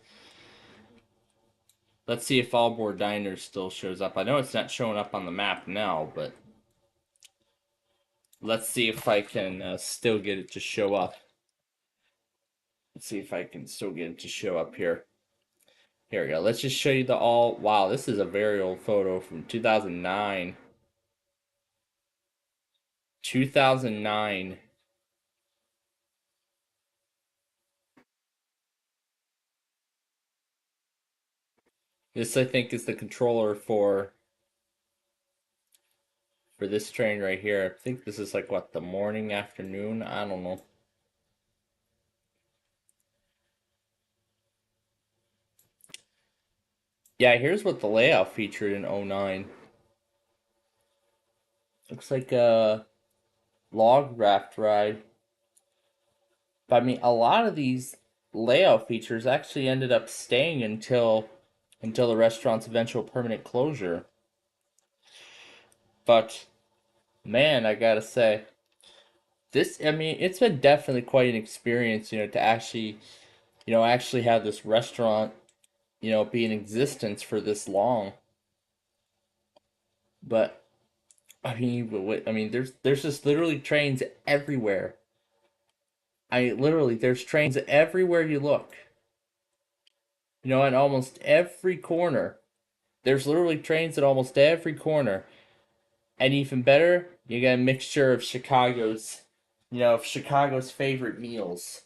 A: Let's see if All Board Diner still shows up. I know it's not showing up on the map now, but let's see if I can still get it to show up. Let's see if I can still get it to show up here. Here we go. Let's just show you the all. Wow, this is a very old photo from 2009. 2009. This, I think, is the controller for this train right here. I think this is like, what, the morning, afternoon? I don't know. Yeah, here's what the layout featured in 09. Looks like a log raft ride. But I mean, a lot of these layout features actually ended up staying until the restaurant's eventual permanent closure. But man, I gotta say, I mean, it's been definitely quite an experience, to actually, actually have this restaurant, be in existence for this long. But I mean, there's just literally trains everywhere. There's trains everywhere you look. At almost every corner. There's literally trains at almost every corner. And even better, you get a mixture of Chicago's favorite meals.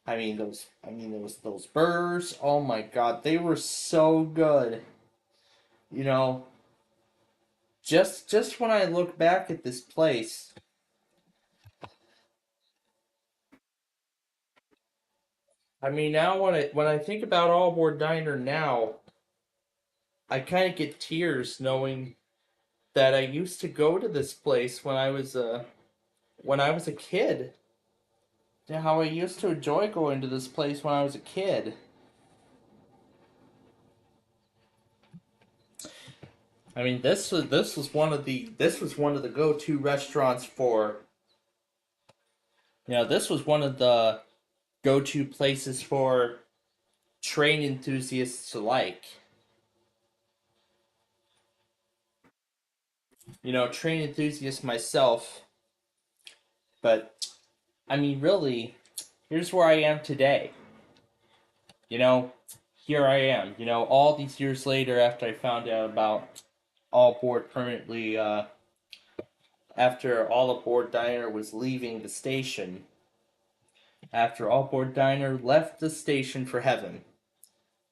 A: Those burgers, oh my god, they were so good. You know, just when I look back at this place, now when I think about All Board Diner now, I kind of get tears knowing that I used to go to this place when I was a kid. How I used to enjoy going to this place when I was a kid. This was one of the go-to restaurants for this was one of the go-to places for train enthusiasts alike. Train enthusiast myself, but really, here's where I am today. You know, Here I am. All these years later, after I found out about All Board permanently, after All Aboard Diner was leaving the station, after All Aboard Diner left the station for heaven,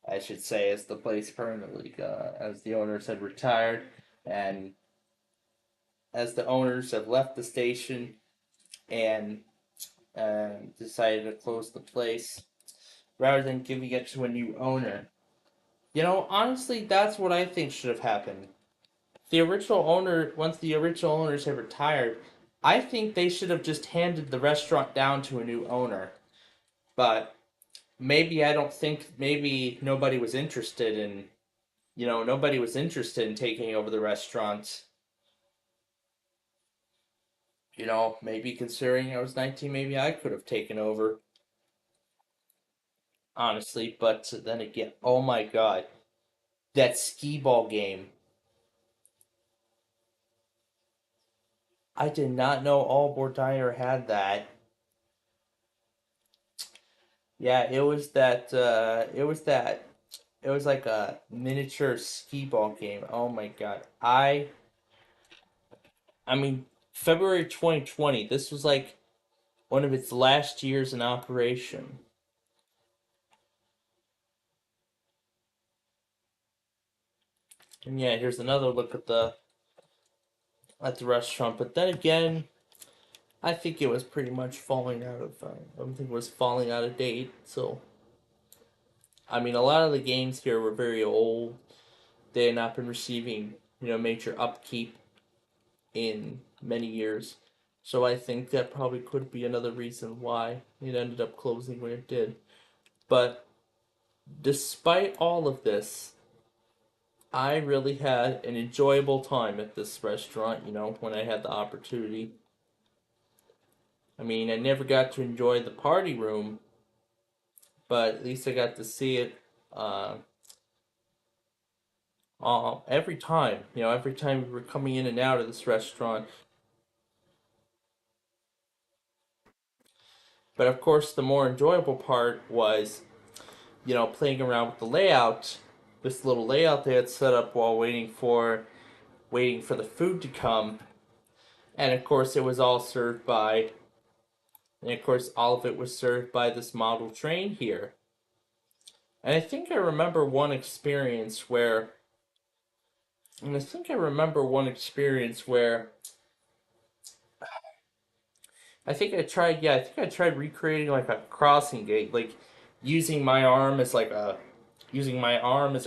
A: I should say, as the place permanently, as the owners had retired, and as the owners have left the station and decided to close the place rather than giving it to a new owner. Honestly, that's what I think should have happened. Once the original owners have retired, I think they should have just handed the restaurant down to a new owner. But maybe nobody was interested in, taking over the restaurant. Maybe considering I was 19, maybe I could have taken over, honestly. But then again, oh my god, that skee ball game. I did not know All Board Diner had that. Yeah, it was like a miniature skee ball game. Oh my god. I mean, February 2020, this was like one of its last years in operation. And yeah, here's another look at the restaurant. But then again, I think it was pretty much falling out of. Everything was falling out of date. So, a lot of the games here were very old. They had not been receiving, major upkeep in many years. So I think that probably could be another reason why it ended up closing when it did. But despite all of this, I really had an enjoyable time at this restaurant, when I had the opportunity. I never got to enjoy the party room, but at least I got to see it every time. Every time we were coming in and out of this restaurant. But of course, the more enjoyable part was, playing around with the layout. This little layout they had set up while waiting for the food to come. And of course, all of it was served by this model train here. And I think I remember one experience where I think I tried recreating like a crossing gate, like using my arm as a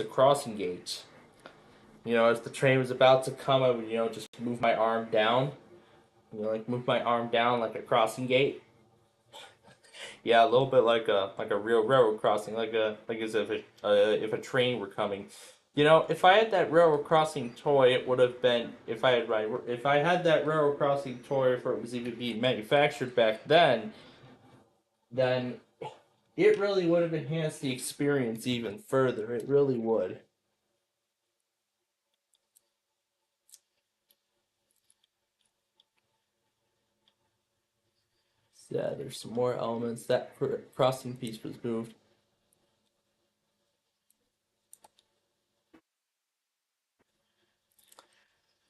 A: crossing gate. As the train was about to come, I would, just move my arm down. Move my arm down like a crossing gate. Yeah, a little bit like a real railroad crossing, like as if a train were coming. You know, if I had that railroad crossing toy, it would have been if I had that railroad crossing toy, if it was even being manufactured back then it really would have enhanced the experience even further. It really would. Yeah, there's some more elements. That crossing piece was moved.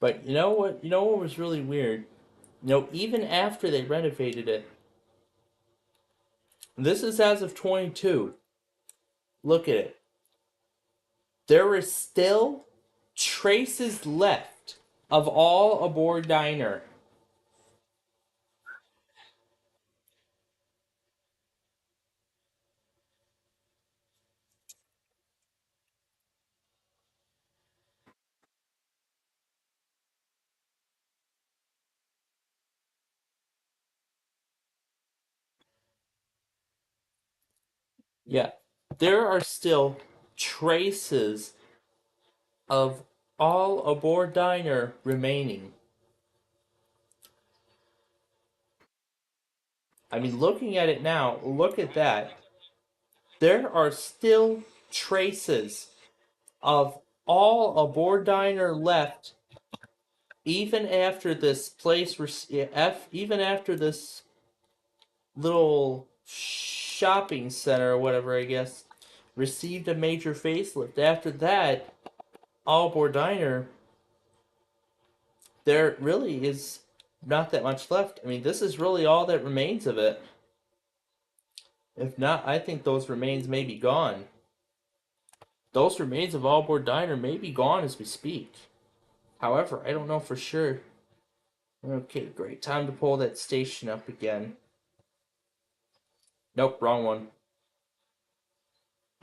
A: But you know what? You know what was really weird? You know, even after they renovated it, this is as of 22. Look at it. There is still traces left of all aboard Diner. Yeah, there are still traces of all aboard Diner remaining. I mean, looking at it now, look at that. There are still traces of all aboard Diner left, even after this even after this little shopping center or whatever, I guess, received a major facelift. After that, all aboard Diner, there really is not that much left. I mean, this is really all that remains of it. If not, I think those remains may be gone. Those remains of All Aboard Diner may be gone as we speak. However, I don't know for sure. Okay, great. Time to pull that station up again. Nope, wrong one.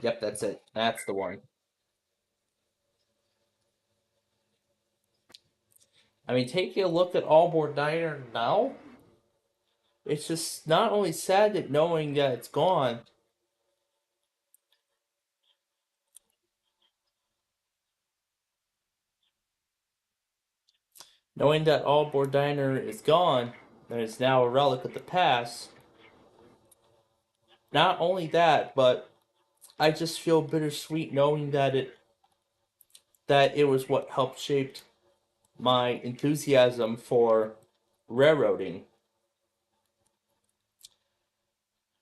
A: Yep, that's it. That's the one. I mean, taking a look at All Aboard Diner now, it's just not only sad that knowing that it's gone, knowing that All Aboard Diner is gone, and is now a relic of the past. Not only that, but I just feel bittersweet knowing that it was what helped shape my enthusiasm for railroading.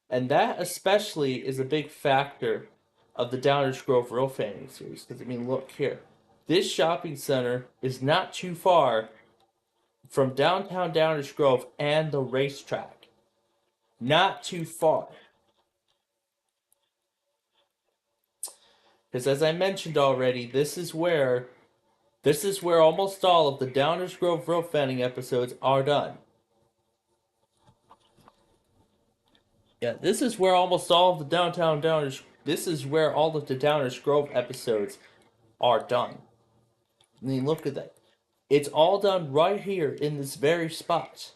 A: And that especially is a big factor of the Downers Grove Rail Fanning series. Because, I mean, look here. This shopping center is not too far from downtown Downers Grove and the racetrack. Not too far. Because as I mentioned already, this is where almost all of the Downers Grove Rail Fanning episodes are done. Yeah, this is where almost all of the downtown Downers. This is where all of the Downers Grove episodes are done. I mean, look at that. It's all done right here in this very spot.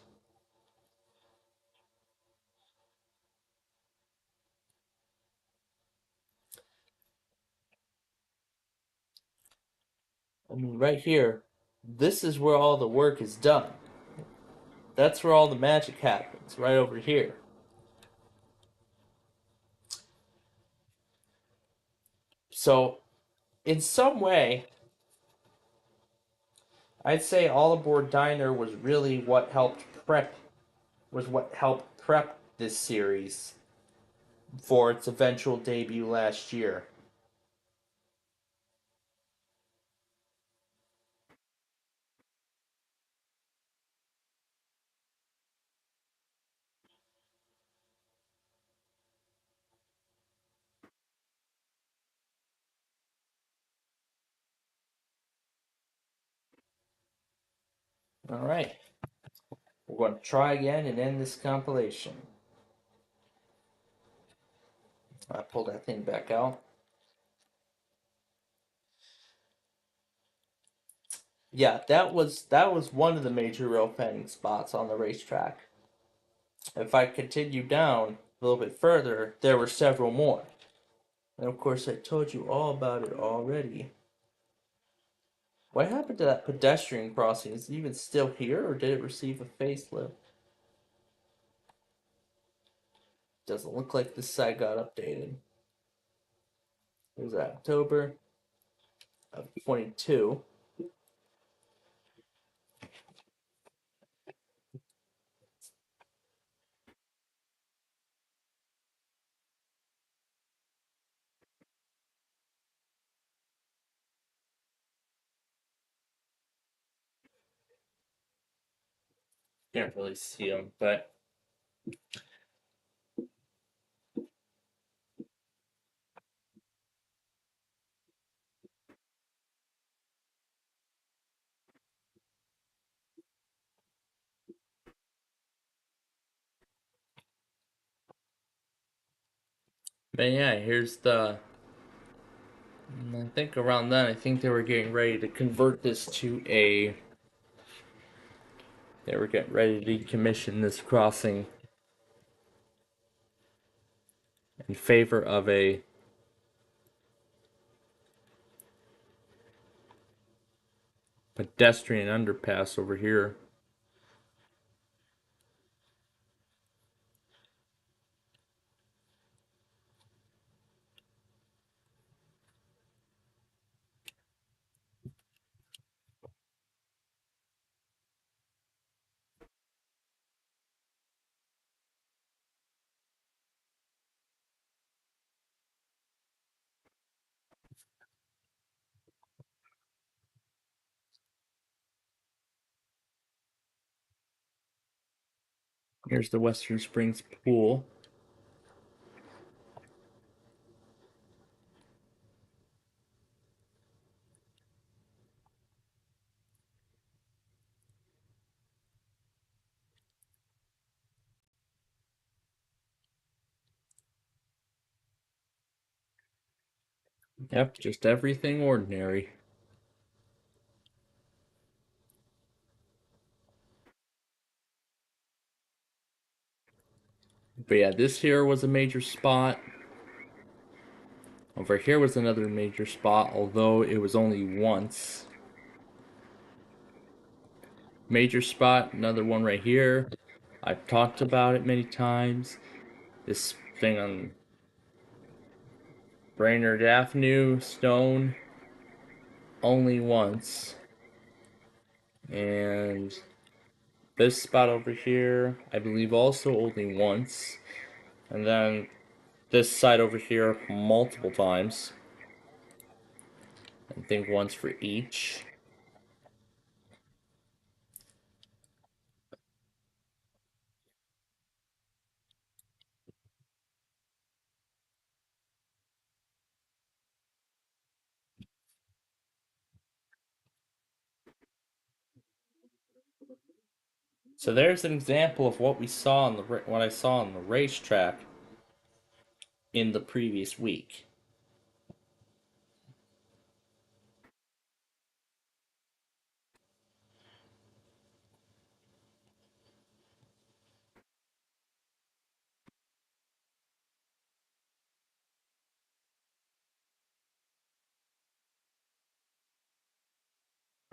A: I mean, right here. This is where all the work is done. That's where all the magic happens, right over here. So, in some way, I'd say All Aboard Diner was what helped prep this series for its eventual debut last year. All right, we're going to try again and end this compilation. I pull that thing back out. Yeah, that was one of the major rail fanning spots on the racetrack. If I continue down a little bit further, there were several more. And of course, I told you all about it already. What happened to that pedestrian crossing? Is it even still here, or did it receive a facelift? Doesn't look like this side got updated. It was October of 22. Can't really see them, but yeah, here's the. I think around then, I think they were getting ready to convert this to a. They were getting ready to decommission this crossing in favor of a pedestrian underpass over here. Here's the Western Springs pool. Yep, just everything ordinary. But yeah, this here was a major spot. Over here was another major spot, although it was only once. Major spot, another one right here. I've talked about it many times. This thing on Brainerd Avenue, Stone, only once. And this spot over here, I believe also only once. And then this side over here, multiple times. I think once for each. So there's an example of what we saw on what I saw on the racetrack in the previous week.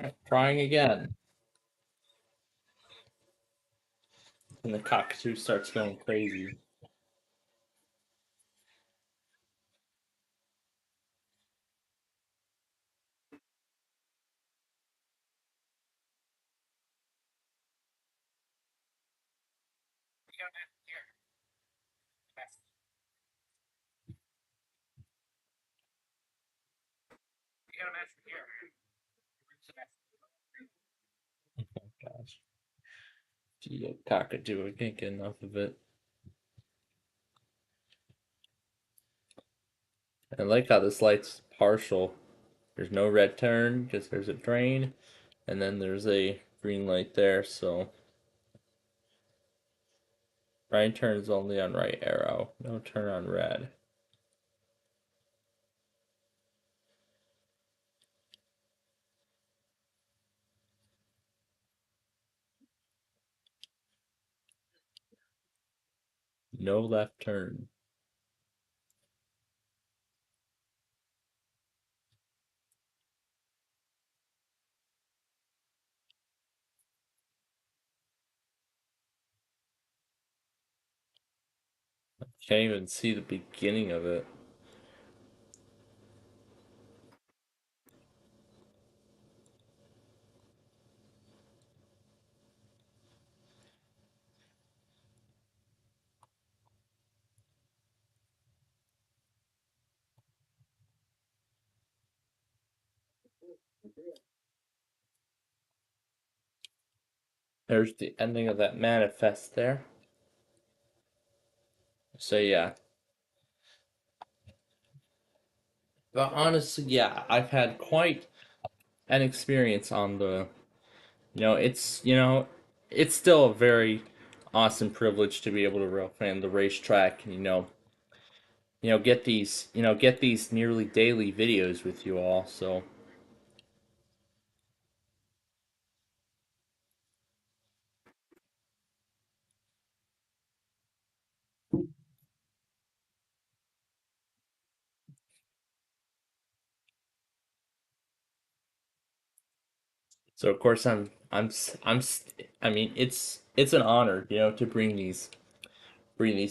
A: Right, trying again. And the cockatoo starts going crazy. Gosh. Gee, cockatoo, I can't get enough of it. I like how this light's partial. There's no red turn, just there's a drain, and then there's a green light there, so right turn is only on right arrow, no turn on red. No left turn. Can't even see the beginning of it. There's the ending of that manifest there. So yeah. But honestly, yeah, I've had quite an experience on the, it's still a very awesome privilege to be able to rail fan the racetrack and get these nearly daily videos with you all. So of course I mean it's an honor, to bring these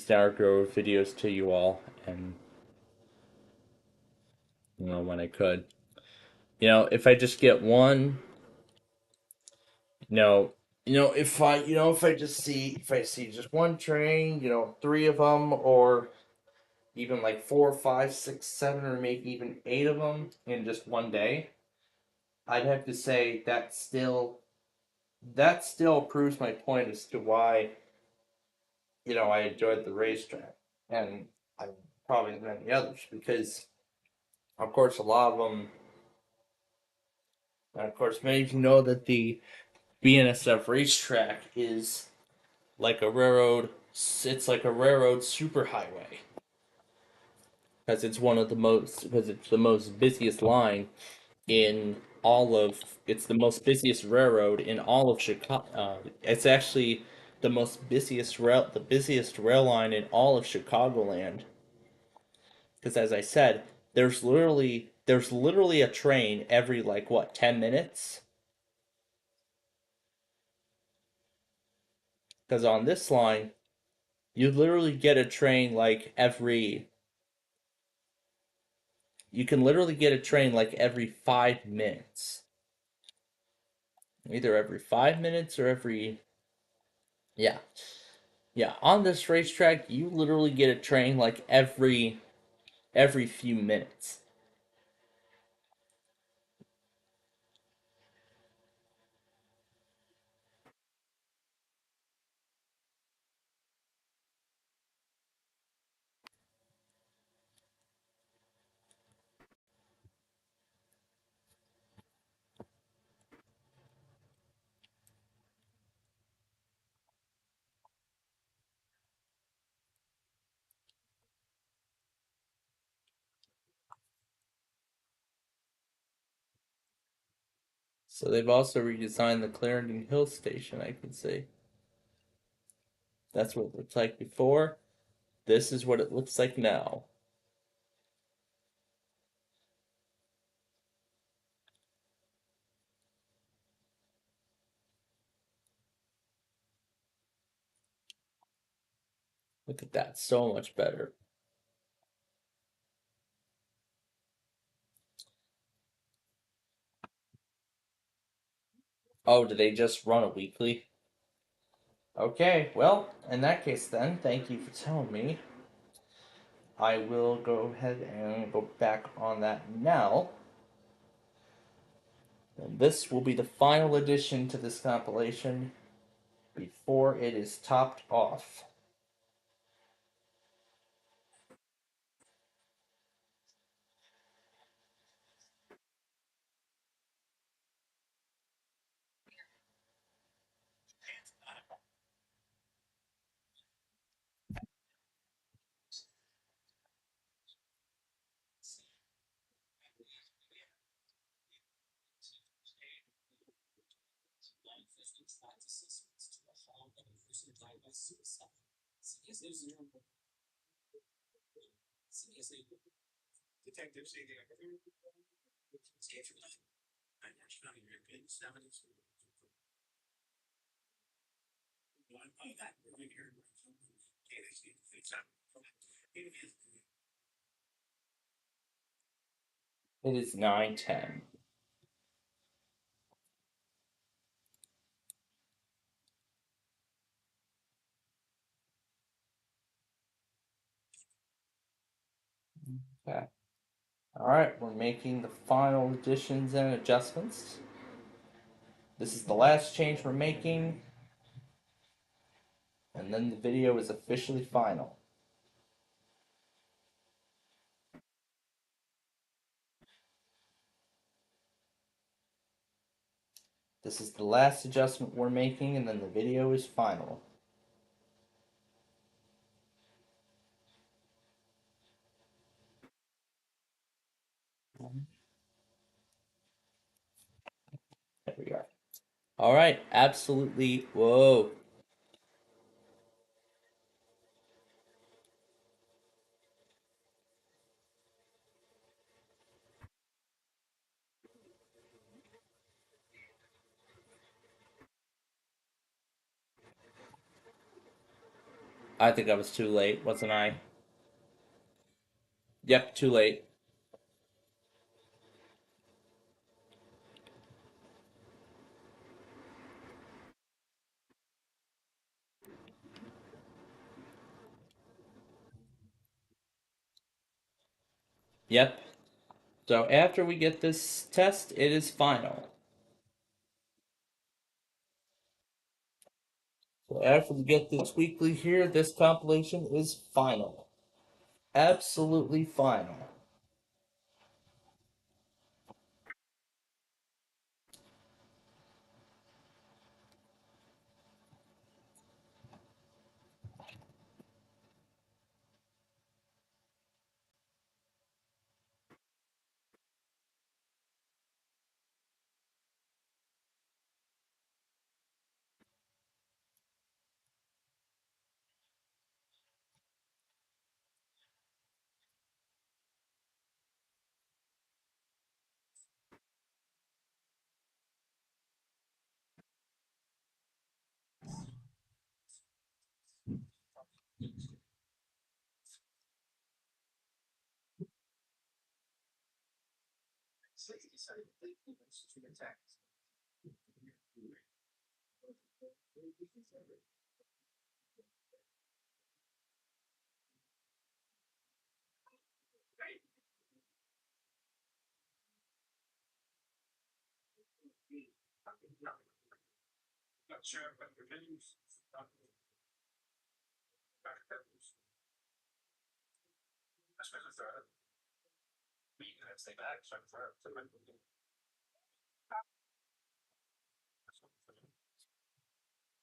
A: Dark Grove videos to you all, and when I could. If I just get one, you know, if I see just one train, three of them, or even like four, five, six, seven, or maybe even eight of them in just one day, I'd have to say that still proves my point as to why I enjoyed the racetrack, and I probably many others because of course a lot of them, and of course many of you know that the BNSF racetrack is like a railroad. It's like a railroad superhighway because it's the most busiest line in all of. It's the most busiest railroad in all of Chicago. It's actually the busiest rail line in all of Chicagoland. Because as I said, there's literally a train every like what 10 minutes. Because on this line, you literally get a train like every you can literally get a train like every 5 minutes. Either every 5 minutes or every yeah. Yeah, on this racetrack you literally get a train like every few minutes. So they've also redesigned the Clarendon Hill station, I can see. That's what it looked like before. This is what it looks like now. Look at that, so much better. Oh, did they just run a weekly? Okay, well, in that case then, thank you for telling me. I will go ahead and go back on that now. And this will be the final addition to this compilation before it is topped off. It is 9:10. Okay. Alright, we're making the final additions and adjustments. This is the last change we're making, and then the video is officially final. This is the last adjustment we're making, and then the video is final. There we are. Alright, absolutely. Whoa. I think I was too late, wasn't I? Yep, too late. Yep. So after we get this test, it is final. So after we get this weekly here, this compilation is final. Absolutely final.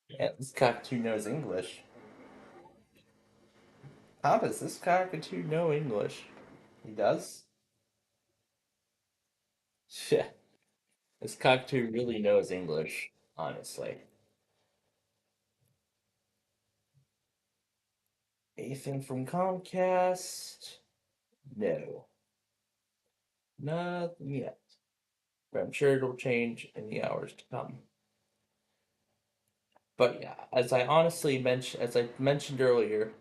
A: Yeah, this cockatoo knows English. How does this cockatoo know English? He does? Yeah. This cockatoo really knows English, honestly. Anything from Comcast? No. Nothing yet. But I'm sure it'll change in the hours to come. But yeah, as I mentioned earlier,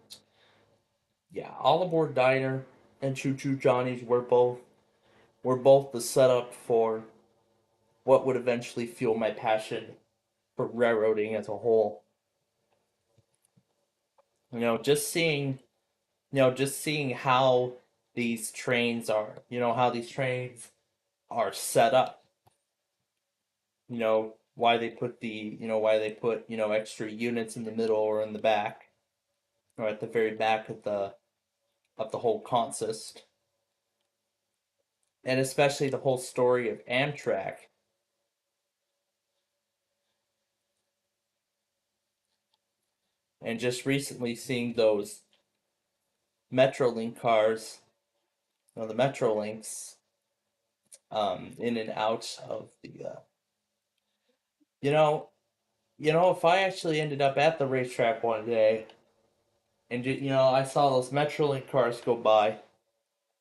A: yeah, All Aboard Diner and Choo Choo Johnny's were both the setup for what would eventually fuel my passion for railroading as a whole. You know, just seeing how how these trains are set up. Why they put, extra units in the middle or in the back or at the very back of the whole consist. And especially the whole story of Amtrak. And just recently seeing those Metrolink cars, the Metrolinks, in and out of the, you know, if I actually ended up at the racetrack one day and I saw those Metrolink cars go by,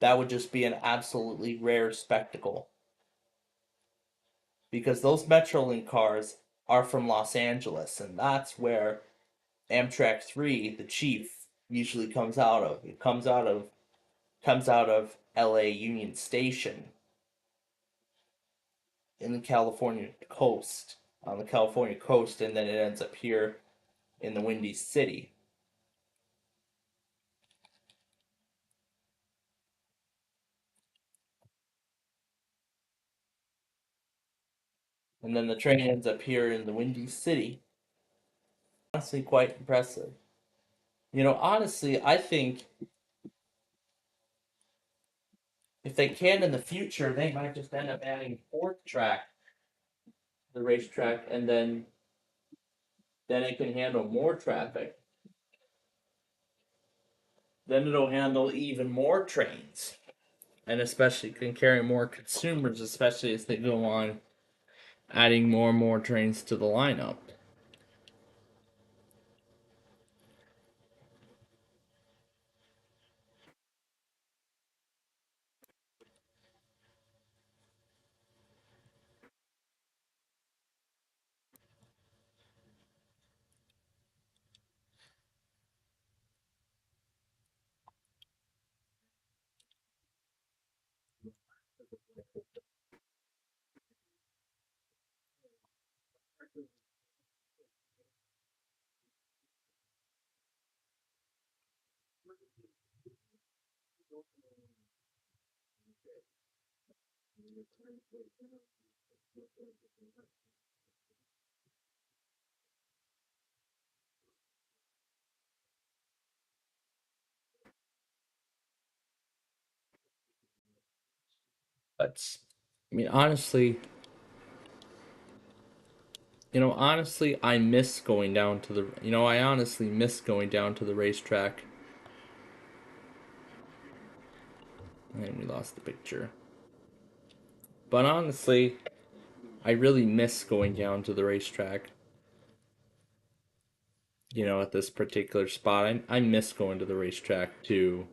A: that would just be an absolutely rare spectacle because those Metrolink cars are from Los Angeles, and that's where Amtrak 3, the Chief, usually comes out of. It comes out of LA Union Station in the California coast, on the California coast, and then it ends up here in the Windy City. And then the train ends up here in the Windy City. Honestly, quite impressive. Honestly, I think if they can in the future, they might just end up adding fourth track to the racetrack, and then it can handle more traffic. Then it'll handle even more trains, and especially can carry more consumers, especially as they go on adding more and more trains to the lineup. But I mean, honestly, I miss going down to I honestly miss going down to the racetrack. And we lost the picture. But honestly, I really miss going down to the racetrack. At this particular spot, I miss going to the racetrack too.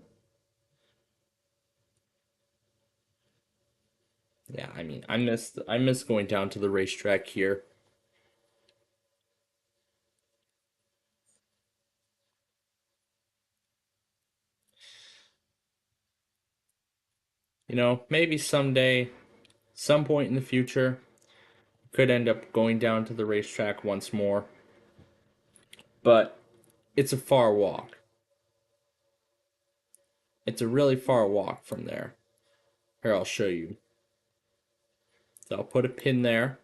A: Yeah, I mean, I miss going down to the racetrack here. Maybe someday, some point in the future, could end up going down to the racetrack once more. But it's a far walk. It's a really far walk from there. Here, I'll show you. So I'll put a pin there.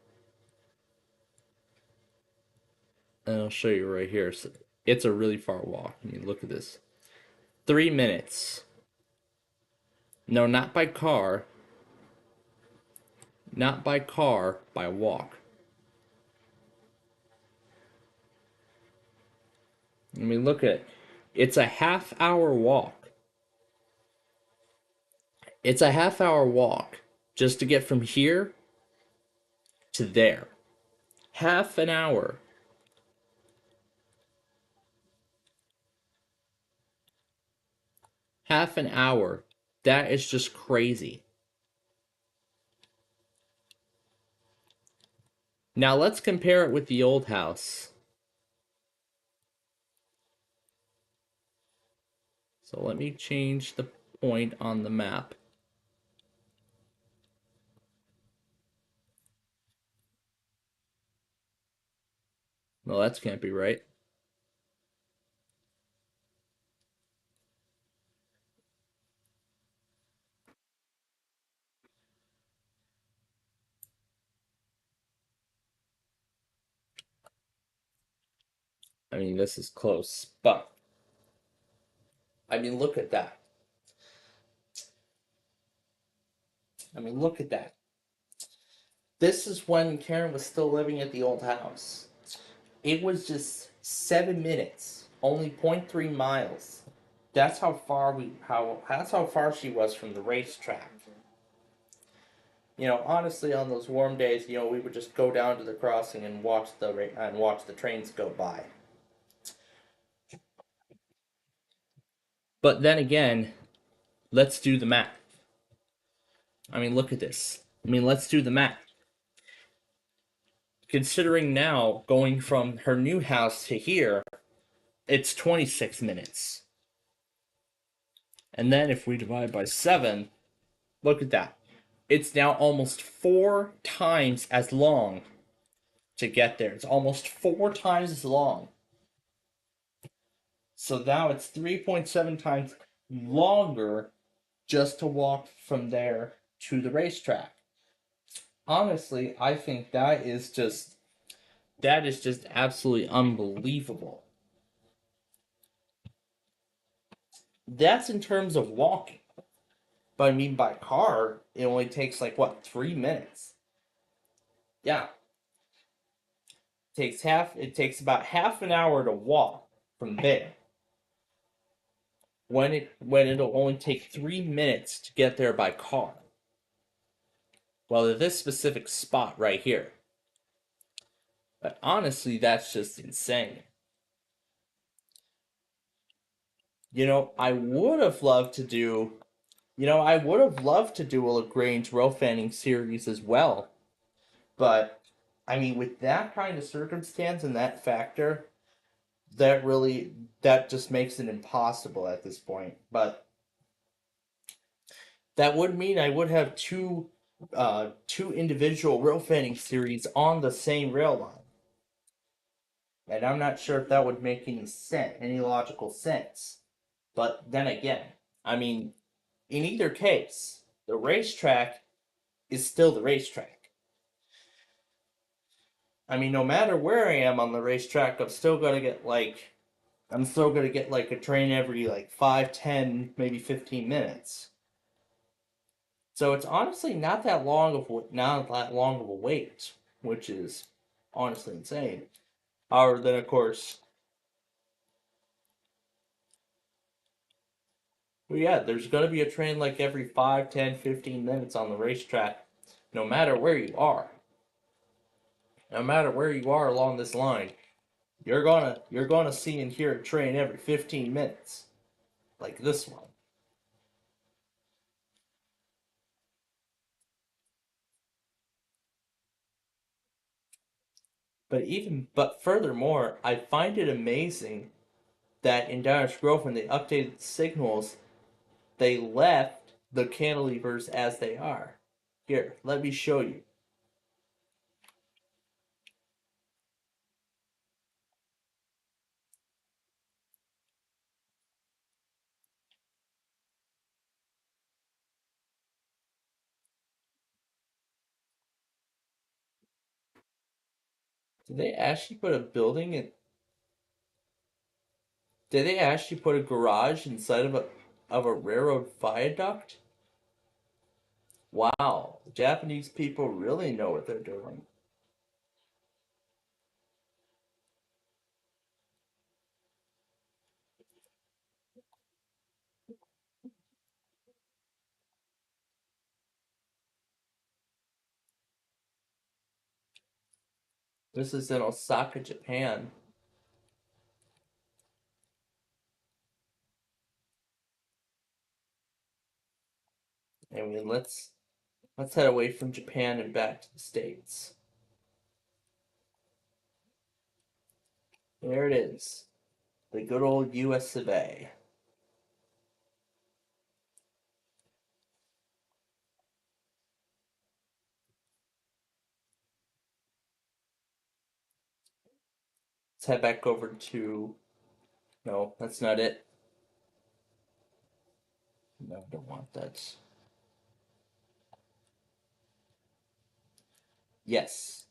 A: And I'll show you right here. So it's a really far walk. I mean, look at this. 3 minutes. No, not by car. Not by car, by walk. I mean, look at it. It's a half-hour walk. It's a half-hour walk just to get from here to there. Half an hour. Half an hour. That is just crazy. Now let's compare it with the old house. So let me change the point on the map. Well, that can't be right. I mean, this is close, but I mean, look at that. I mean, look at that. This is when Karen was still living at the old house. It was just 7 minutes, only 0.3 miles. That's how far she was from the racetrack. Honestly, on those warm days, we would just go down to the crossing and watch the trains go by. But then again, let's do the math. I mean, look at this. I mean, let's do the math. Considering now going from her new house to here, it's 26 minutes. And then if we divide by 7, look at that. It's now almost 4 times as long to get there. It's almost 4 times as long. So now it's 3.7 times longer just to walk from there to the racetrack. Honestly, I think that is just absolutely unbelievable. That's in terms of walking. But I mean by car, it only takes like what, 3 minutes. Yeah. It takes about half an hour to walk from there. When it'll only take 3 minutes to get there by car. Well, at this specific spot right here. But honestly, that's just insane. I would have loved to do a Lagrange row fanning series as well. But, I mean, with that kind of circumstance and that factor, that just makes it impossible at this point. But that would mean I would have two individual rail fanning series on the same rail line. And I'm not sure if that would make any logical sense. But then again, I mean, in either case, the racetrack is still the racetrack. I mean, no matter where I am on the racetrack, I'm still gonna get like a train every like 5, 10, maybe 15 minutes. So it's honestly not that long of a wait, which is honestly insane. However, then of course, well, yeah, there's gonna be a train like every 5, 10, 15 minutes on the racetrack, no matter where you are. No matter where you are along this line, you're gonna see and hear a train every 15 minutes, like this one. But furthermore, I find it amazing that in Downers Grove, when they updated the signals, they left the cantilevers as they are. Here, let me show you. Did they actually put a building in? Did they actually put a garage inside of a railroad viaduct? Wow, the Japanese people really know what they're doing. This is in Osaka, Japan. I mean, let's head away from Japan and back to the States. There it is, the good old U.S. of A. Let's head back over to. No, that's not it. No, I don't want that. Yes.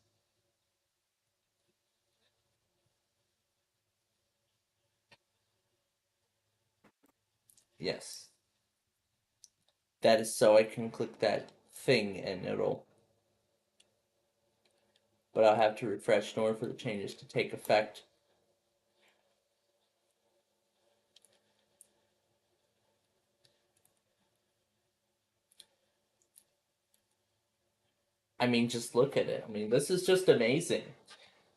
A: Yes. That is so I can click that thing and it'll. But I'll have to refresh in order for the changes to take effect. I mean, just look at it. I mean, this is just amazing.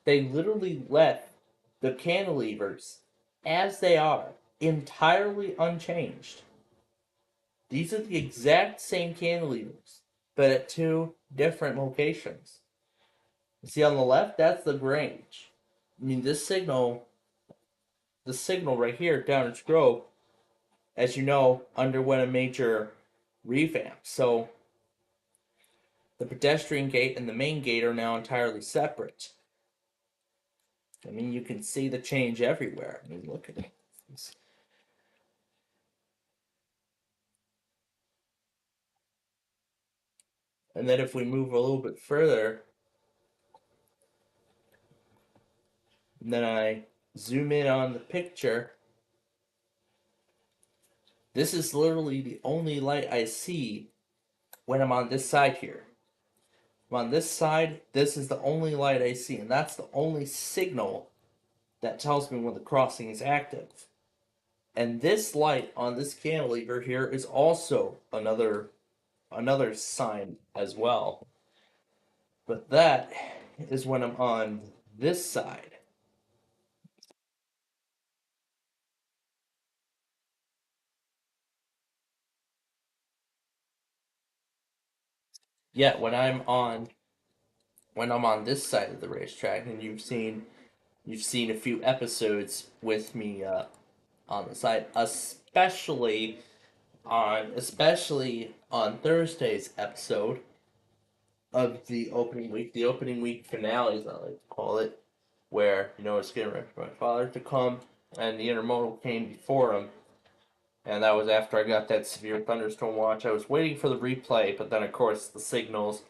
A: They literally left the cantilevers as they are, entirely unchanged. These are the exact same cantilevers, but at two different locations. You see on the left, that's the Grange. I mean, the signal right here, Downers Grove, as you know, underwent a major revamp. So the pedestrian gate and the main gate are now entirely separate. I mean, you can see the change everywhere. I mean, look at it. And then if we move a little bit further, and then I zoom in on the picture, this is literally the only light I see when I'm on this side here. On this side, this is the only light I see, and that's the only signal that tells me when the crossing is active. And this light on this cantilever here is also another sign as well. But that is when I'm on this side. Yeah, when I'm on this side of the racetrack, and you've seen a few episodes with me on the side, especially on Thursday's episode of the opening week finale, as I like to call it, where it's getting ready for my father to come, and the intermodal came before him, and that was after I got that severe thunderstorm watch. I was waiting for the replay, but then of course the signals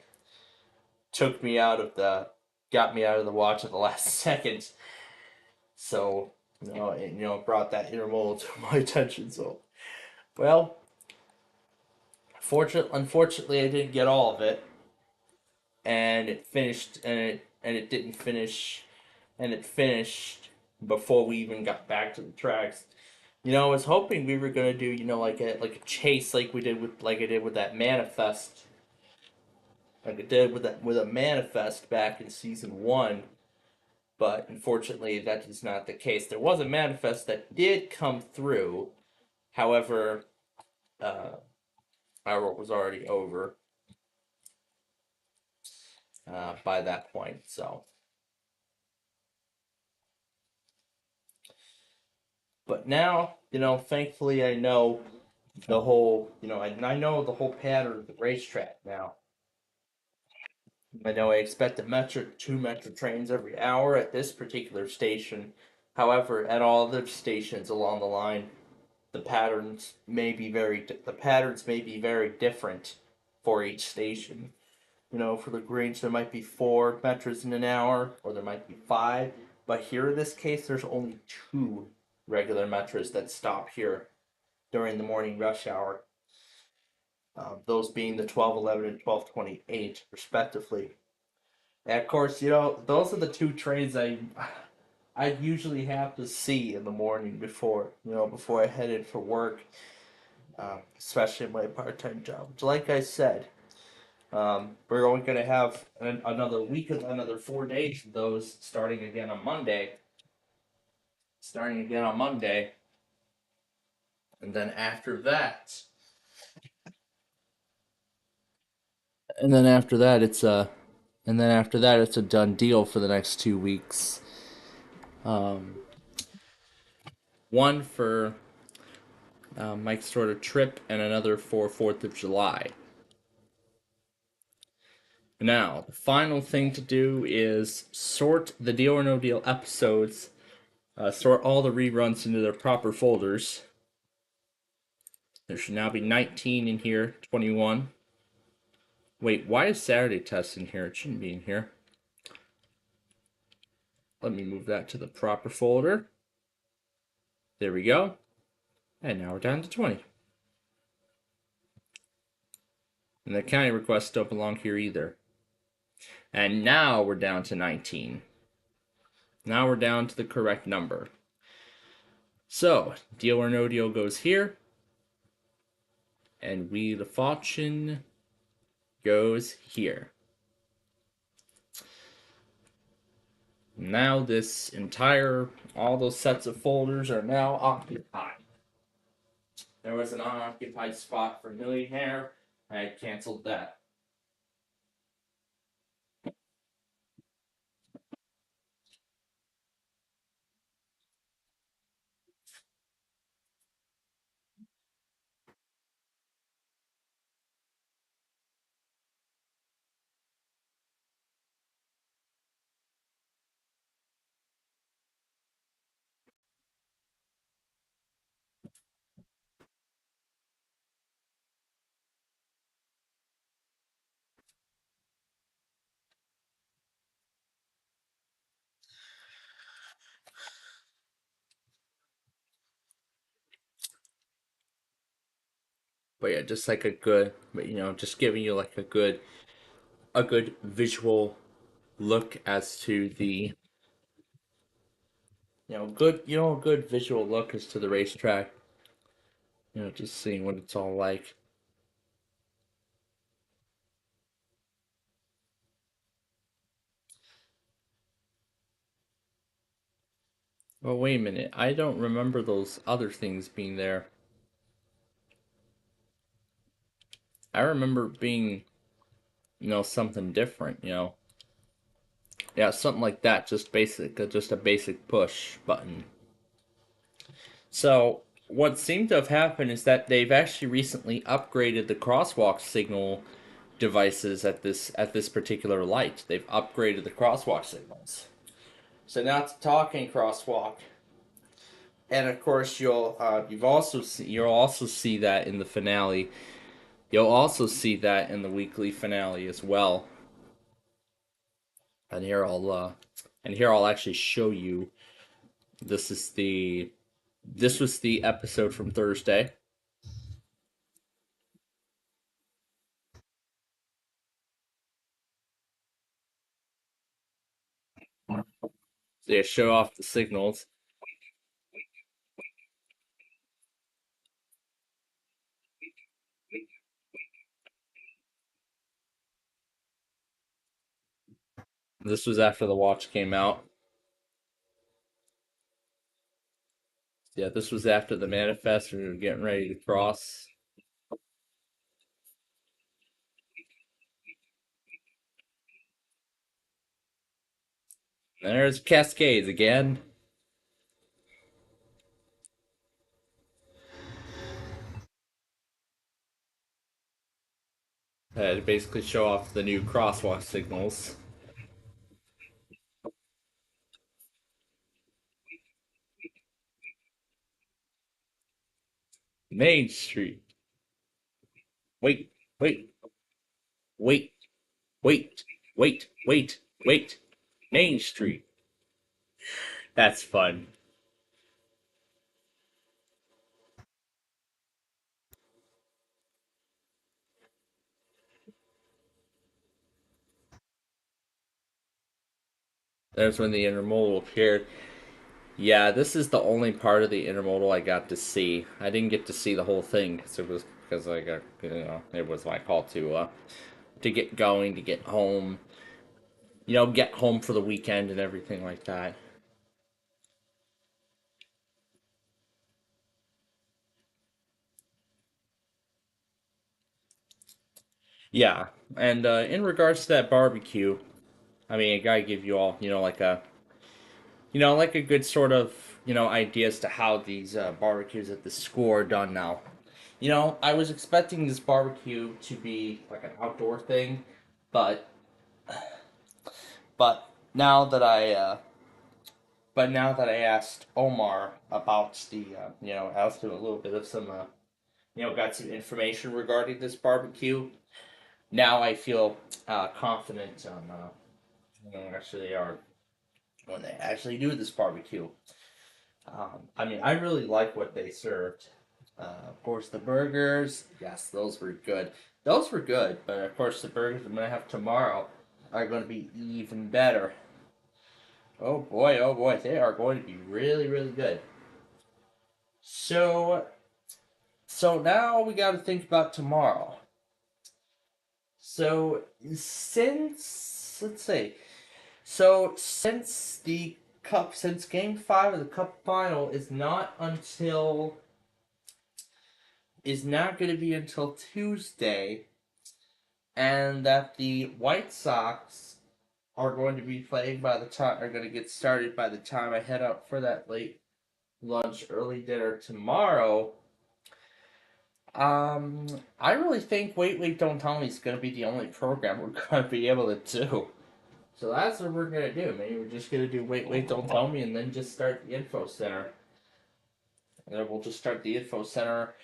A: took me out of the got me out of the watch at the last second. So it brought that intermodal to my attention. So, well, unfortunately, I didn't get all of it, and it finished, and it didn't finish, and it finished before we even got back to the tracks. I was hoping we were gonna do, like a chase, like I did with that manifest, like I did with a manifest back in season 1. But unfortunately, that is not the case. There was a manifest that did come through. However, uh, our work was already over by that point. So, but now, thankfully, I know the whole, I know the whole pattern of the racetrack now. I know I expect two metro trains every hour at this particular station. However, at all other stations along the line, the patterns may be very different for each station. For the Grange, there might be 4 metros in an hour, or there might be 5. But here in this case, there's only 2 regular metros that stop here during the morning rush hour. Those being the 1211 and 1228, respectively. And of course, those are the 2 trains I usually have to see in the morning before I headed for work, especially in my part-time job. Which, like I said, we're only going to have another 4 days of those starting again on Monday. And then after that, and then after that, it's a done deal for the next 2 weeks. Um, one for Mike's sort of trip, and another for 4th of July. Now, the final thing to do is sort the Deal or No Deal episodes, sort all the reruns into their proper folders. There should now be 19 in here, 21. Wait, why is Saturday Test in here? It shouldn't be in here. Let me move that to the proper folder. There we go. And now we're down to 20. And the county requests don't belong here either. And now we're down to 19. Now we're down to the correct number. So, Deal or No Deal goes here. And Wheel of Fortune goes here. Now all those sets of folders are now occupied. There was an unoccupied spot for Millionaire. I had canceled that. But yeah, just like a good, just giving you like a good visual look as to the, a good visual look as to the racetrack. Just seeing what it's all like. Well, wait a minute. I don't remember those other things being there. I remember being, something different, Yeah, something like that. Just a basic push button. So, what seemed to have happened is that they've actually recently upgraded the crosswalk signal devices at this particular light. They've upgraded the crosswalk signals. So now it's a talking crosswalk, and of course you'll also see that in the finale. You'll also see that in the weekly finale as well. And here I'll actually show you. This is the this was the episode from Thursday. They show off the signals. This was after the watch came out. Yeah, this was after the manifest. We were getting ready to cross. And there's Cascades again. To basically show off the new crosswalk signals. Main Street. Wait, wait, wait, wait, wait. Main Street. That's fun. That's when the intermodal appeared. Yeah, this is the only part of the intermodal I got to see. I didn't get to see the whole thing because I got it was my call to get going, to get home, get home for the weekend and everything like that. Yeah, and in regards to that barbecue, I mean, I gotta give you all, like a good sort of, idea as to how these barbecues at the school are done now. I was expecting this barbecue to be like an outdoor thing, but but now that I asked Omar about asked him a little bit of some got some information regarding this barbecue. Now I feel confident on actually are when they actually do this barbecue. I mean, I really like what they served. Of course, the burgers, yes, those were good. Those were good, but of course, the burgers I'm gonna have tomorrow are going to be even better. Oh boy, they are going to be really, really good. So, so now we got to think about tomorrow. So, since let's see, so since Game Five of the Cup final is not going to be until Tuesday, and that the White Sox are going to be playing are going to get started by the time I head out for that late lunch, early dinner tomorrow. I really think Wait, Don't Tell Me is going to be the only program we're going to be able to do. So that's what we're going to do. Maybe we're just going to do Wait, Don't Tell Me and then just start the info center. And then we'll just start the info center,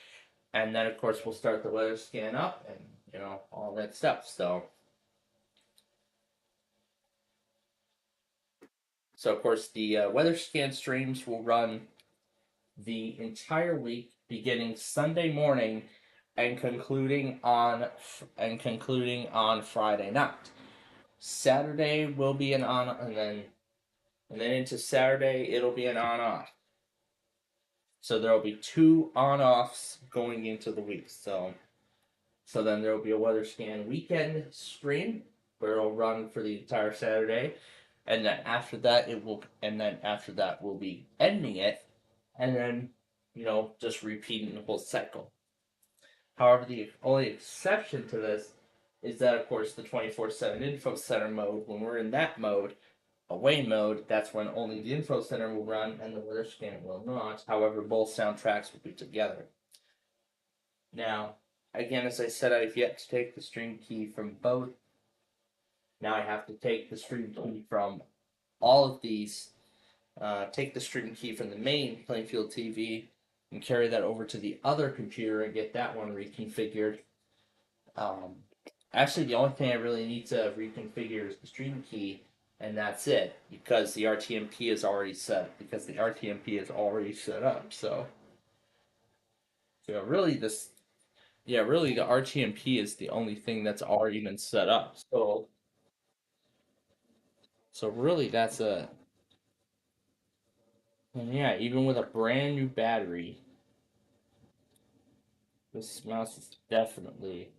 A: and then of course we'll start the weather scan up and all that stuff. So of course the weather scan streams will run the entire week, beginning Sunday morning and concluding on Friday night. Saturday will be an on, and then into Saturday it'll be an on off. So there will be two on offs going into the week. So then there will be a Weatherscan weekend stream where it'll run for the entire Saturday, and then after that we'll be ending it, and then just repeating the whole cycle. However, the only exception to this is that, of course, the 24/7 info center mode. When we're in that mode, away mode, that's when only the info center will run and the weather scan will not. However, both soundtracks will be together. Now, again, as I said, I've yet to take the stream key from both. Now I have to take the stream key from all of these. Take the stream key from the main Plainfield TV and carry that over to the other computer and get that one reconfigured. Um, Actually, the only thing I really need to reconfigure is the stream key, and that's it because the RTMP is already set. Because the RTMP is already set up. So really, really the RTMP is the only thing that's already been set up. So really, that's a and yeah. Even with a brand new battery, this mouse is definitely.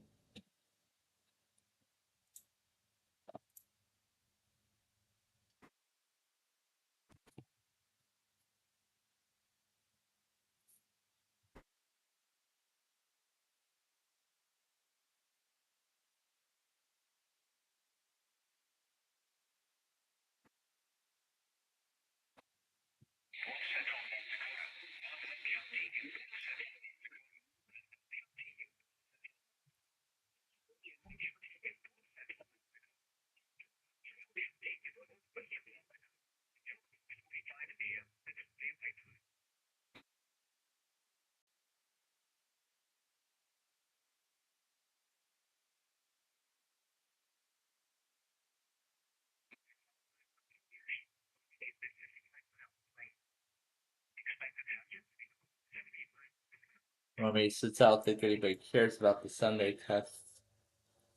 A: I mean, since I don't think anybody cares about the Sunday tests,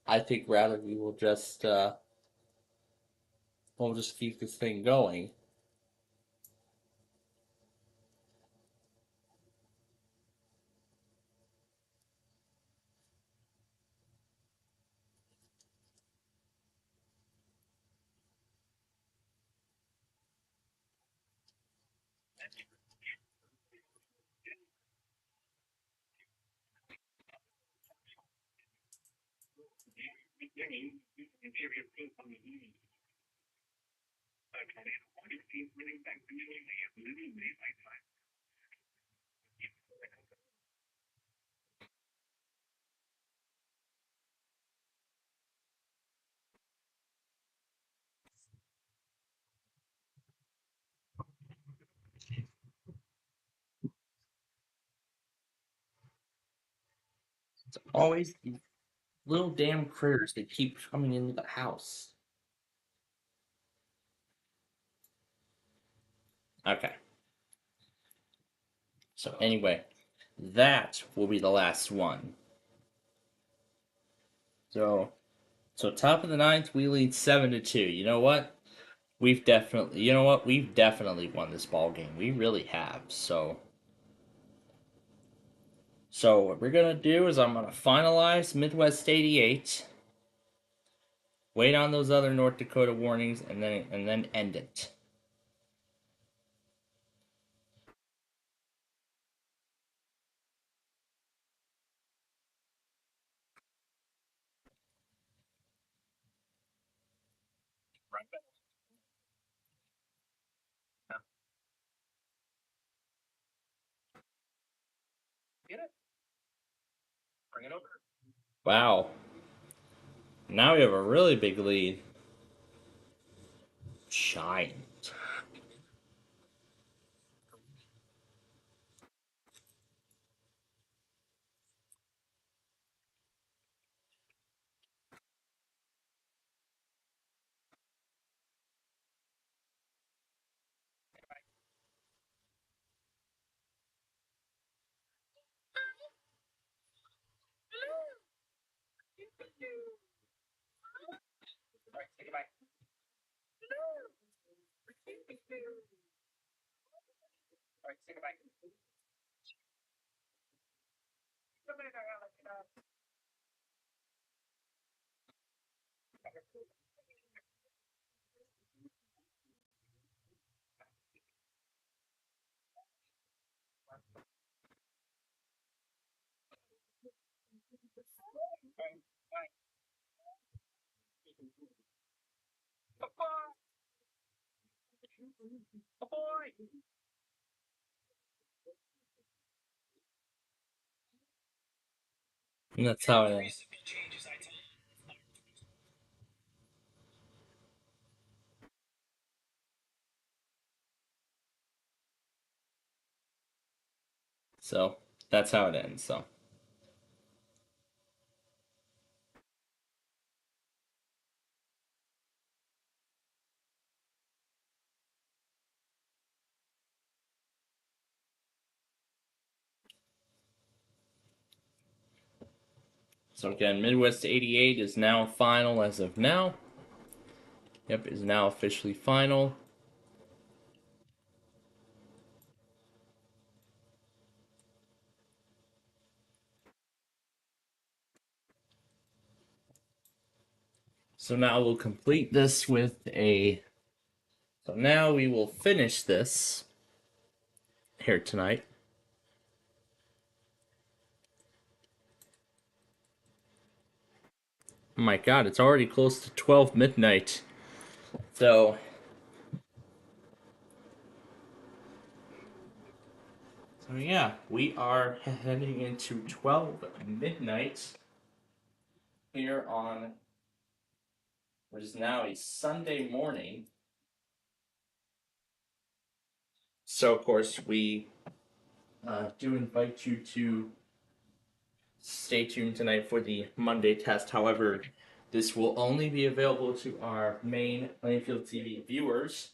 A: I think rather we'll just keep this thing going. It's always these little damn critters that keep coming into the house. Okay. So anyway, that will be the last one. So top of the ninth, we lead 7-2. You know what? We've definitely won this ball game. We really have. So what we're gonna do is I'm gonna finalize Midwest 88. Wait on those other North Dakota warnings, and then end it. Wow. Now we have a really big lead. Shine. And that's how it is. So that's how it ends. So again, Midwest 88 is now final as of now. Yep, is now officially final. So now we'll complete this with a. So now we will finish this here tonight. Oh my god, it's already close to 12 midnight. So yeah, we are heading into 12 midnight here on what is now a Sunday morning. So of course we do invite you to stay tuned tonight for the Monday test. However, this will only be available to our main Plainfield TV viewers,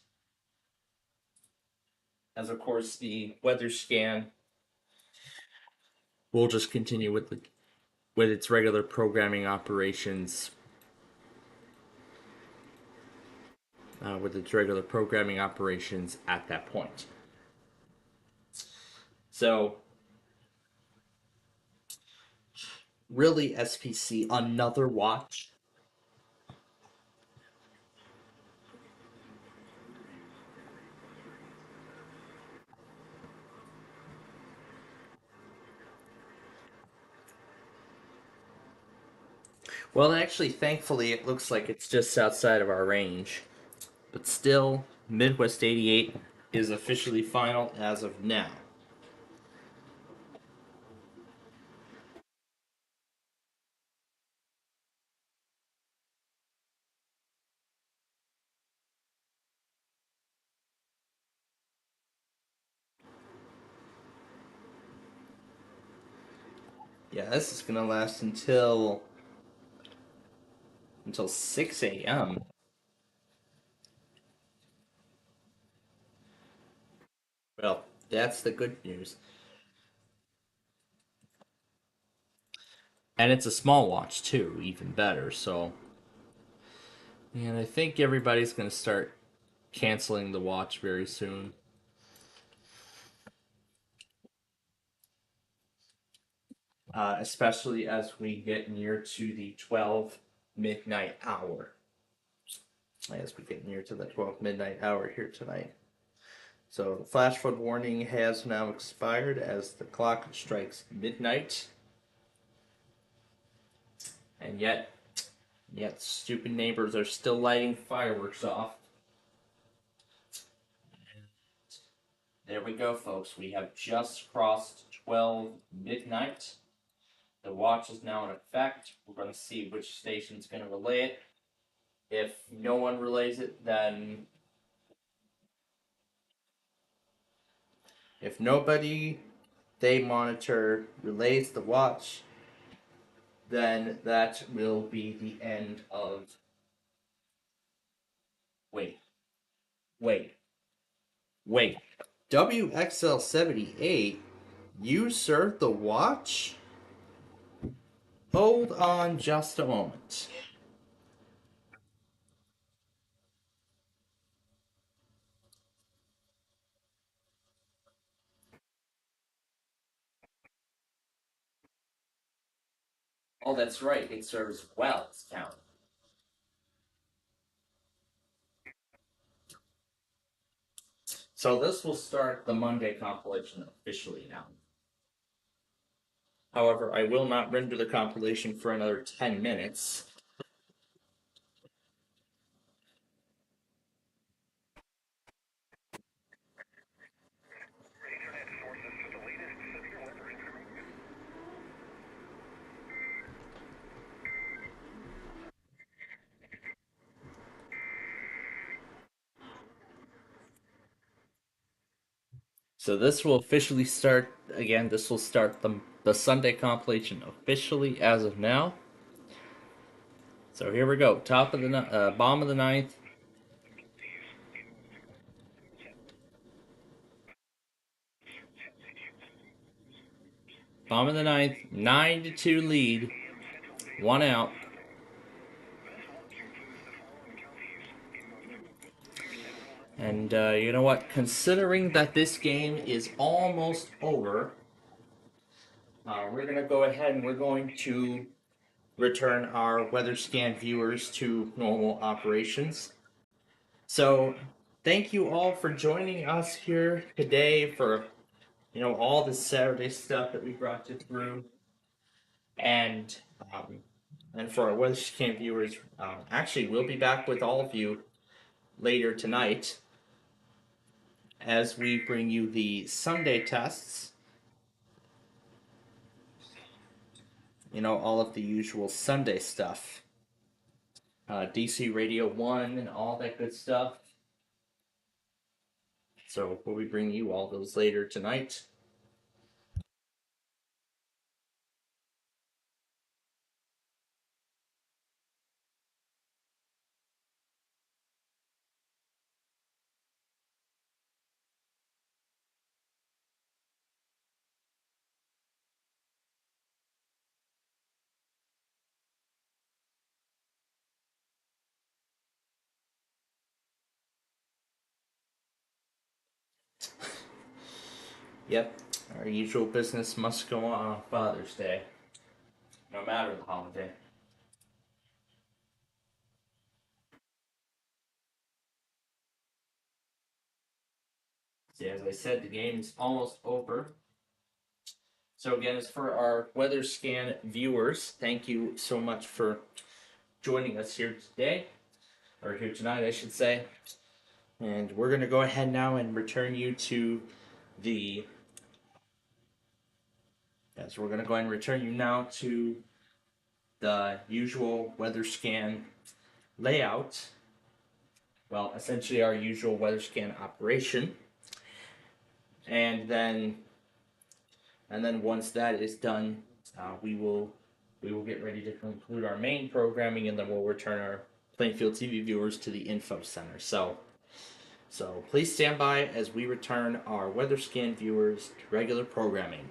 A: as of course the Weatherscan will just continue with its regular programming operations. At that point. So, really, SPC, another watch. Well, actually, thankfully, it looks like it's just outside of our range. But still, Midwest 88 is officially final as of now. Yeah, this is gonna last until 6 a.m. Well, that's the good news. And it's a small watch too, even better. So, and I think everybody's gonna start canceling the watch very soon. Especially as we get near to the 12 midnight hour. As we get near to the 12 midnight hour here tonight. So the flash flood warning has now expired as the clock strikes midnight. And yet stupid neighbors are still lighting fireworks off. There we go, folks. We have just crossed 12 midnight. The watch is now in effect. We're going to see which station's going to relay it. If no one relays it, then if nobody they monitor relays the watch, then that will be the end of. Wait. WXL78, you served the watch? Hold on just a moment. Oh, that's right. It serves Wells County. So this will start the Monday compilation officially now. However, I will not render the compilation for another 10 minutes. So this will officially start, again, this will start the Sunday compilation officially as of now. So here we go. Top of the bottom of the ninth. Bottom of the ninth, 9-2 lead, 1 out. And you know what? Considering that this game is almost over, we're going to go ahead and we're going to return our Weatherscan viewers to normal operations. So, thank you all for joining us here today for, all the Saturday stuff that we brought you through. And for our Weatherscan viewers, actually, we'll be back with all of you later tonight as we bring you the Sunday tests. All of the usual Sunday stuff. DC Radio 1 and all that good stuff. So we'll be bringing you all those later tonight. Yep, our usual business must go on Father's Day, no matter the holiday. See, as I said, the game's almost over. So again, as for our Weatherscan viewers, thank you so much for joining us here today, or here tonight, I should say. And we're going to go ahead now and return you to the... Yes, we're going to go ahead and return you now to the usual Weatherscan layout. Well, essentially our usual Weatherscan operation. And then once that is done, we will get ready to conclude our main programming, and then we'll return our Plainfield TV viewers to the info center. So please stand by as we return our Weatherscan viewers to regular programming.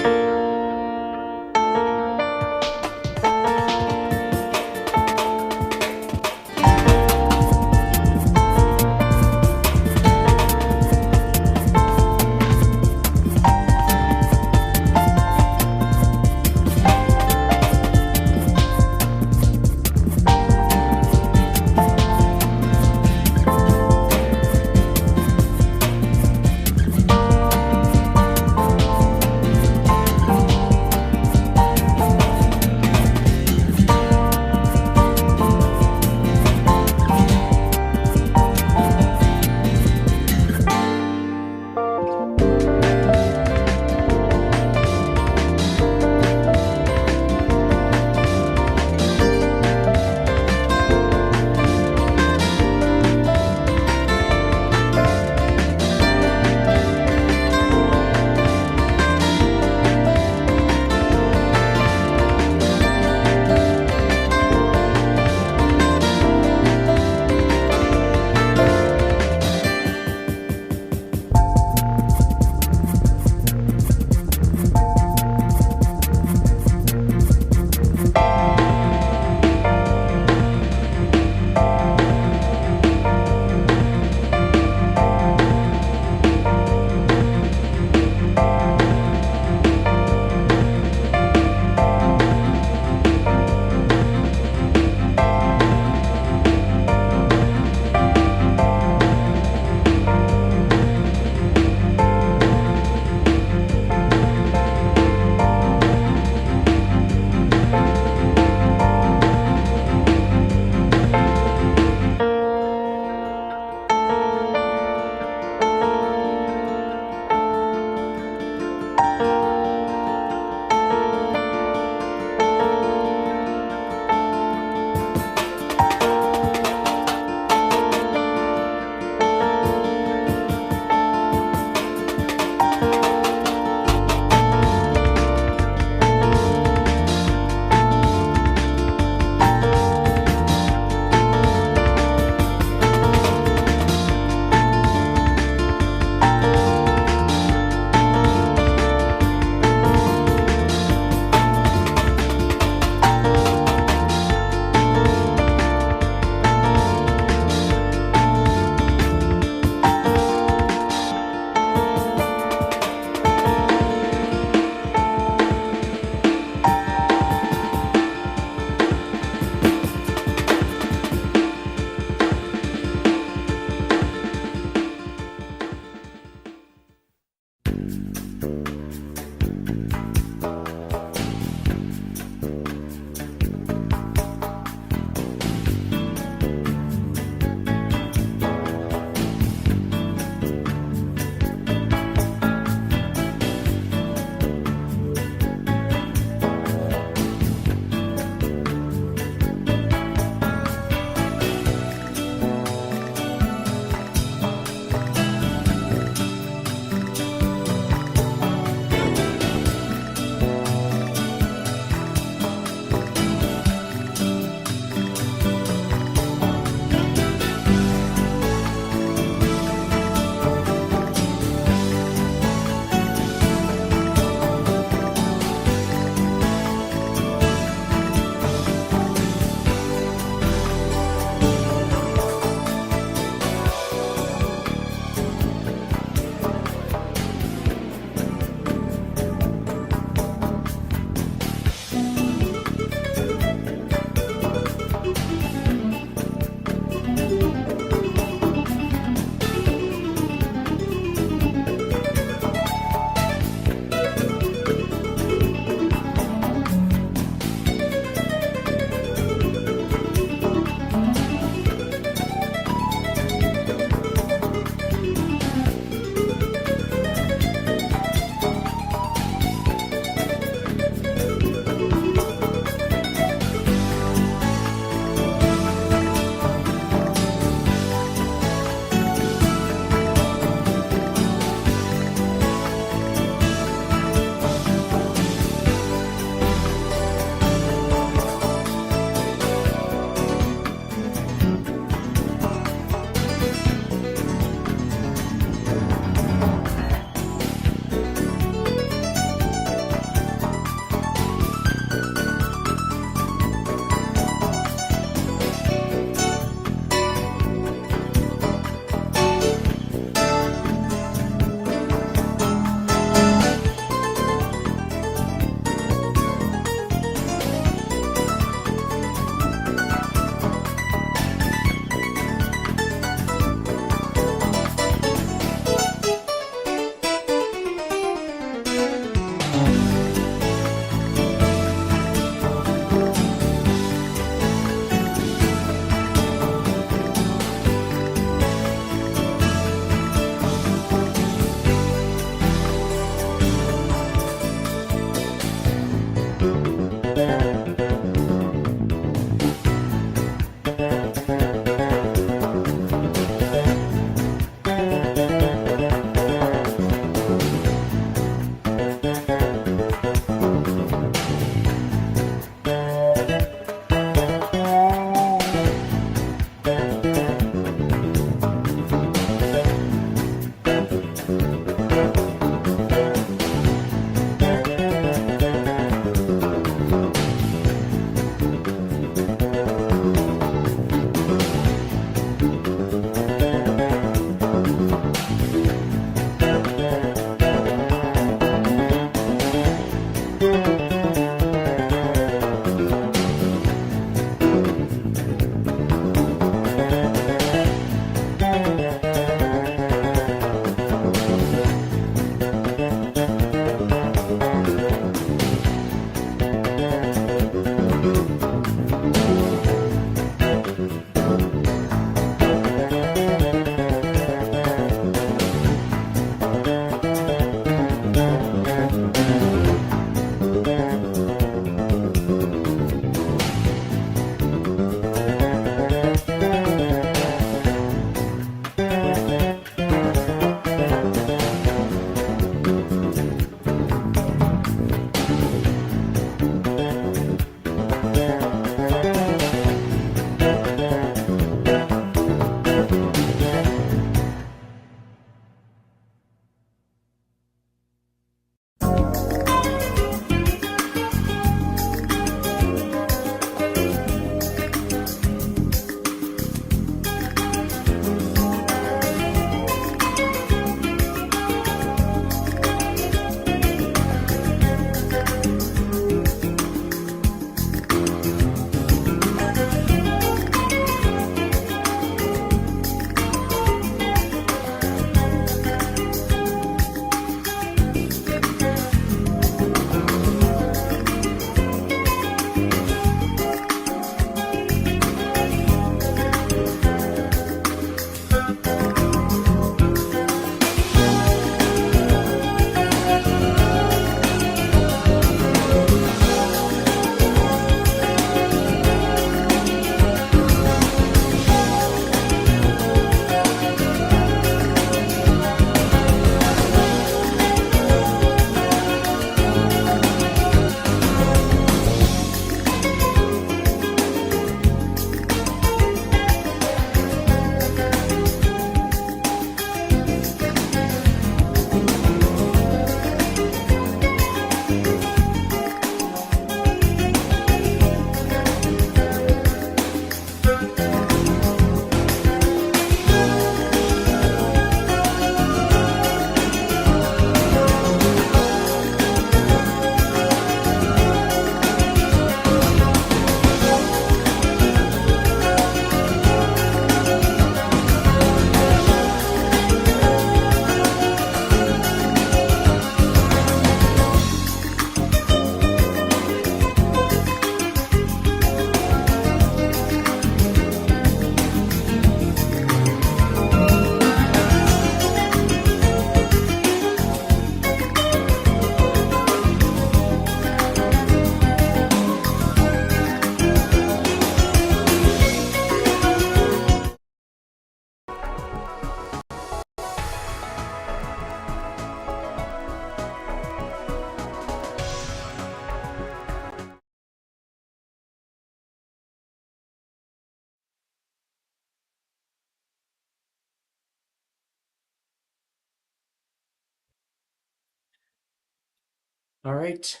A: All right.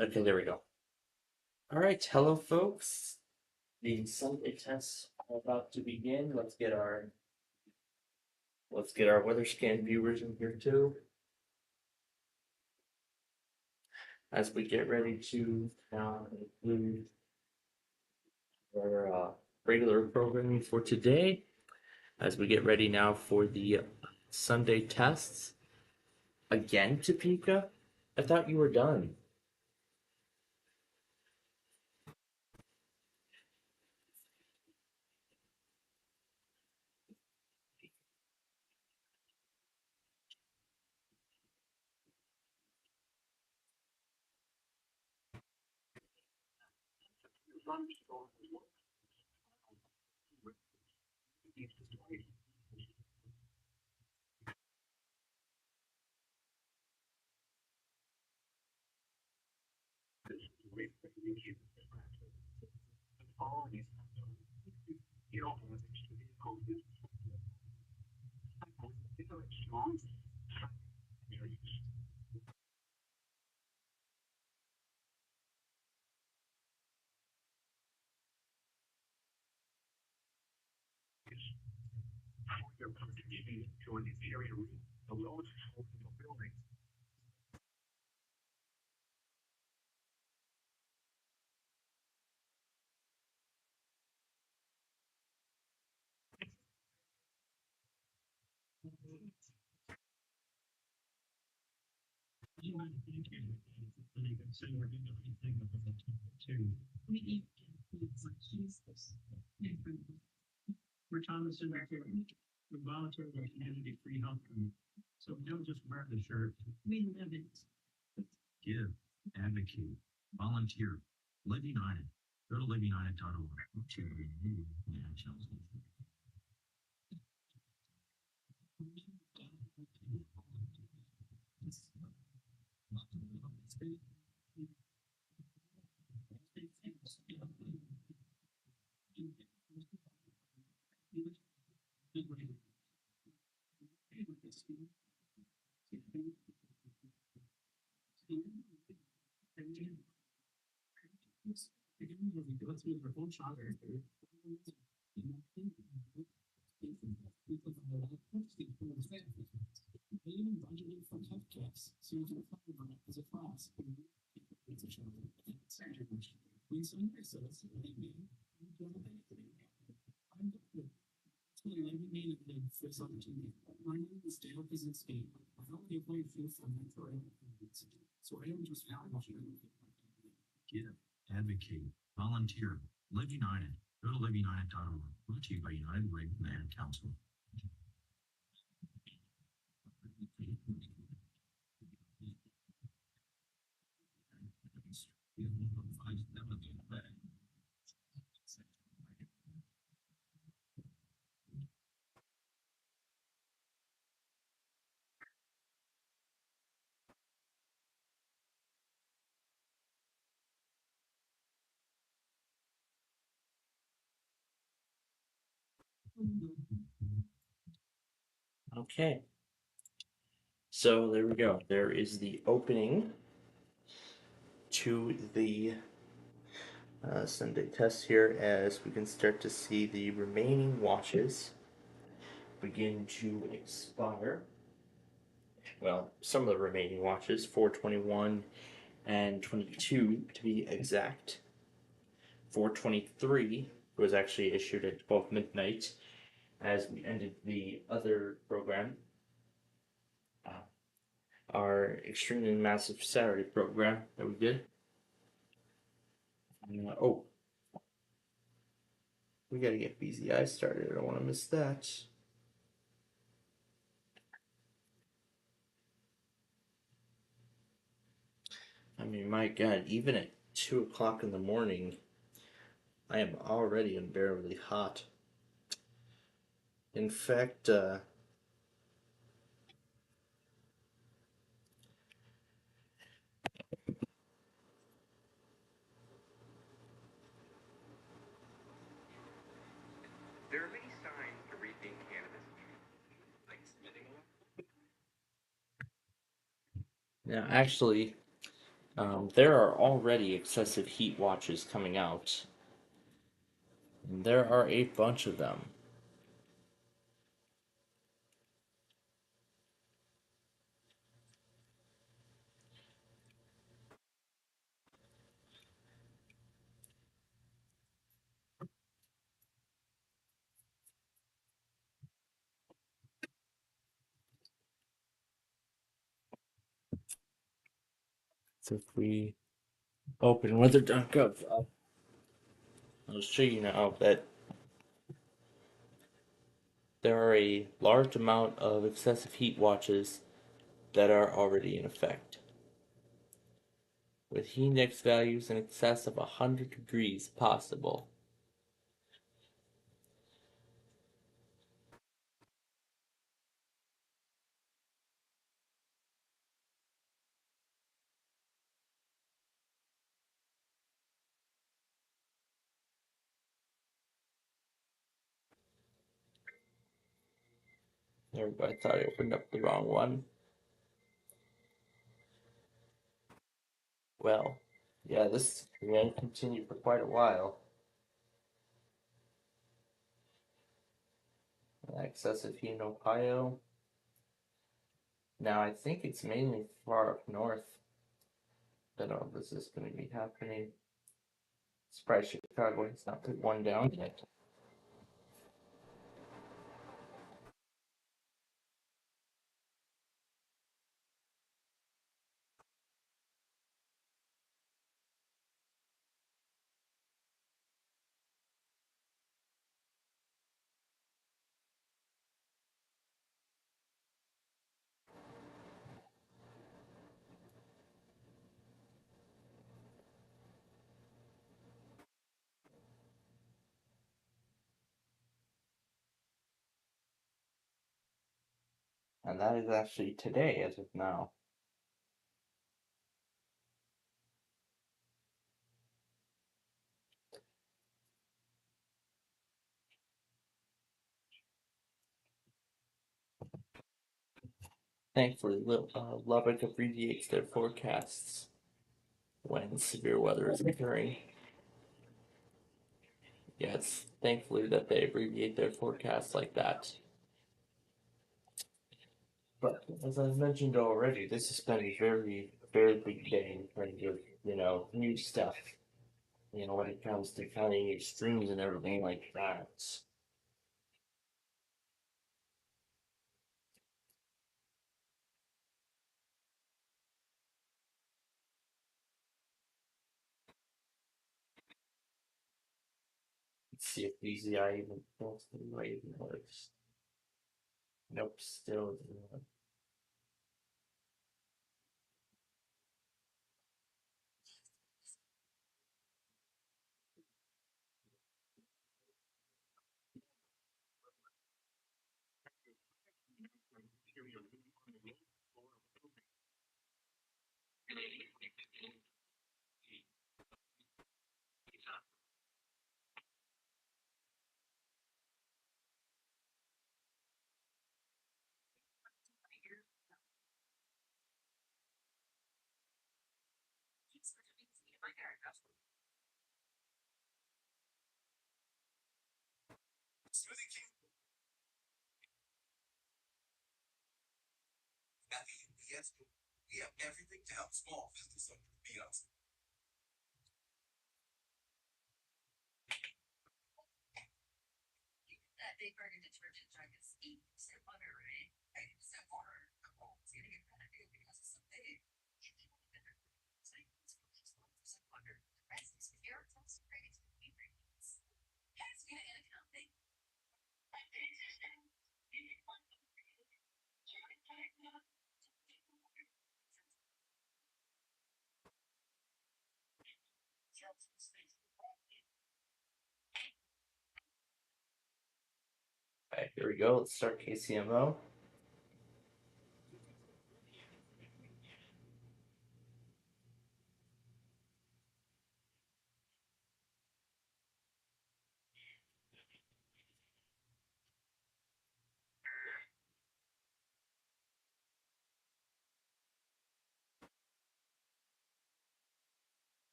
A: Okay, there we go. All right, hello, folks. The Sunday tests are about to begin. Let's get our Weatherscan viewers in here too, as we get ready to include our regular programming for today. As we get ready now for the Sunday tests. Again, Topeka? I thought you were done.
D: Give, advocate, volunteer, Live United. Go to liveunited.org to review the actions. Give, advocate, volunteer, Live United. Go to liveunited.org. Brought to you by United Way Land Council.
A: Okay. So there we go. There is the opening to the Sunday test here, as we can start to see the remaining watches begin to expire. Well, some of the remaining watches, 421 and 22 to be exact. 423 was actually issued at 12 midnight as we ended the other program, our extremely massive Saturday program that we did. Oh, we gotta get BZI started. I don't want to miss that. I mean, my God, even at 2 o'clock in the morning, I am already unbearably hot. In fact,
F: There are many signs to rethink cannabis, like spitting.
A: Now, actually, there are already excessive heat watches coming out, and there are a bunch of them. So if we open weather.gov, I'll show you now that there are a large amount of excessive heat watches that are already in effect, with heat index values in excess of 100 degrees possible. I thought I opened up the wrong one. Well, yeah, this is going to continue for quite a while. Excessive heat in Ohio. Now, I think it's mainly far up north that all this is going to be happening. Surprised Chicago has not put one down yet. And that is actually today as of now. Thankfully, Lubbock abbreviates their forecasts when severe weather is occurring. Yes, thankfully that they abbreviate their forecasts like that. But as I've mentioned already, this has been a very, very big day in terms of, new stuff. When it comes to counting extremes and everything like that. Let's see if BZI even pulls the right even works. Nope, still doesn't. Okay, here we go. Let's start KCMO.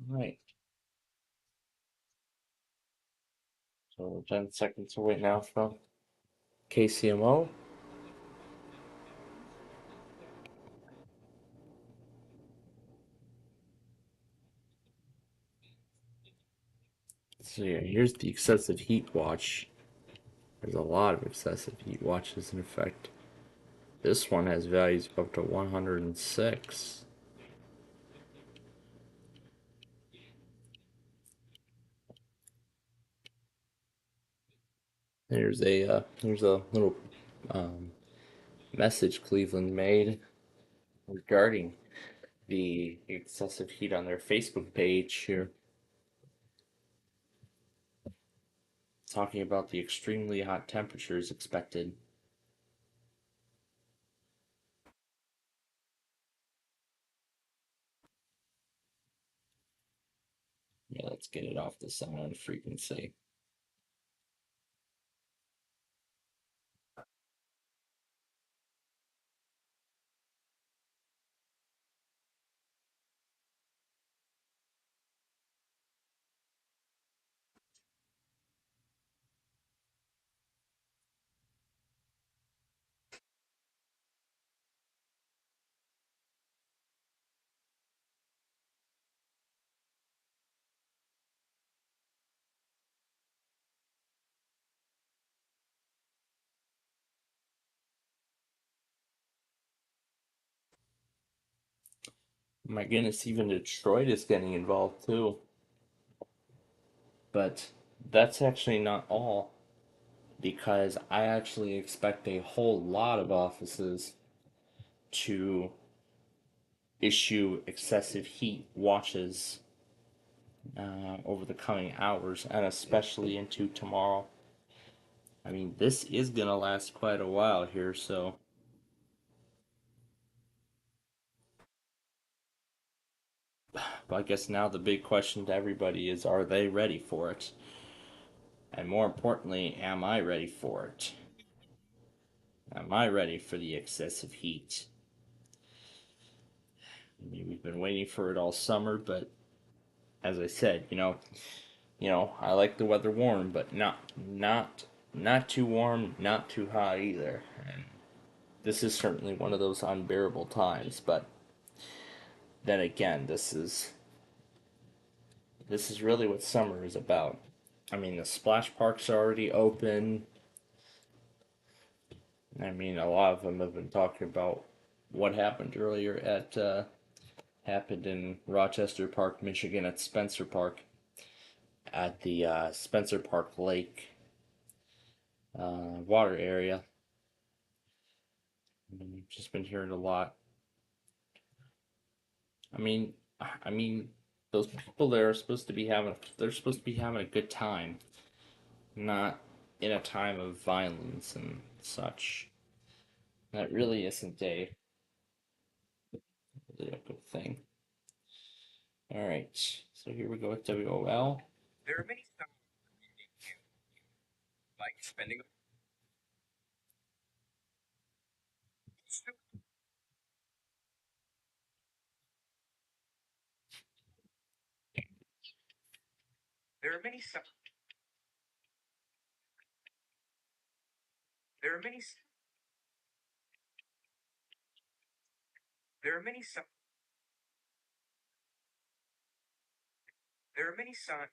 A: Right. So 10 seconds away now from KCMO. So yeah, here's the excessive heat watch. There's a lot of excessive heat watches in effect. This one has values of up to 106. Here's a little um, message Cleveland made regarding the excessive heat on their Facebook page here, talking about the extremely hot temperatures expected. Yeah, let's get it off the sound frequency. My goodness, even Detroit is getting involved too. But that's actually not all, because I actually expect a whole lot of offices to issue excessive heat watches over the coming hours and especially into tomorrow. I mean, this is going to last quite a while here, so. But I guess now the big question to everybody is, are they ready for it? And more importantly, am I ready for it? Am I ready for the excessive heat? I mean, we've been waiting for it all summer, but as I said, I like the weather warm, but not too warm, not too hot either. And this is certainly one of those unbearable times, but then again, this is really what summer is about. I mean, the splash parks are already open. I mean, a lot of them have been talking about what happened earlier happened in Rochester Park, Michigan, at Spencer Park, at the Spencer Park Lake water area. I've just been hearing a lot. I mean, I mean, those people there are supposed to be they're supposed to be having a good time, not in a time of violence and such. That really isn't really a good thing. All right, so here we go with WOL.
G: There are many styles like spending. There are many. There are many. There are many. There are many signs.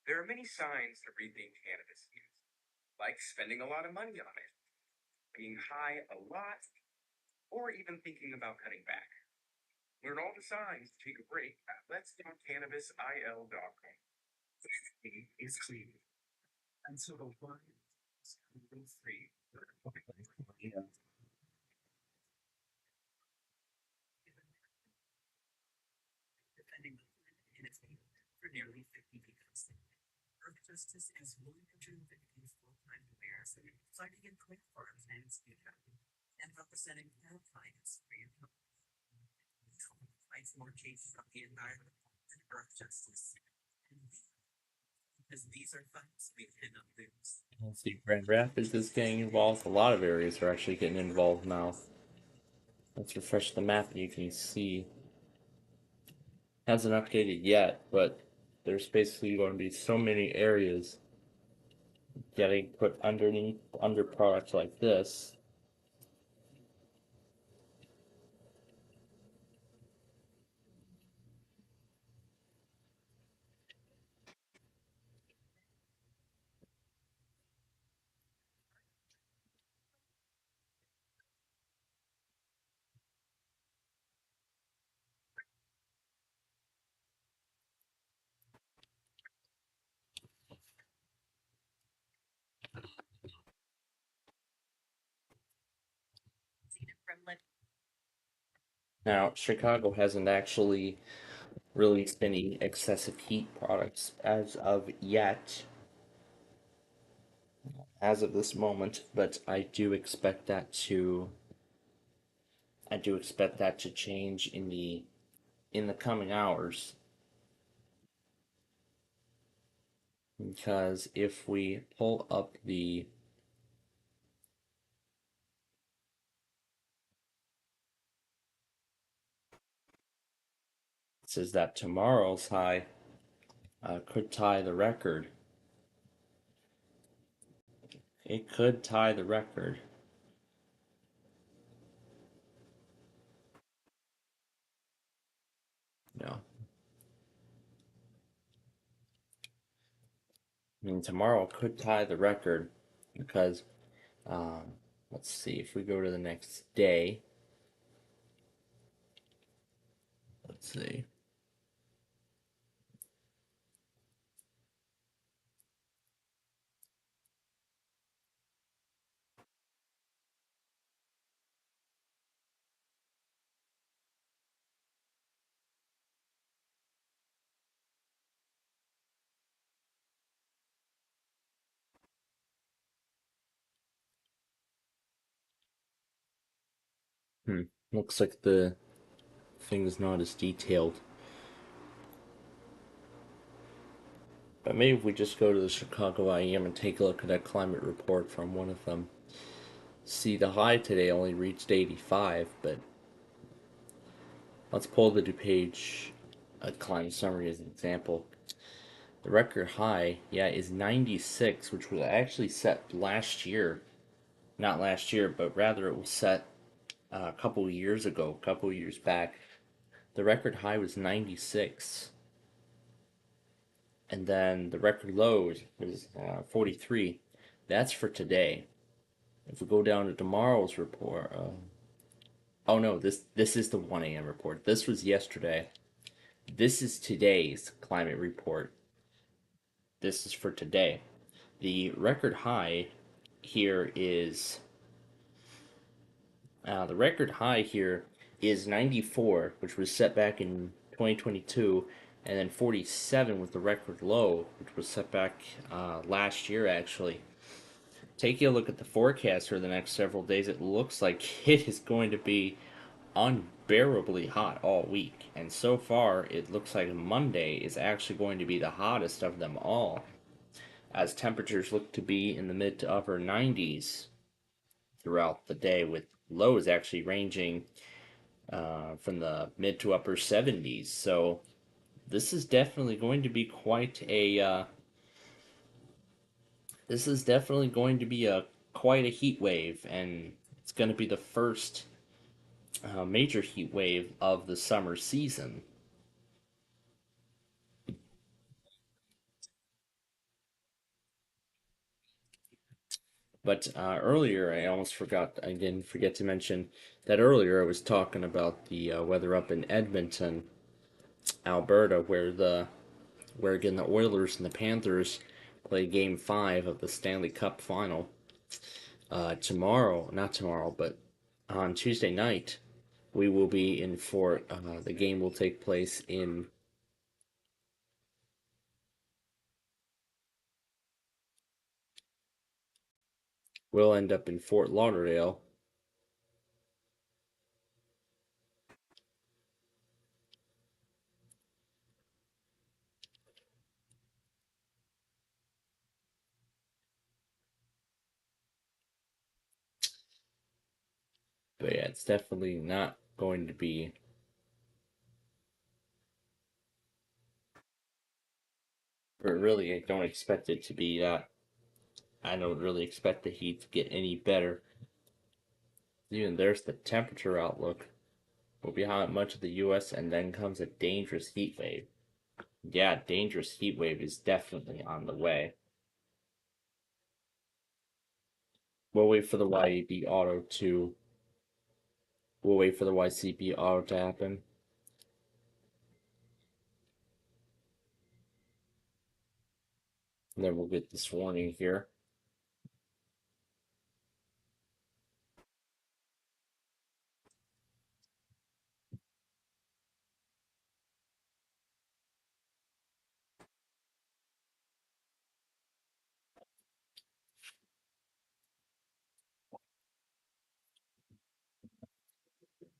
G: There are many signs to rethink cannabis use, like spending a lot of money on it. being high a lot, or even thinking about cutting back. Learn all the signs to take a break at letstalkcannabisil.com. It is clean. And so the one is free. Defending the planet and its people for nearly 50 years. Earth Justice is 150 full-time lawyers fighting in court farms and Sweden and representing all clients free of fights more cases of the environment than Earth Justice. Because these are fights we cannot lose.
A: Let's see, Grand Rapids is getting involved. A lot of areas are actually getting involved now. Let's refresh the map and you can see. Hasn't updated yet, but there's basically going to be so many areas getting put underneath under products like this. Now, Chicago hasn't actually released any excessive heat products as of yet, as of this moment, but I do expect that to change in the coming hours. Because if we pull up the it says that tomorrow's high could tie the record. It could tie the record. No. I mean, tomorrow could tie the record because, let's see, if we go to the next day, let's see. Looks like the thing is not as detailed. But maybe if we just go to the Chicago IEM and take a look at that climate report from one of them. See, the high today only reached 85, but let's pull the DuPage climate summary as an example. The record high, yeah, is 96, which was actually set last year. Not last year, but rather it was set a couple years ago, a couple years back. The record high was 96. And then the record low was 43. That's for today. If we go down to tomorrow's report, oh no, this is the 1 a.m. report. This was yesterday. This is today's climate report. This is for today. The record high here is 94, which was set back in 2022, and then 47 was the record low, which was set back last year actually. Taking a look at the forecast for the next several days, it looks like it is going to be unbearably hot all week. And so far, it looks like Monday is actually going to be the hottest of them all, as temperatures look to be in the mid to upper 90s throughout the day, with lows actually ranging from the mid to upper 70s. So this is definitely going to be quite a heat wave, and it's going to be the first major heat wave of the summer season. But earlier, I didn't forget to mention that earlier I was talking about the weather up in Edmonton, Alberta, where again the Oilers and the Panthers play Game 5 of the Stanley Cup Final. Not tomorrow, but on Tuesday night, we will be in Fort. The game will take place in. We'll end up in Fort Lauderdale. But yeah, it's definitely not going to be. But really, I don't expect it to be that. I don't really expect the heat to get any better. Even there's the temperature outlook. Will be hot much of the U.S. and then comes a dangerous heat wave. Yeah, dangerous heat wave is definitely on the way. We'll wait for the YAB auto to. We'll wait for the YCP auto to happen. And then we'll get this warning here.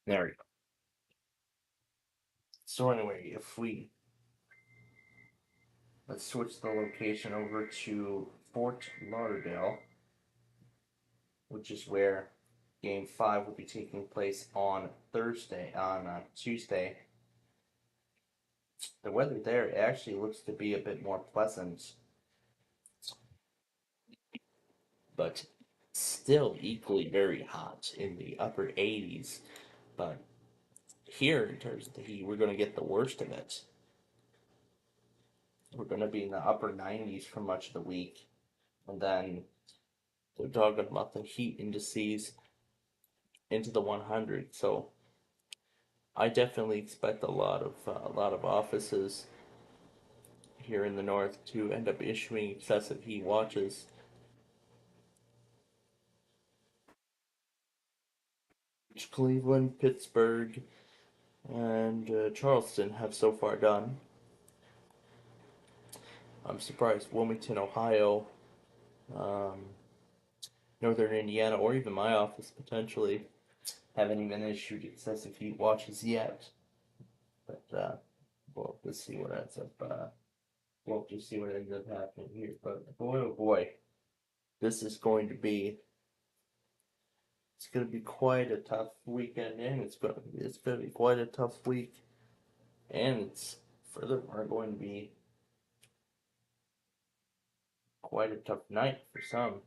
A: There we go. So anyway, if we let's switch the location over to Fort Lauderdale, which is where Game 5 will be taking place on Tuesday. The weather there actually looks to be a bit more pleasant, but still equally very hot in the upper 80s. But here, in terms of the heat, we're going to get the worst of it. We're going to be in the upper 90s for much of the week. And then they're talking about the heat indices into the 100s. So I definitely expect a lot of offices here in the north to end up issuing excessive heat watches. Which Cleveland, Pittsburgh, and Charleston have so far done. I'm surprised Wilmington, Ohio, um, Northern Indiana, or even my office potentially haven't even issued excessive heat watches yet. But well, let's see what ends up. We'll just see what ends up happening here. But boy, oh boy, this is going to be. It's going to be quite a tough weekend, and it's going to be quite a tough week, and it's furthermore going to be quite a tough night for some.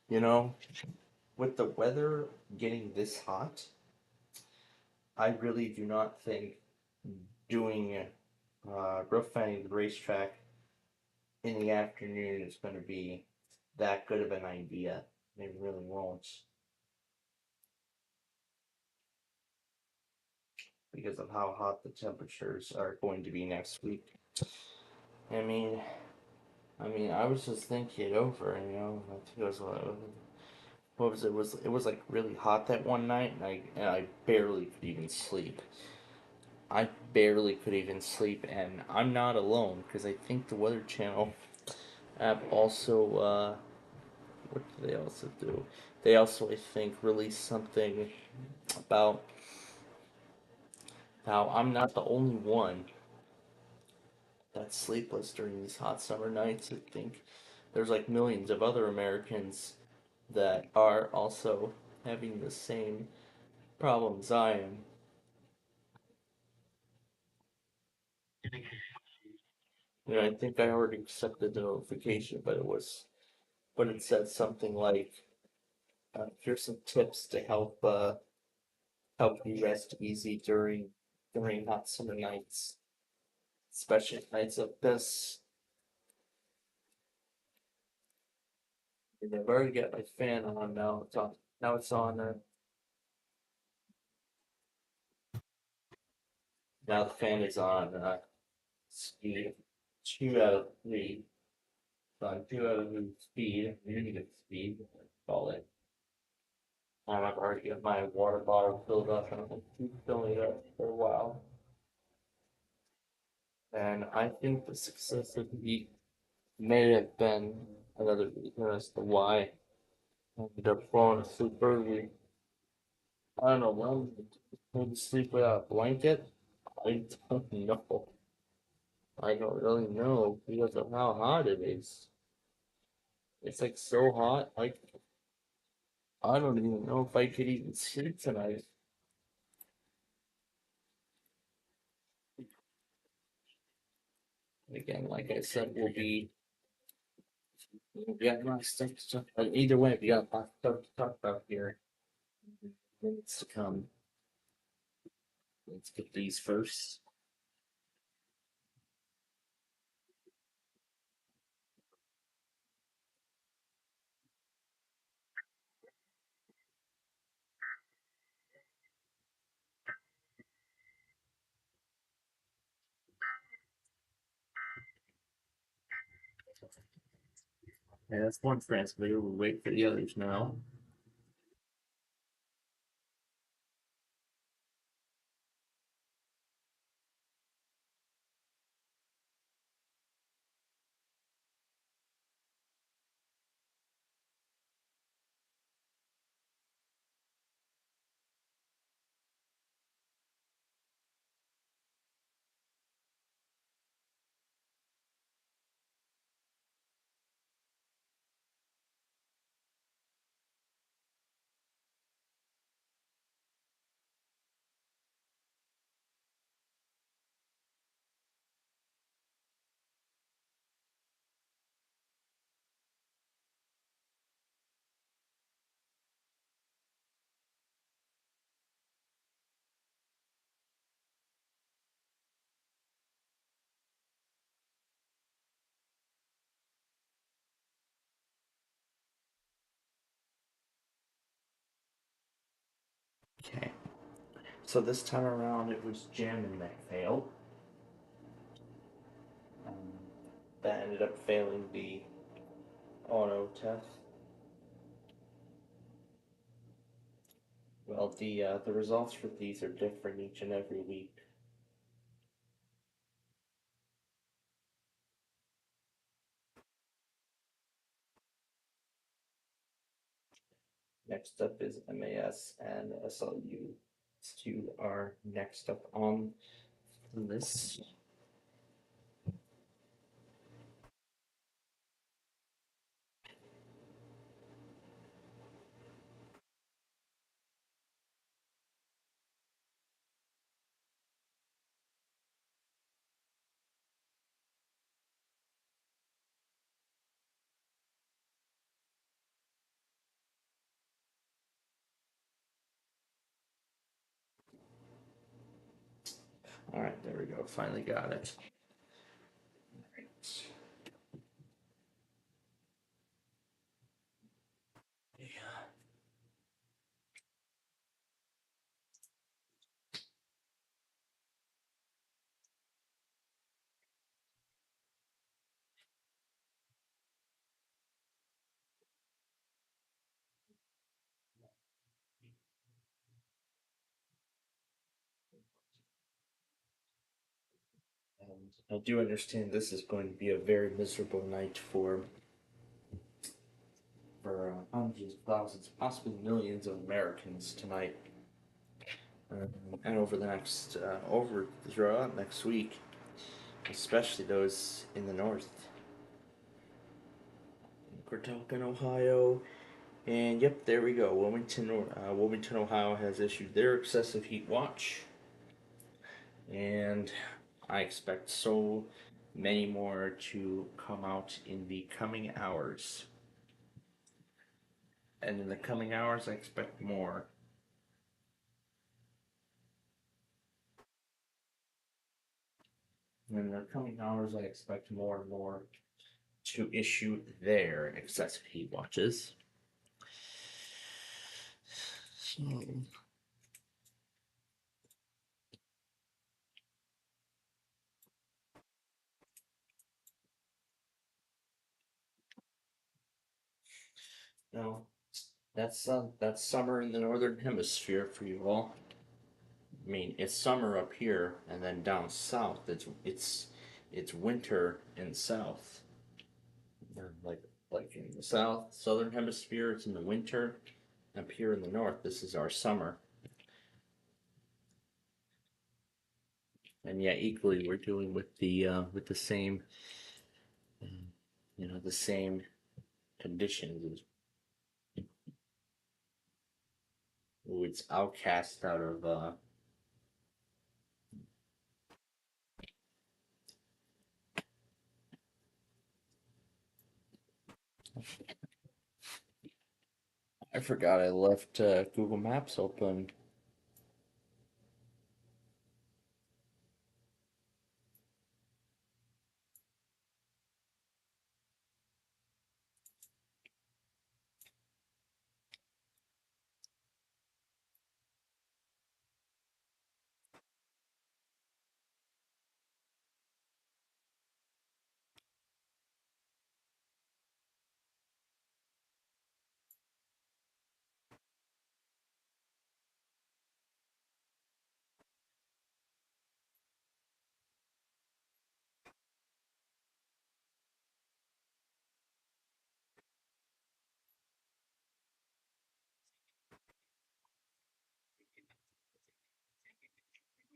A: You know, with the weather getting this hot, I really do not think doing rough fanning the racetrack in the afternoon is going to be that good of an idea. It really won't, because of how hot the temperatures are going to be next week. I mean, I was just thinking it over, and I think it was what was it? It was like really hot that one night, and I barely could even sleep. I barely could even sleep, and I'm not alone because I think the Weather Channel app also. What do they also do? They also, I think, released something about how I'm not the only one that's sleepless during these hot summer nights. I think there's like millions of other Americans that are also having the same problems I am. I think I already accepted the notification, but it said something like, "Here's some tips to help you rest easy during during hot summer nights, especially nights like this. And I've already got my fan on now. It's on. Now it's on. Now the fan is on. Speed 2 out of 3. So on 2 out of 3 speed, unit speed, call it. I've already got my water bottle filled up, and I'm gonna keep filling it up for a while. And I think the success of the heat may have been another reason as to why I ended up falling asleep early. I don't know when. Maybe sleep without a blanket. I don't know. I don't really know because of how hot it is. It's like so hot. Like I don't even know if I could even sleep tonight. Again, like I said, we'll get my stuff. But either way, we got a lot of stuff to talk about here. Minutes to come. Let's get these first. Yeah, that's one transmitter. We'll wait for the others now. Okay. So this time around, it was jamming that failed. Um, that ended up failing the auto test. Well, the results for these are different each and every week. Next up is MAS and SLU. These two are next up on the list. All right, there we go. Finally got it. All right. Yeah. And I do understand this is going to be a very miserable night for hundreds of thousands, possibly millions of Americans tonight, and over the next over throughout next week, especially those in the north. We're talking Ohio, and yep, there we go. Wilmington, Ohio has issued their excessive heat watch, and I expect so many more to come out in the coming hours. And in the coming hours, I expect more. in the coming hours, I expect more and more to issue their excessive heat watches. So, no, that's summer in the northern hemisphere for you all. I mean, it's summer up here, and then down south, it's winter in south. Or like in the south, southern hemisphere, it's in the winter. Up here in the north, this is our summer. And yet, equally, we're dealing with the same, the same conditions. Ooh, it's outcast out of I forgot I left Google Maps open.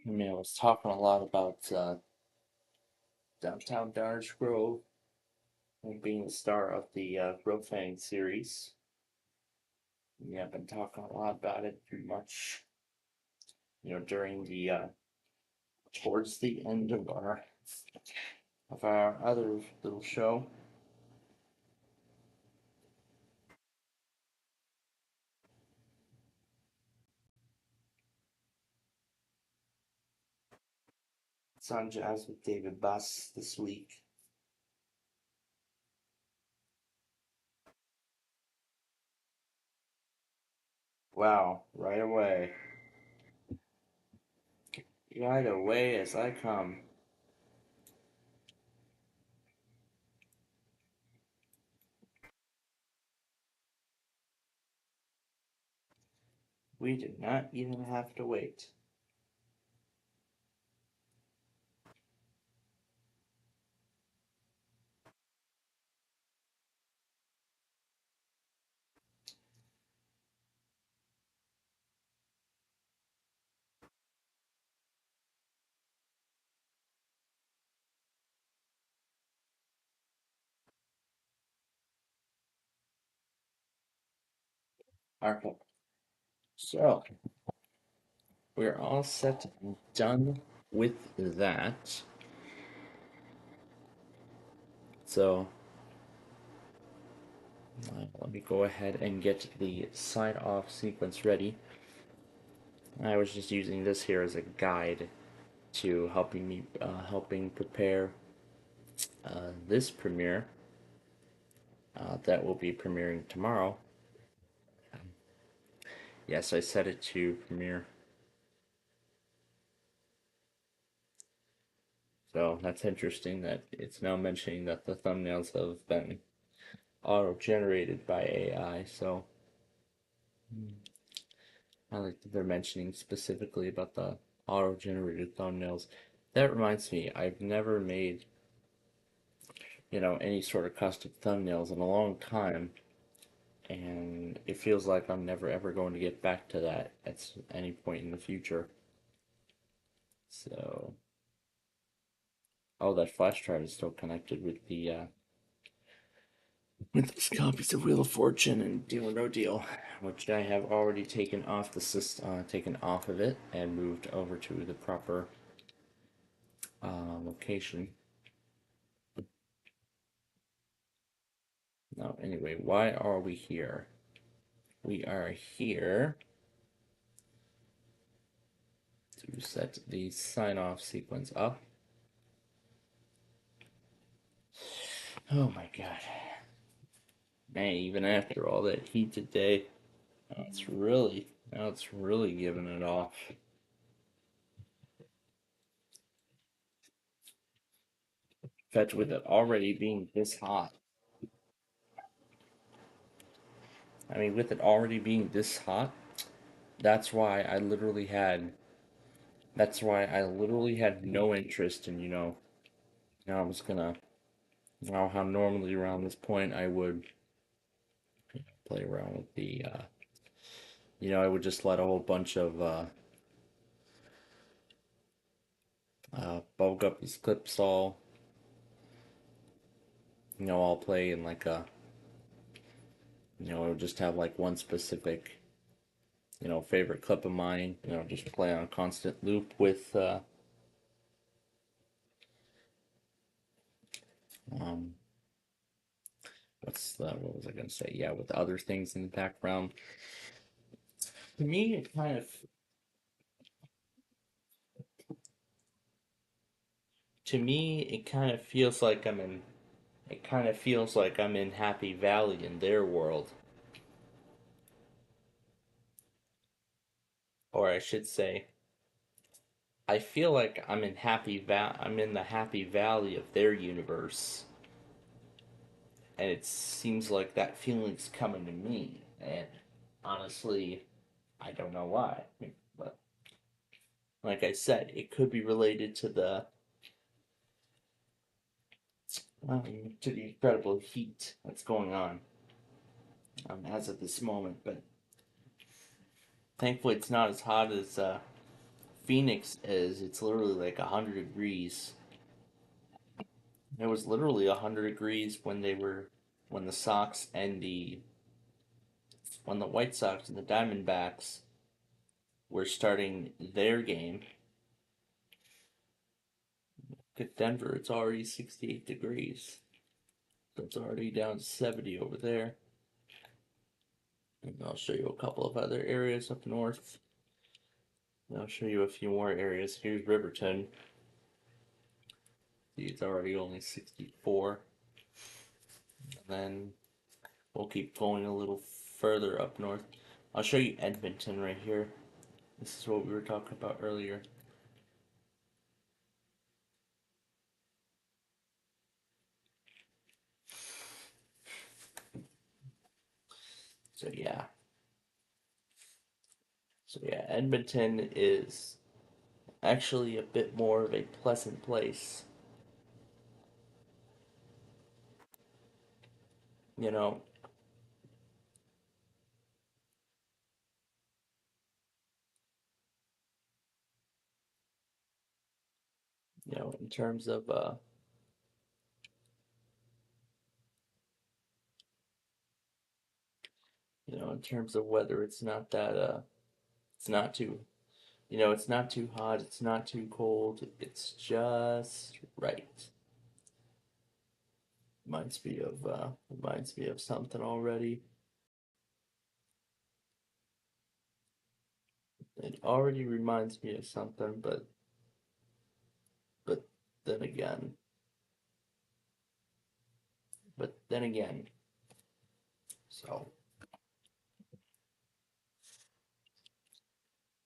A: I mean, I was talking a lot about downtown Downers Grove and being the star of the Grofang series. Yeah, I've been talking a lot about it pretty much, during the towards the end of our other little show. It's on Jazz with David Buss this week. Wow, right away. Right away as I come. We did not even have to wait. Okay, so we're all set and done with that. So let me go ahead and get the sign off sequence ready. I was just using this here as a guide to helping prepare this premiere that will be premiering tomorrow. Yes, I set it to premiere. So that's interesting that it's now mentioning that the thumbnails have been auto-generated by AI. So I like that they're mentioning specifically about the auto-generated thumbnails. That reminds me, I've never made any sort of custom thumbnails in a long time, and it feels like I'm never ever going to get back to that at any point in the future. So, oh, that flash drive is still connected with those copies of Wheel of Fortune and Deal or No Deal, which I have already taken off the taken off of it and moved over to the proper location. Now, anyway, why are we here? We are here to set the sign off sequence up. Oh my god. Man, even after all that heat today, now it's really giving it off. In fact, with it already being this hot, with it already being this hot, that's why I literally had no interest in, I was gonna, how normally around this point I would play around with I would just let a whole bunch of bubble guppies clips all play in like I would just have like one specific, favorite clip of mine, just play on a constant loop with, um, what was I gonna say? Yeah, with other things in the background. To me, it kind of feels like I'm in Happy Valley in their world, or I should say, I feel like I'm in the Happy Valley of their universe, and it seems like that feeling's coming to me. And honestly, I don't know why. But like I said, it could be related to the incredible heat that's going on as of this moment. But thankfully, it's not as hot as Phoenix is. It's literally like 100 degrees. It was literally 100 degrees when the Sox and the White Sox and the Diamondbacks were starting their game. At Denver, it's already 68 degrees. So it's already down to 70 over there. And I'll show you a couple of other areas up north. And I'll show you a few more areas. Here's Riverton. See, it's already only 64. And then we'll keep going a little further up north. I'll show you Edmonton right here. This is what we were talking about earlier. So yeah. Edmonton is actually a bit more of a pleasant place. You know, in terms of weather, it's not too it's not too hot, it's not too cold, it's just right. Reminds me of something already. It already reminds me of something, but then again, but then again. So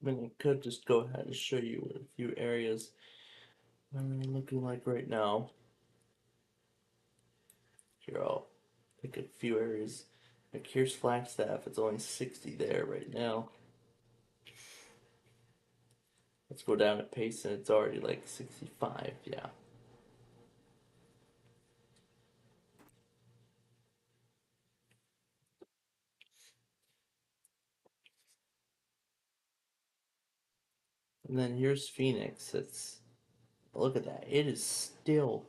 A: I could just go ahead and show you what a few areas are looking like right now. Here, I'll pick a few areas. Like here's Flagstaff. It's only 60 there right now. Let's go down to Payson. It's already like 65. Yeah. And then here's Phoenix. Look at that. It is still,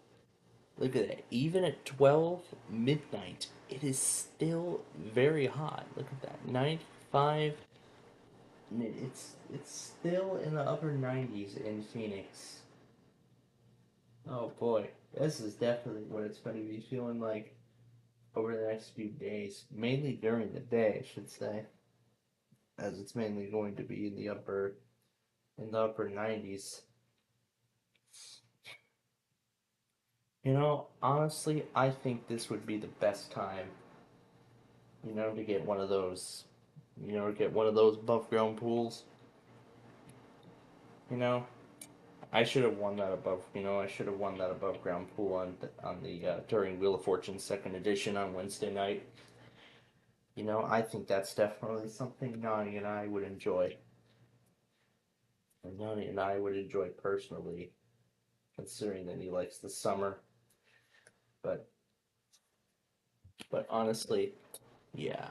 A: look at that. Even at 12 midnight, it is still very hot. Look at that. 95. It's still in the upper 90s in Phoenix. Oh boy. This is definitely what it's going to be feeling like over the next few days. Mainly during the day, I should say. As it's mainly going to be in the upper 90s. You know, honestly, I think this would be the best time, to get one of those, above ground pools. You know, I should have won that above ground pool on the during Wheel of Fortune second edition on Wednesday night. I think that's definitely something Nani and I would enjoy. And Nani and I would enjoy personally, considering that he likes the summer. But honestly, yeah.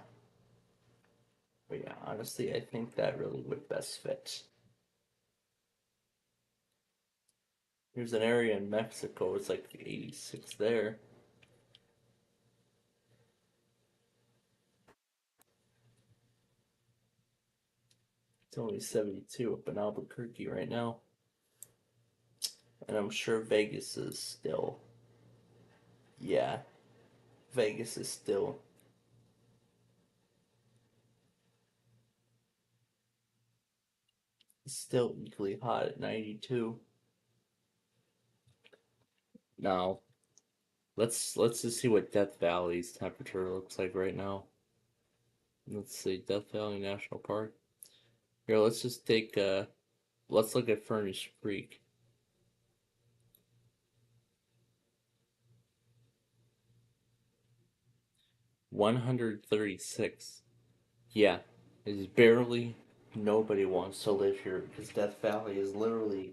A: But yeah, honestly, I think that really would best fit. There's an area in Mexico, it's like 86 there. It's only 72 up in Albuquerque right now. And I'm sure Vegas is still, yeah, Vegas is still equally hot at 92. Now, let's just see what Death Valley's temperature looks like right now. Let's see, Death Valley National Park. Here, let's look at Furnace Creek. 136. Yeah, it's barely nobody wants to live here because Death Valley is literally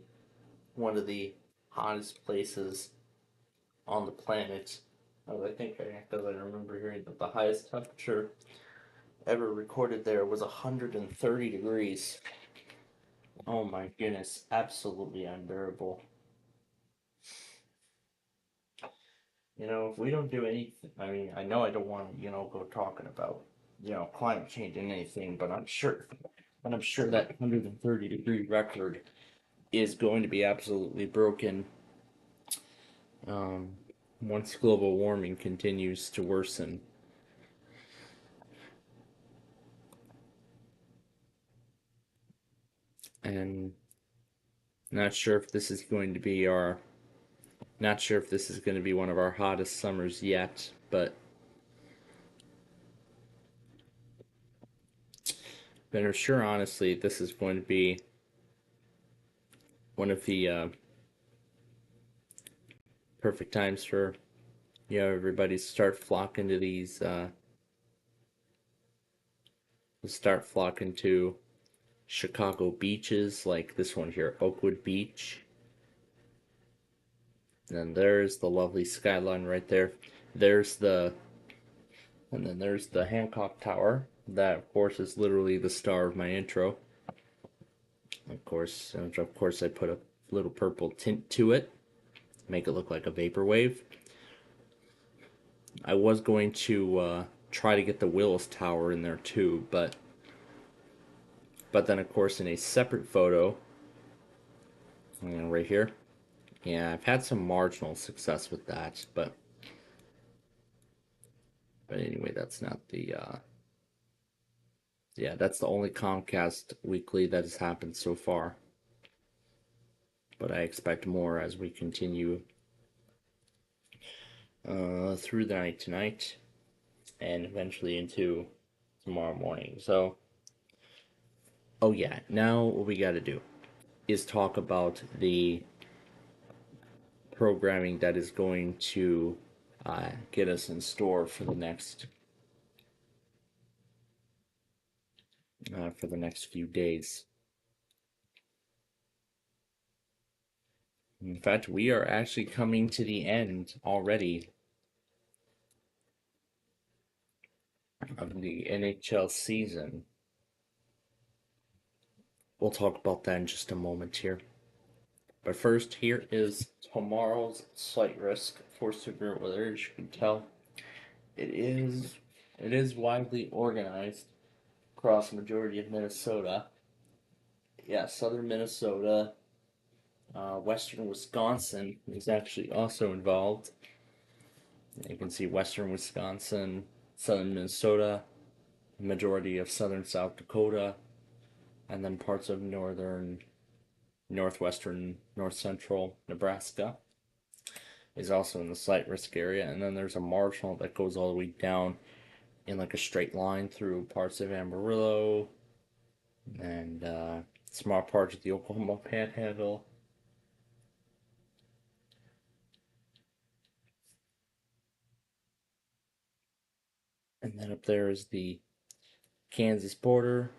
A: one of the hottest places on the planet. Because I remember hearing that the highest temperature ever recorded there was 130 degrees. Oh my goodness, absolutely unbearable. If we don't do anything, I mean, I know I don't want to, go talking about, climate change and anything, but I'm sure that 130-degree record is going to be absolutely broken um, once global warming continues to worsen. And not sure if this is going to be our, not sure if this is going to be one of our hottest summers yet, but I'm sure, honestly, this is going to be one of the perfect times for everybody to start flocking to Chicago beaches like this one here, Oakwood Beach. And then there's the lovely skyline right there. There's the and then there's the Hancock Tower. That of course is literally the star of my intro. Of course I put a little purple tint to it, make it look like a vaporwave. I was going to try to get the Willis Tower in there too, but then of course in a separate photo, right here, yeah, I've had some marginal success with that, but anyway, that's not the yeah, that's the only Comcast weekly that has happened so far. But I expect more as we continue through the night tonight and eventually into tomorrow morning. So, oh yeah, now what we got to do is talk about the programming that is going to get us in store for the next few days. In fact, we are actually coming to the end already of the NHL season. We'll talk about that in just a moment here. But first, here is tomorrow's slight risk for severe weather. As you can tell, it is widely organized across the majority of Minnesota. Yeah, southern Minnesota, western Wisconsin is actually also involved. You can see western Wisconsin, southern Minnesota, majority of southern South Dakota, and then parts of northwestern, north central Nebraska. is also in the slight risk area, and then there's a marginal that goes all the way down in like a straight line through parts of Amarillo and small parts of the Oklahoma Panhandle. And then up there is the Kansas border.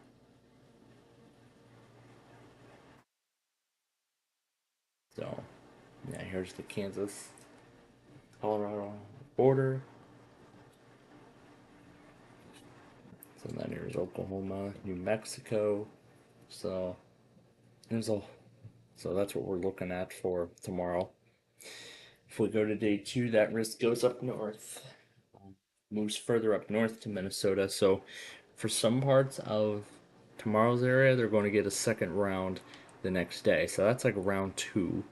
A: So, yeah, here's the Kansas Colorado border. So then here's Oklahoma, New Mexico. So there's a so that's what we're looking at for tomorrow. If we go to day 2, that risk goes up north, moves further up north to Minnesota. So for some parts of tomorrow's area, they're going to get a second round the next day. So that's like round 2.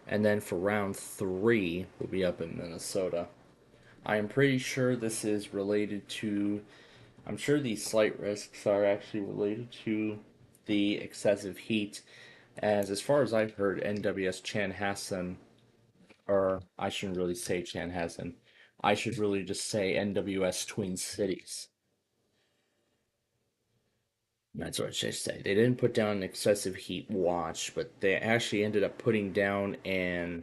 A: And then for round 3, we'll be up in Minnesota. I am pretty sure this is related to. I'm sure these slight risks are actually related to the excessive heat, as far as I've heard, NWS Chanhassen, or I shouldn't really say Chanhassen, I should really just say NWS Twin Cities. That's what I should say. They didn't put down an excessive heat watch, but they actually ended up putting down a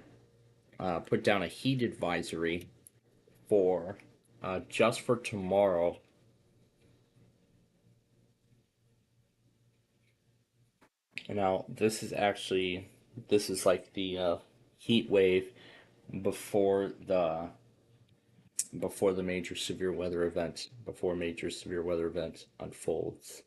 A: heat advisory for just for tomorrow. Now this is like the heat wave before the before major severe weather event unfolds.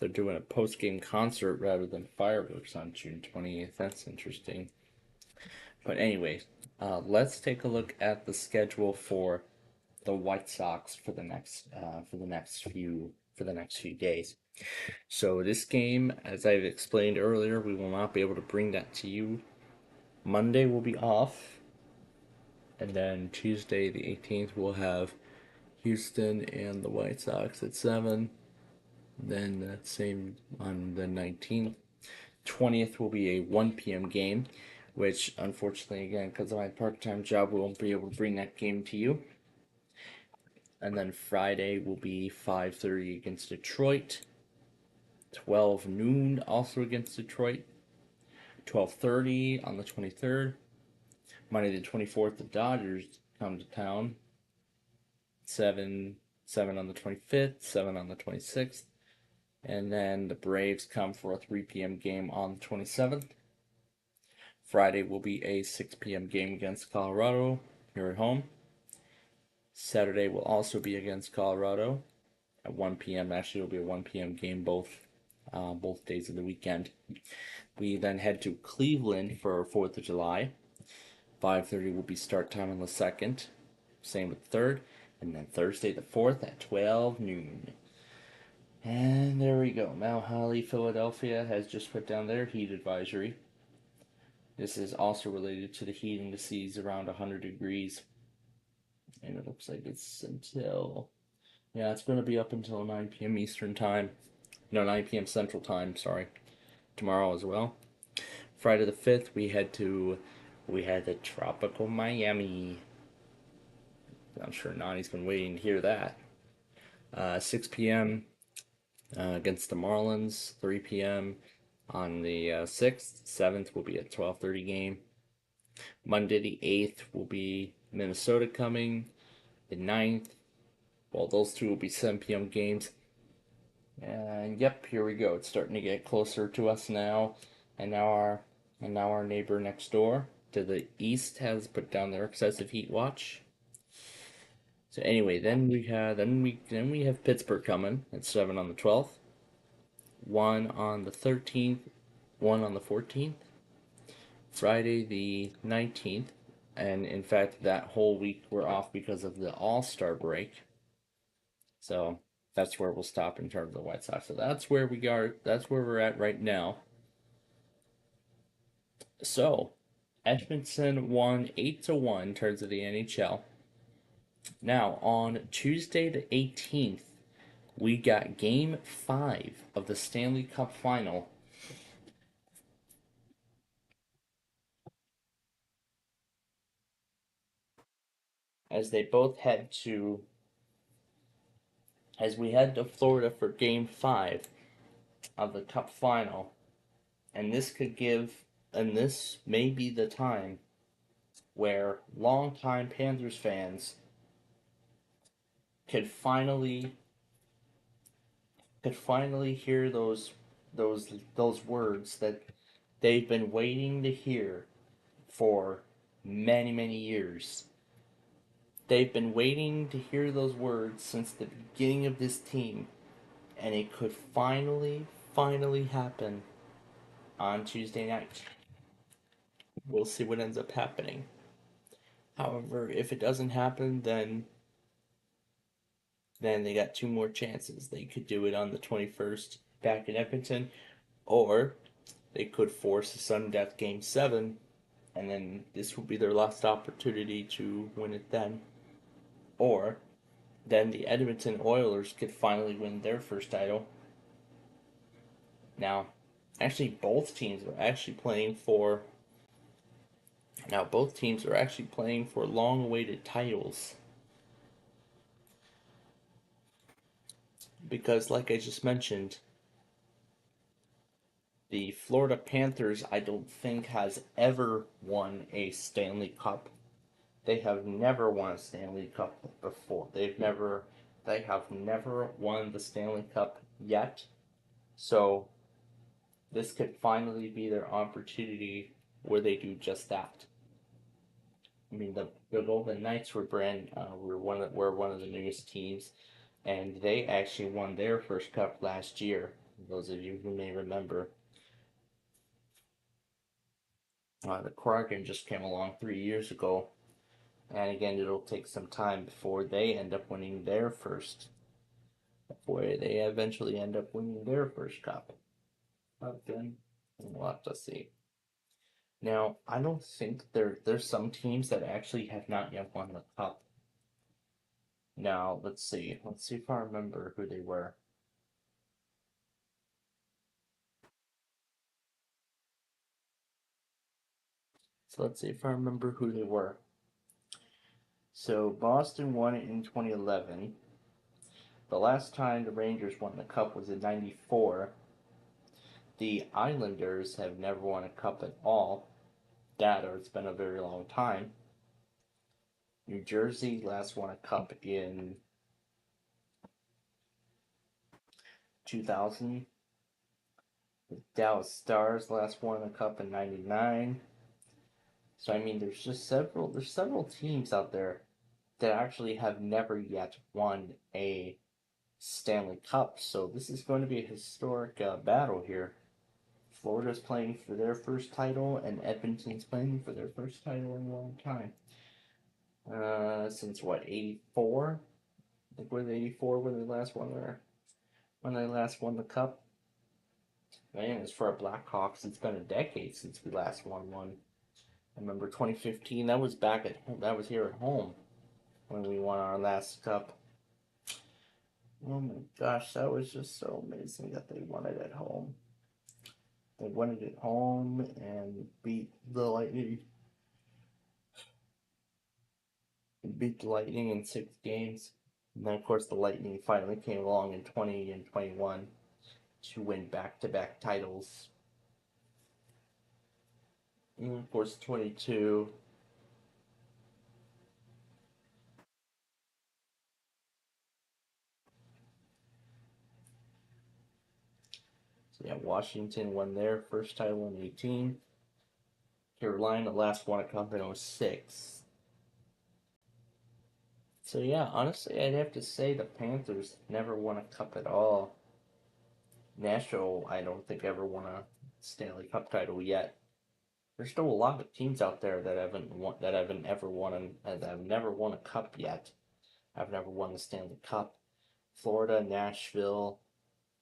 A: They're doing a post game concert rather than fireworks on June 28th. That's interesting. But anyway, let's take a look at the schedule for the White Sox for the next few days. So this game, as I've explained earlier, we will not be able to bring that to you. Monday will be off, and then Tuesday the 18th we'll have Houston and the White Sox at 7. Then that same on the 19th. 20th will be a 1 p.m. game, which unfortunately, again, because of my part-time job, we won't be able to bring that game to you. And then Friday will be 5:30 against Detroit. 12 noon also against Detroit. 12:30 on the 23rd. Monday the 24th, the Dodgers come to town. 7 on the 25th, 7 on the 26th. And then the Braves come for a 3 p.m. game on the 27th. Friday will be a 6 p.m. game against Colorado here at home. Saturday will also be against Colorado at 1 p.m. Actually, it will be a 1 p.m. game both days of the weekend. We then head to Cleveland for 4th of July. 5:30 will be start time on the 2nd. Same with the 3rd. And then Thursday the 4th at 12 noon. And there we go. Mount Holly, Philadelphia has just put down their heat advisory. This is also related to the heat indices around 100 degrees. And it looks like it's it's going to be up until 9 p.m. Eastern Time. No, 9 p.m. Central Time, sorry. Tomorrow as well. Friday the 5th, we had the tropical Miami. I'm sure Nani's been waiting to hear that. 6 p.m. Against the Marlins. 3 p.m. on the 6th. 7th will be a 12:30 game. Monday the 8th will be Minnesota coming. The 9th. Well, those two will be 7 p.m. games. And yep, here we go. It's starting to get closer to us now. And now our neighbor next door to the east has put down their excessive heat watch. So anyway, then we have Pittsburgh coming at 7 on the 12th, 1 on the 13th, 1 on the 14th, Friday the 19th, and in fact that whole week we're off because of the All-Star break. So that's where we'll stop in terms of the White Sox. So that's where we are. That's where we're at right now. So Edmonton won 8-1 in terms of the NHL. Now, on Tuesday the 18th, we got Game 5 of the Stanley Cup Final. As we head to Florida for Game 5 of the Cup Final. And this may be the time where longtime Panthers fans could finally hear those words that they've been waiting to hear for many years. They've been waiting to hear those words since the beginning of this team, and it could finally happen on Tuesday night. We'll see what ends up happening. However, if it doesn't happen, then they got two more chances. They could do it on the 21st back in Edmonton, or they could force a sudden death Game 7, and then this will be their last opportunity to win it then. Or then the Edmonton Oilers could finally win their first title. Now, actually, both teams are actually playing for long-awaited titles. Because, like I just mentioned, the Florida Panthers, I don't think, has ever won a Stanley Cup. They have never won a Stanley Cup before. They have never won the Stanley Cup yet. So this could finally be their opportunity where they do just that. I mean, the Golden Knights were one of the newest teams, and they actually won their first cup last year. Those of you who may remember, the Kraken just came along 3 years ago, and again, it'll take some time before they eventually end up winning their first cup. But then we'll have to see. Now, I don't think there's some teams that actually have not yet won the cup. Now, let's see. Let's see if I remember who they were. So let's see if I remember who they were. So Boston won it in 2011. The last time the Rangers won the cup was in '94. The Islanders have never won a cup at all. It's been a very long time. New Jersey last won a cup in 2000. The Dallas Stars last won a cup in '99. So I mean, there's several teams out there that actually have never yet won a Stanley Cup. So this is going to be a historic battle here. Florida's playing for their first title, and Edmonton's playing for their first title in a long time. Since what, '84? I think was '84 when they last won the cup. Man, as for our Blackhawks, it's been a decade since we last won one. I remember 2015. That was back at home. That was here at home when we won our last cup. Oh my gosh, that was just so amazing that they won it at home. They won it at home and beat the Lightning. In 6 games. And then, of course, the Lightning finally came along in 20 and 21 to win back-to-back titles. And, of course, 22. So, yeah, Washington won their first title in 18. Carolina last won a cup in 06. So, yeah, honestly, I'd have to say the Panthers never won a cup at all. Nashville, I don't think ever won a Stanley Cup title yet. There's still a lot of teams out there that have never won a cup yet. I've never won the Stanley Cup. Florida, Nashville,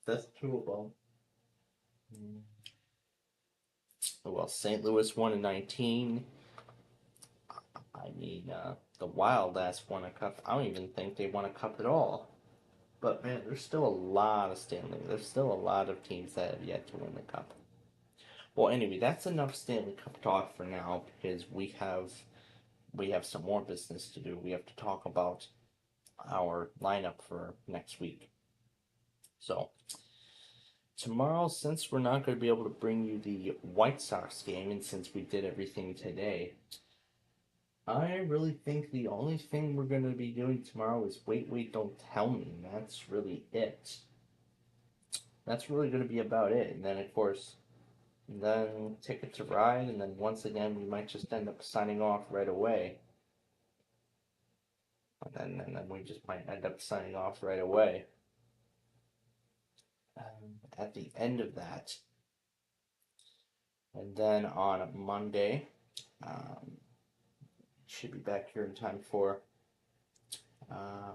A: that's two of them. Well, St. Louis won in '19. I mean, the Wild ass won a cup. I don't even think they won a cup at all. But man, there's still a lot of Stanley. There's still a lot of teams that have yet to win the cup. Well, anyway, that's enough Stanley Cup talk for now because we have some more business to do. We have to talk about our lineup for next week. So tomorrow, since we're not going to be able to bring you the White Sox game, and since we did everything today, I really think the only thing we're going to be doing tomorrow is Wait, Wait, Don't Tell Me. And that's really it. That's really going to be about it. And then, of course, then Ticket to Ride, and then once again, we might just end up signing off right away. And then we just might end up signing off right away. At the end of that, and then on Monday, should be back here in time for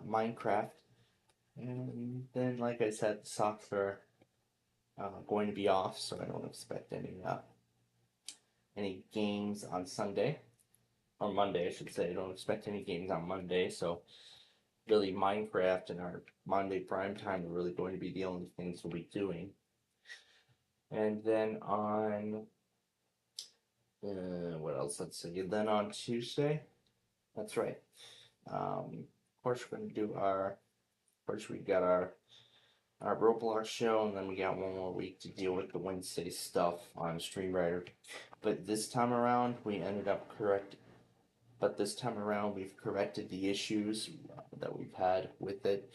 A: Minecraft. And then, like I said, the Sox are going to be off, so I don't expect any games on Sunday or Monday, I should say. I don't expect any games on Monday, so really Minecraft and our Monday prime time are really going to be the only things we'll be doing. And then on what else? Let's see. Then on Tuesday, that's right. Of course, we're gonna do our. Of course, we got our Roblox show, and then we got one more week to deal with the Wednesday stuff on Streamwriter. But this time around, we ended up correct. But this time around, we've corrected the issues that we've had with it.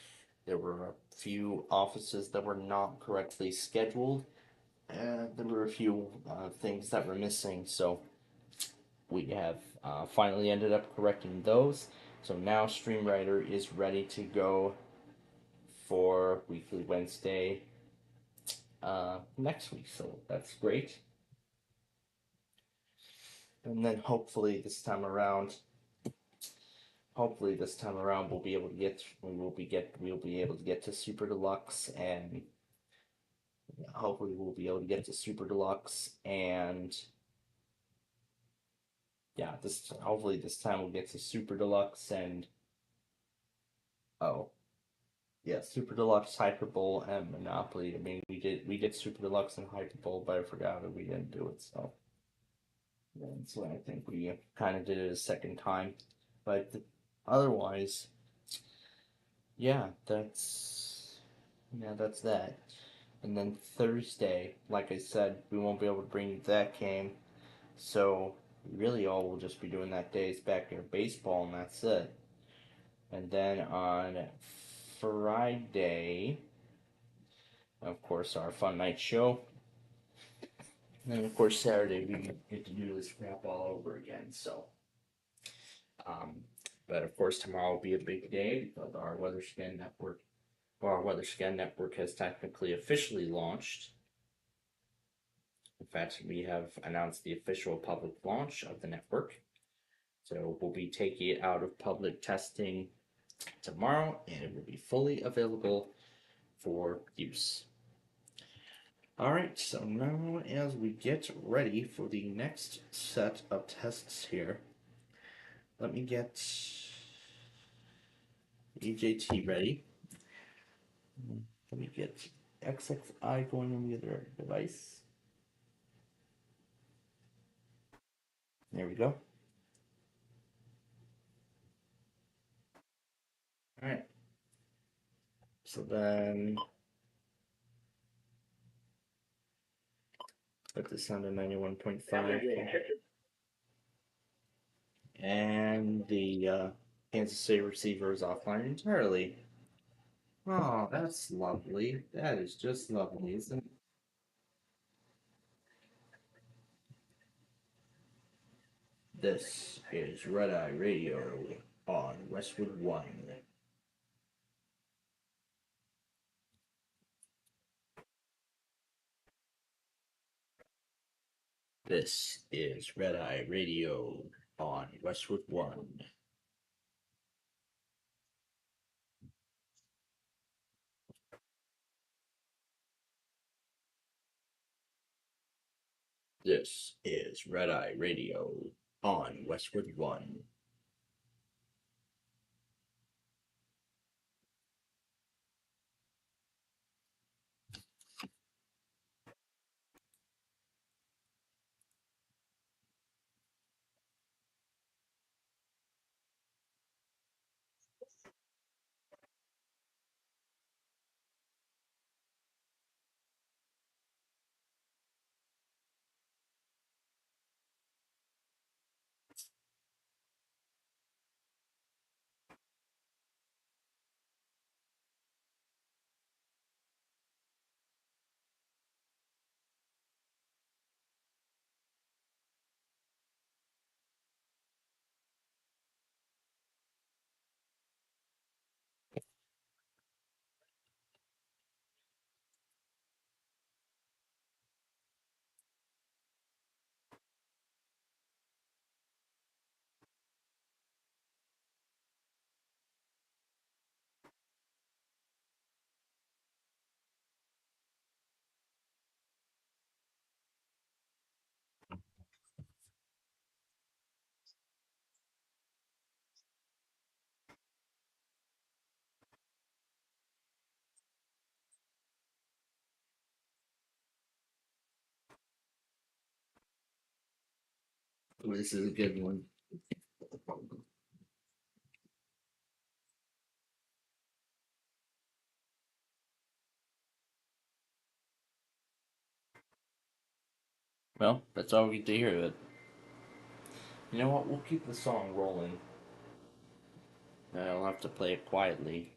A: There were a few offices that were not correctly scheduled, and there were a few things that were missing. So we have finally ended up correcting those. So now Streamwriter is ready to go for Weekly Wednesday next week. So that's great. And then hopefully this time around we'll be able to get to Super Deluxe, and hopefully we'll be able to get to Super Deluxe, and yeah, hopefully this time we'll get to Super Deluxe and Super Deluxe, Hyperbowl, and Monopoly. I mean, we did Super Deluxe and Hyperbowl, but I forgot that we didn't do it, so that's why I think we kind of did it a second time. But otherwise, that's that. And then Thursday, like I said, we won't be able to bring you that game, so really all we'll just be doing that day is backyard baseball, and that's it. And then on Friday, of course, our fun night show. And then, of course, Saturday we get to do this crap all over again. So, but of course, tomorrow will be a big day because our Weatherscan network has technically officially launched. In fact, we have announced the official public launch of the network. So we'll be taking it out of public testing tomorrow, and it will be fully available for use. Alright, so now as we get ready for the next set of tests here, let me get EJT ready. Let me get XXI going on the other device. There we go. Alright. So then put this on to 91.5. And the Kansas City receiver is offline entirely. Oh, that's lovely. That is just lovely, isn't it? This is Red Eye Radio on Westwood One. This is Red Eye Radio on Westwood One. This is Red Eye Radio on Westwood One. This is a good one. Well, that's all we get to hear of it. You know what? We'll keep the song rolling. I'll have to play it quietly.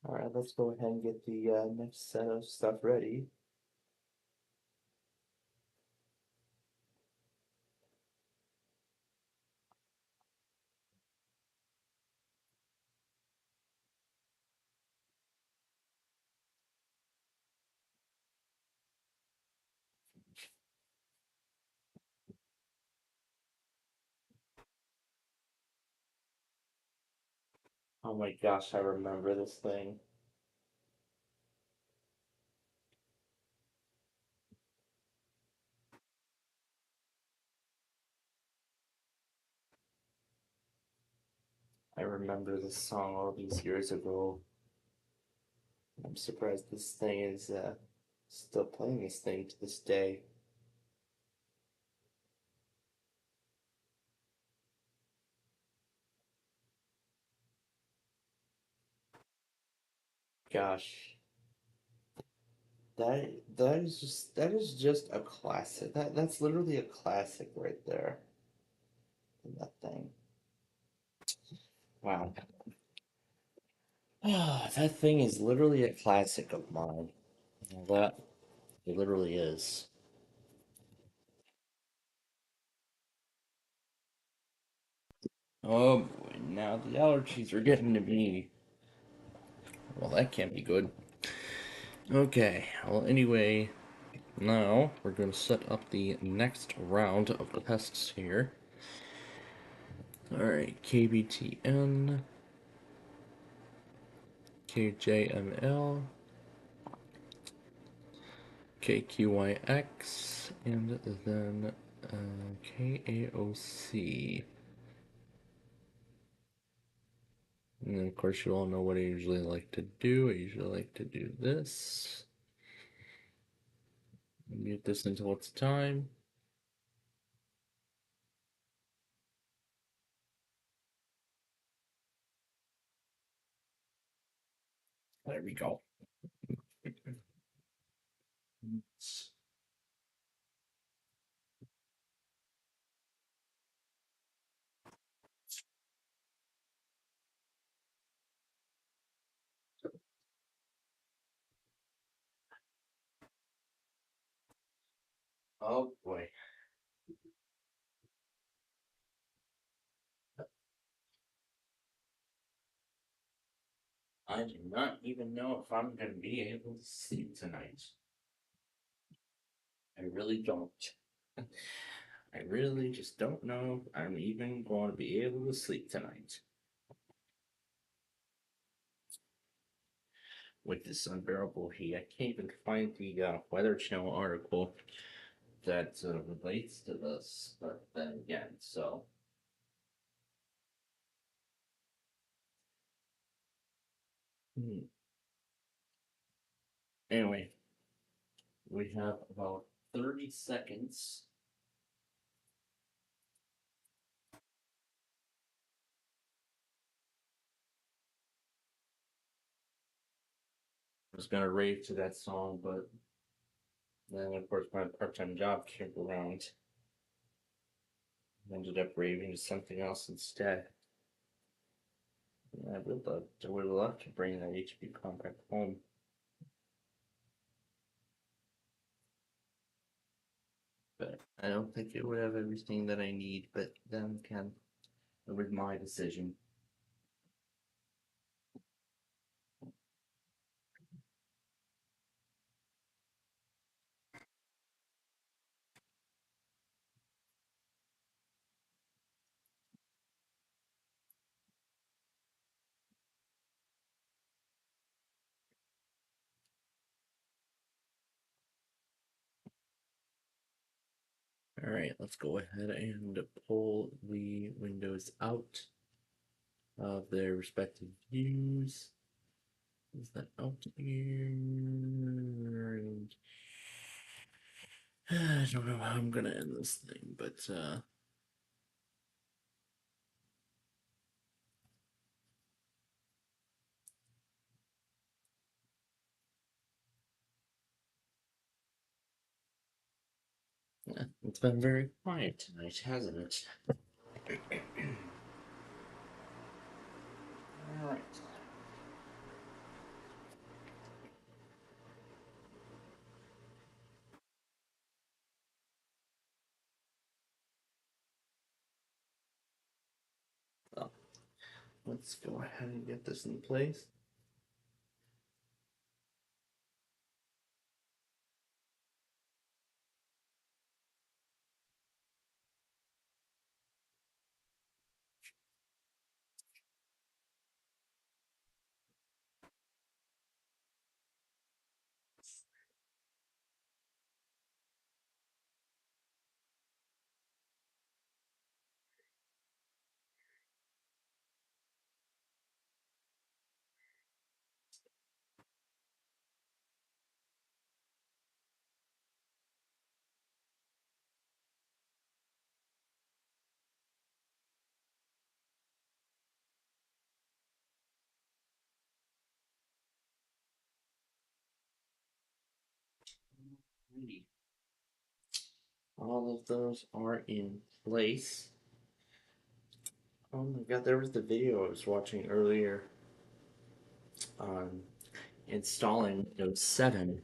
A: Alright, let's go ahead and get the next set of stuff ready. Oh my gosh, I remember this thing. I remember this song all these years ago. I'm surprised this thing is still playing this thing to this day. Gosh, that is just a classic. That's literally a classic right there. In that thing. Wow. Ah, that thing is literally a classic of mine. That it literally is. Oh boy, now the allergies are getting to me. Well, that can't be good. Okay, well, anyway, now we're going to set up the next round of tests here. Alright, KBTN, KJML, KQYX, and then KAOC. And then, of course, you all know what I usually like to do. I usually like to do this. Mute this until it's time. There we go. Oh boy. I do not even know if I'm going to be able to sleep tonight. I really don't. I really just don't know if I'm even going to be able to sleep tonight. With this unbearable heat, I can't even find the Weather Channel article that relates to this. But then again, so. Hmm. Anyway, we have about 30 seconds. I was gonna rave to that song, but then of course my part-time job came around. I ended up raving to something else instead. Yeah, I would love to bring that HP compact home. But I don't think it would have everything that I need, but then again, it was my decision. Alright, let's go ahead and pull the windows out of their respective views. Is that out here? And I don't know how I'm gonna end this thing, but it's been very quiet tonight, hasn't it? Alright. Well, let's go ahead and get this in place. Alrighty. All of those are in place. Oh my god, there was the video I was watching earlier on installing Windows 7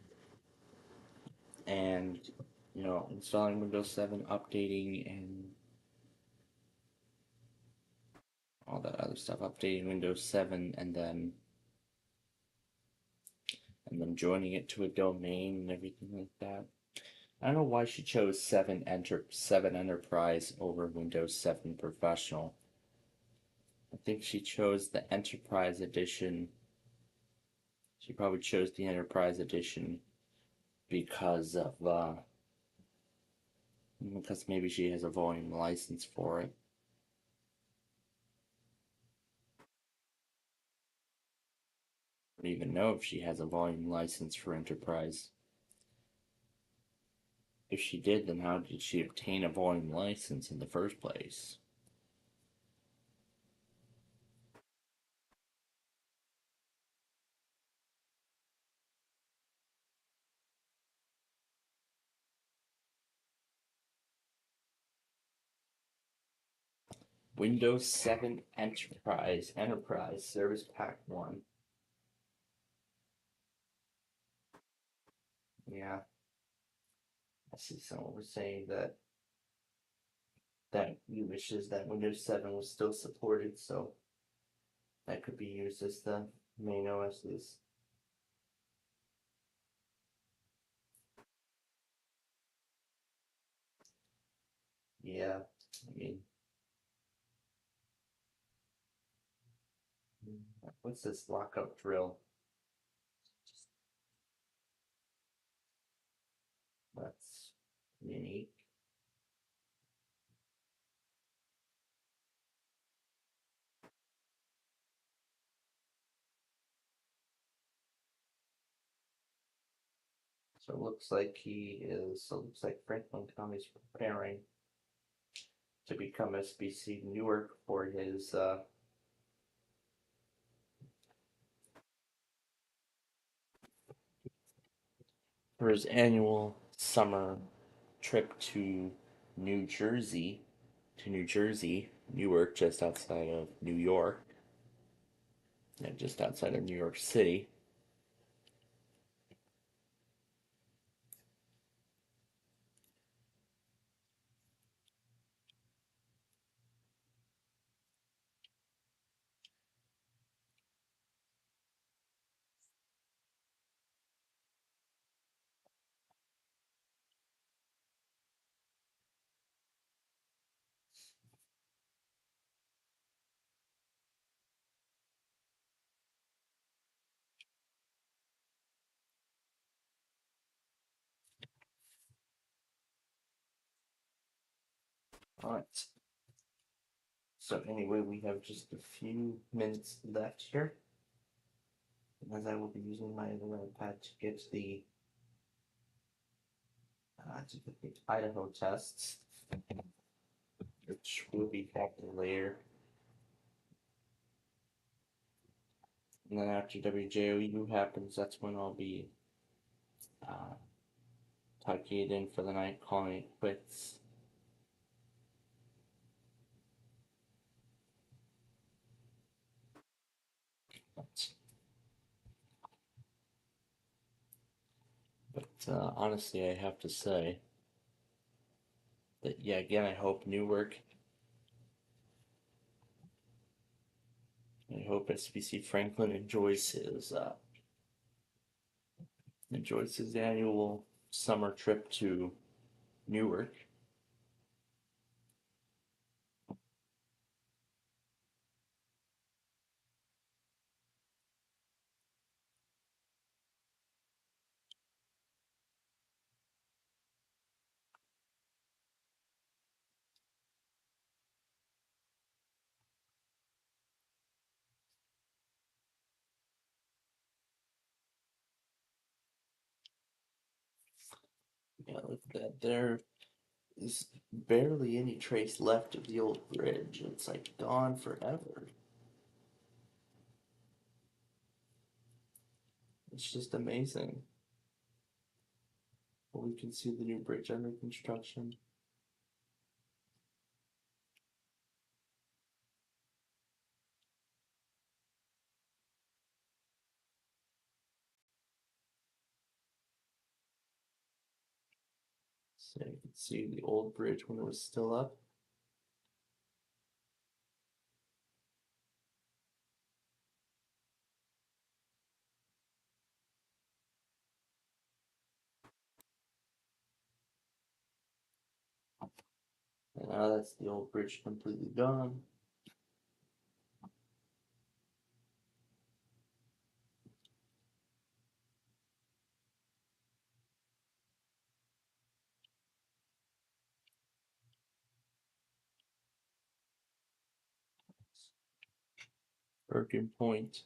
A: and installing Windows 7, updating and all that other stuff, updating Windows 7 and then joining it to a domain and everything like that. I don't know why she chose 7 Enterprise over Windows 7 Professional. I think she chose the Enterprise Edition. She probably chose the Enterprise Edition because maybe she has a volume license for it. I don't even know if she has a volume license for Enterprise. If she did, then how did she obtain a volume license in the first place? Windows 7 Enterprise Service Pack 1. Yeah, I see someone was saying that he wishes that Windows 7 was still supported, so that could be used as the main OS's. Yeah, I mean, what's this lockup drill? That's unique. So it looks like Franklin County's preparing to become SBC Newark for his annual summer trip to New Jersey, Newark, just outside of New York, and just outside of New York City. Alright. So anyway, we have just a few minutes left here. As I will be using my other iPad to get the Idaho tests, which will be happening later. And then after WJOU happens, that's when I'll be tucking it in for the night, calling it quits. But honestly, I have to say that, yeah, again, I hope Newark, I hope SPC Franklin enjoys his annual summer trip to Newark. Yeah, look at that. There is barely any trace left of the old bridge. It's like gone forever. It's just amazing. But we can see the new bridge under construction. So you can see the old bridge when it was still up. And now that's the old bridge completely gone. Bergen Point.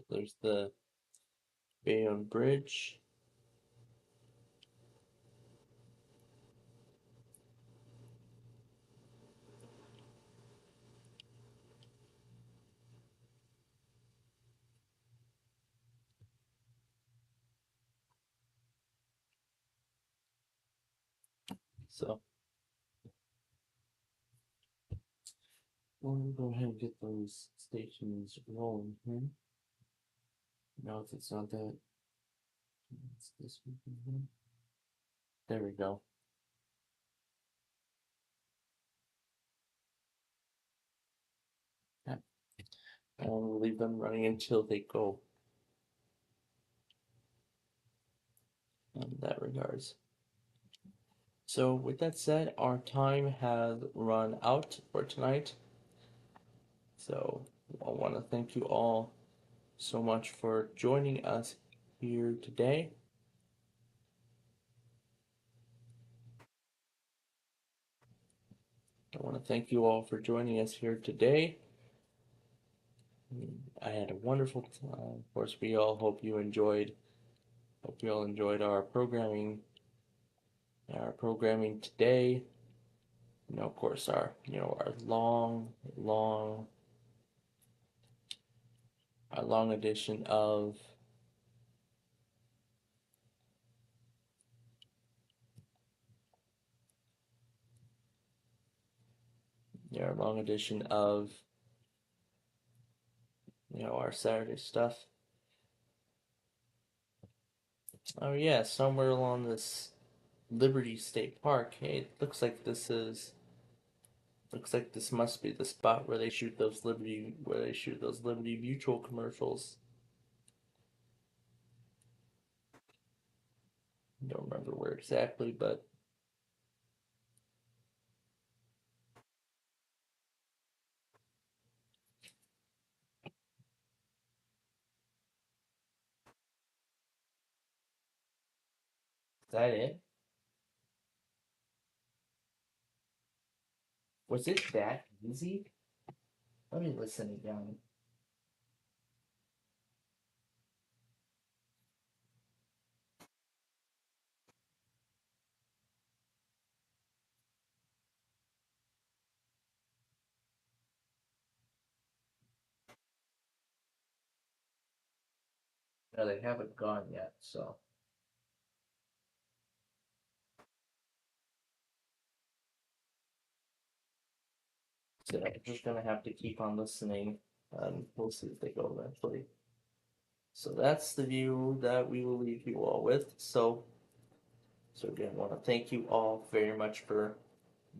A: There's the Bayonne Bridge. So we'll go ahead and get those stations rolling here. No, if it's not that, it's this one here. There we go. Yeah. And we'll leave them running until they go. In that regards. So with that said, our time has run out for tonight. So I want to thank you all so much for joining us here today. I want to thank you all for joining us here today. I had a wonderful time. Of course, we all hope you enjoyed. Hope you all enjoyed our programming. Our programming today. You know, of course, our long edition of our long edition of our Saturday stuff. Oh yeah, somewhere along this Liberty State Park. Hey, it looks like this must be the spot where they shoot those Liberty Mutual commercials. I don't remember where exactly, but is that it? Was it that easy? Let me listen again. No, they haven't gone yet, so. So I'm just gonna have to keep on listening, and we'll see if they go eventually. So that's the view that we will leave you all with. So again, I want to thank you all very much for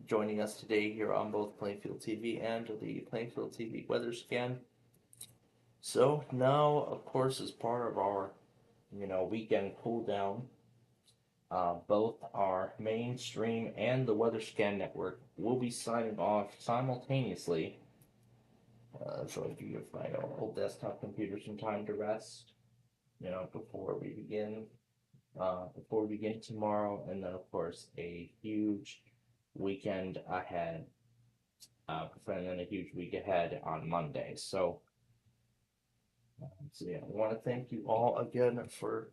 A: joining us today here on both Plainfield TV and the Plainfield TV weather scan. So now, of course, as part of our, weekend cool down, both our mainstream and the Weather Scan network will be signing off simultaneously. So I can give my old desktop computer some time to rest, before we begin tomorrow, and then of course a huge weekend ahead, and then a huge week ahead on Monday. So yeah, I want to thank you all again for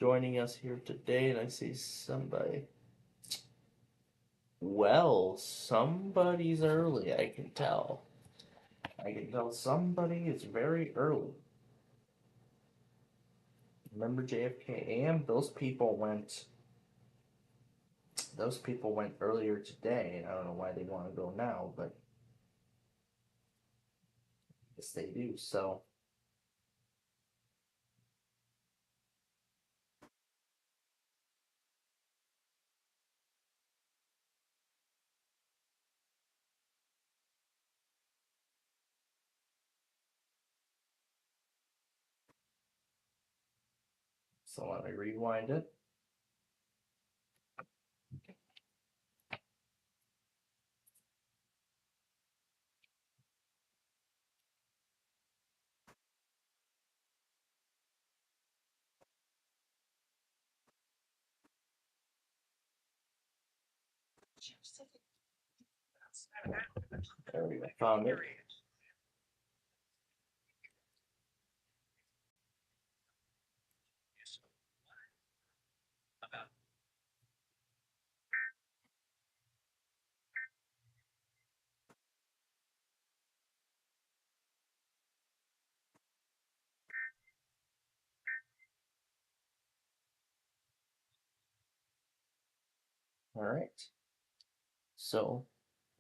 A: joining us here today. And I see somebody. Well, somebody's early. I can tell. Somebody is very early. Remember JFK AM? Those people went. Those people went earlier today, and I don't know why they want to go now, but I guess they do. So let me rewind it. There we go. Found it. All right. So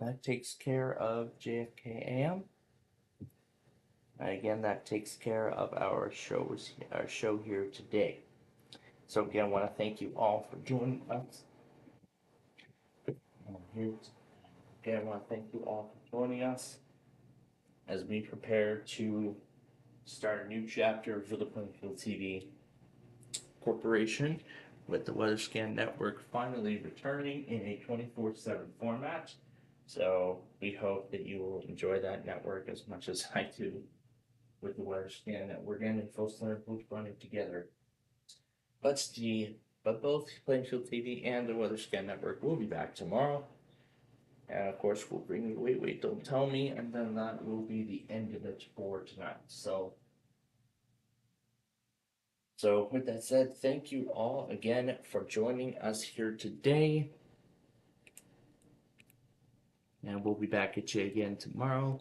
A: that takes care of JFK AM. And again, that takes care of our show here today. So again, I want to thank you all for joining us. Again, I want to thank you all for joining us as we prepare to start a new chapter for the Plainfield TV Corporation, with the Weatherscan Network finally returning in a 24/7 format. So we hope that you will enjoy that network as much as I do with the Weatherscan Network and InfoSlammer both running together. But both Plainfield TV and the Weatherscan Network will be back tomorrow. And of course, we'll bring you Wait, Don't Tell Me, and then that will be the end of it for tonight. So with that said, thank you all again for joining us here today. And we'll be back at you again tomorrow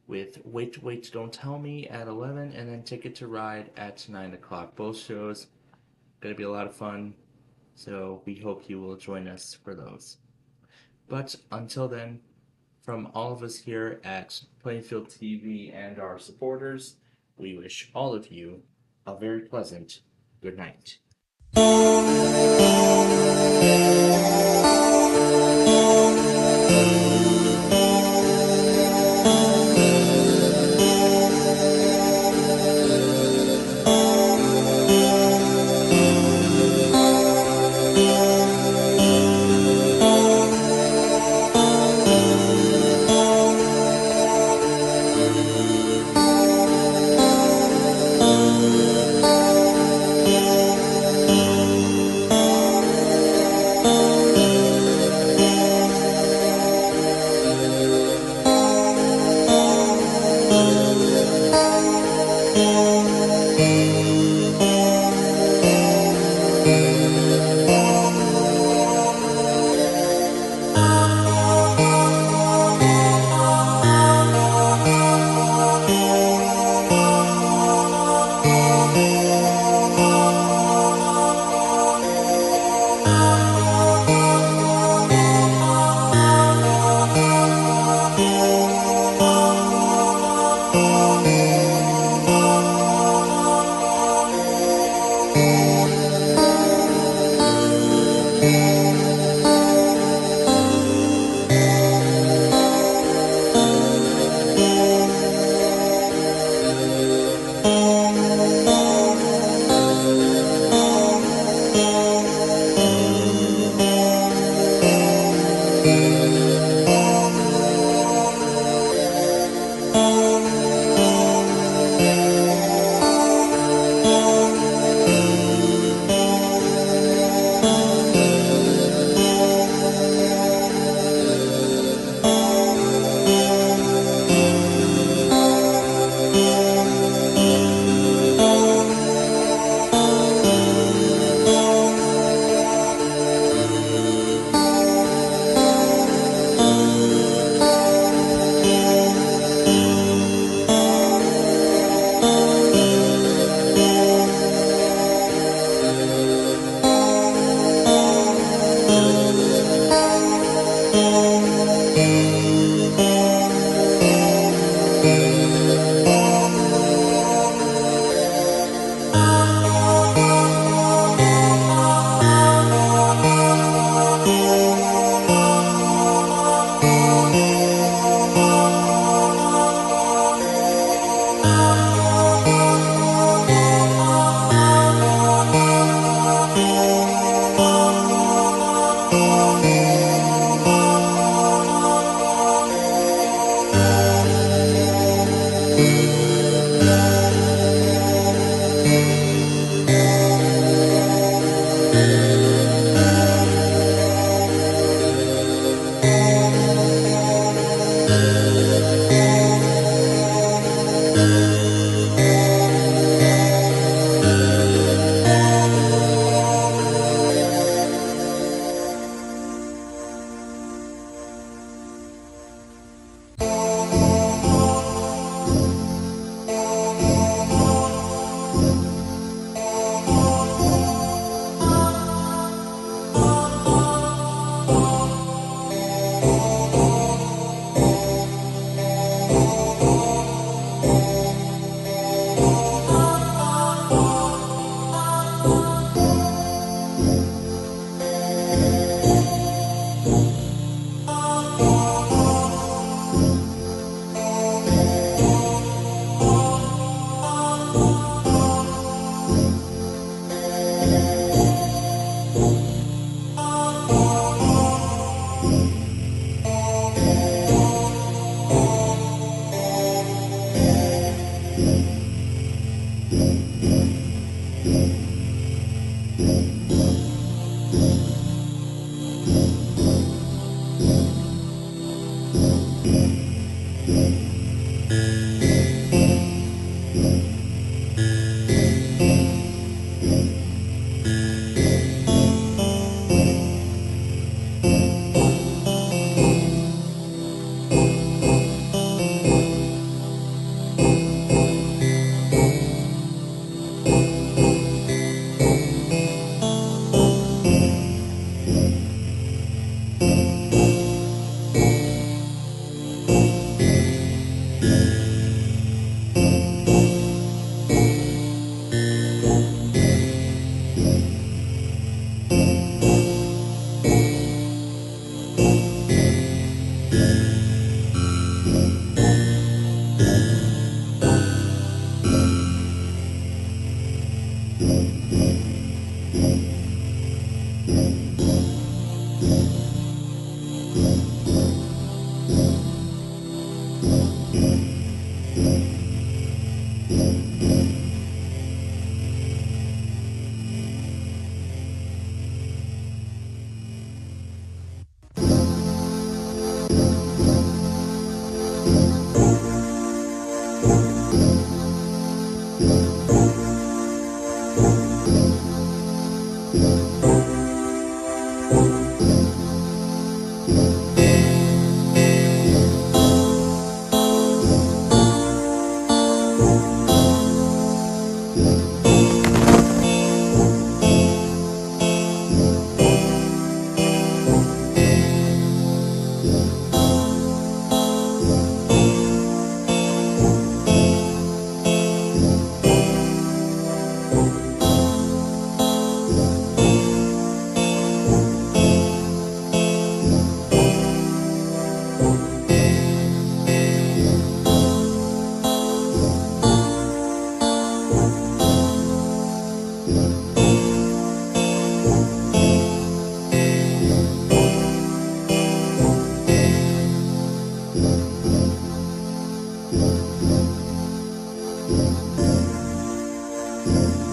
A: with Wait, Don't Tell Me at 11, and then Ticket to Ride at 9 o'clock. Both shows going to be a lot of fun, so we hope you will join us for those. But until then, from all of us here at Plainfield TV and our supporters, we wish all of you a very pleasant good night.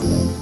A: Bye.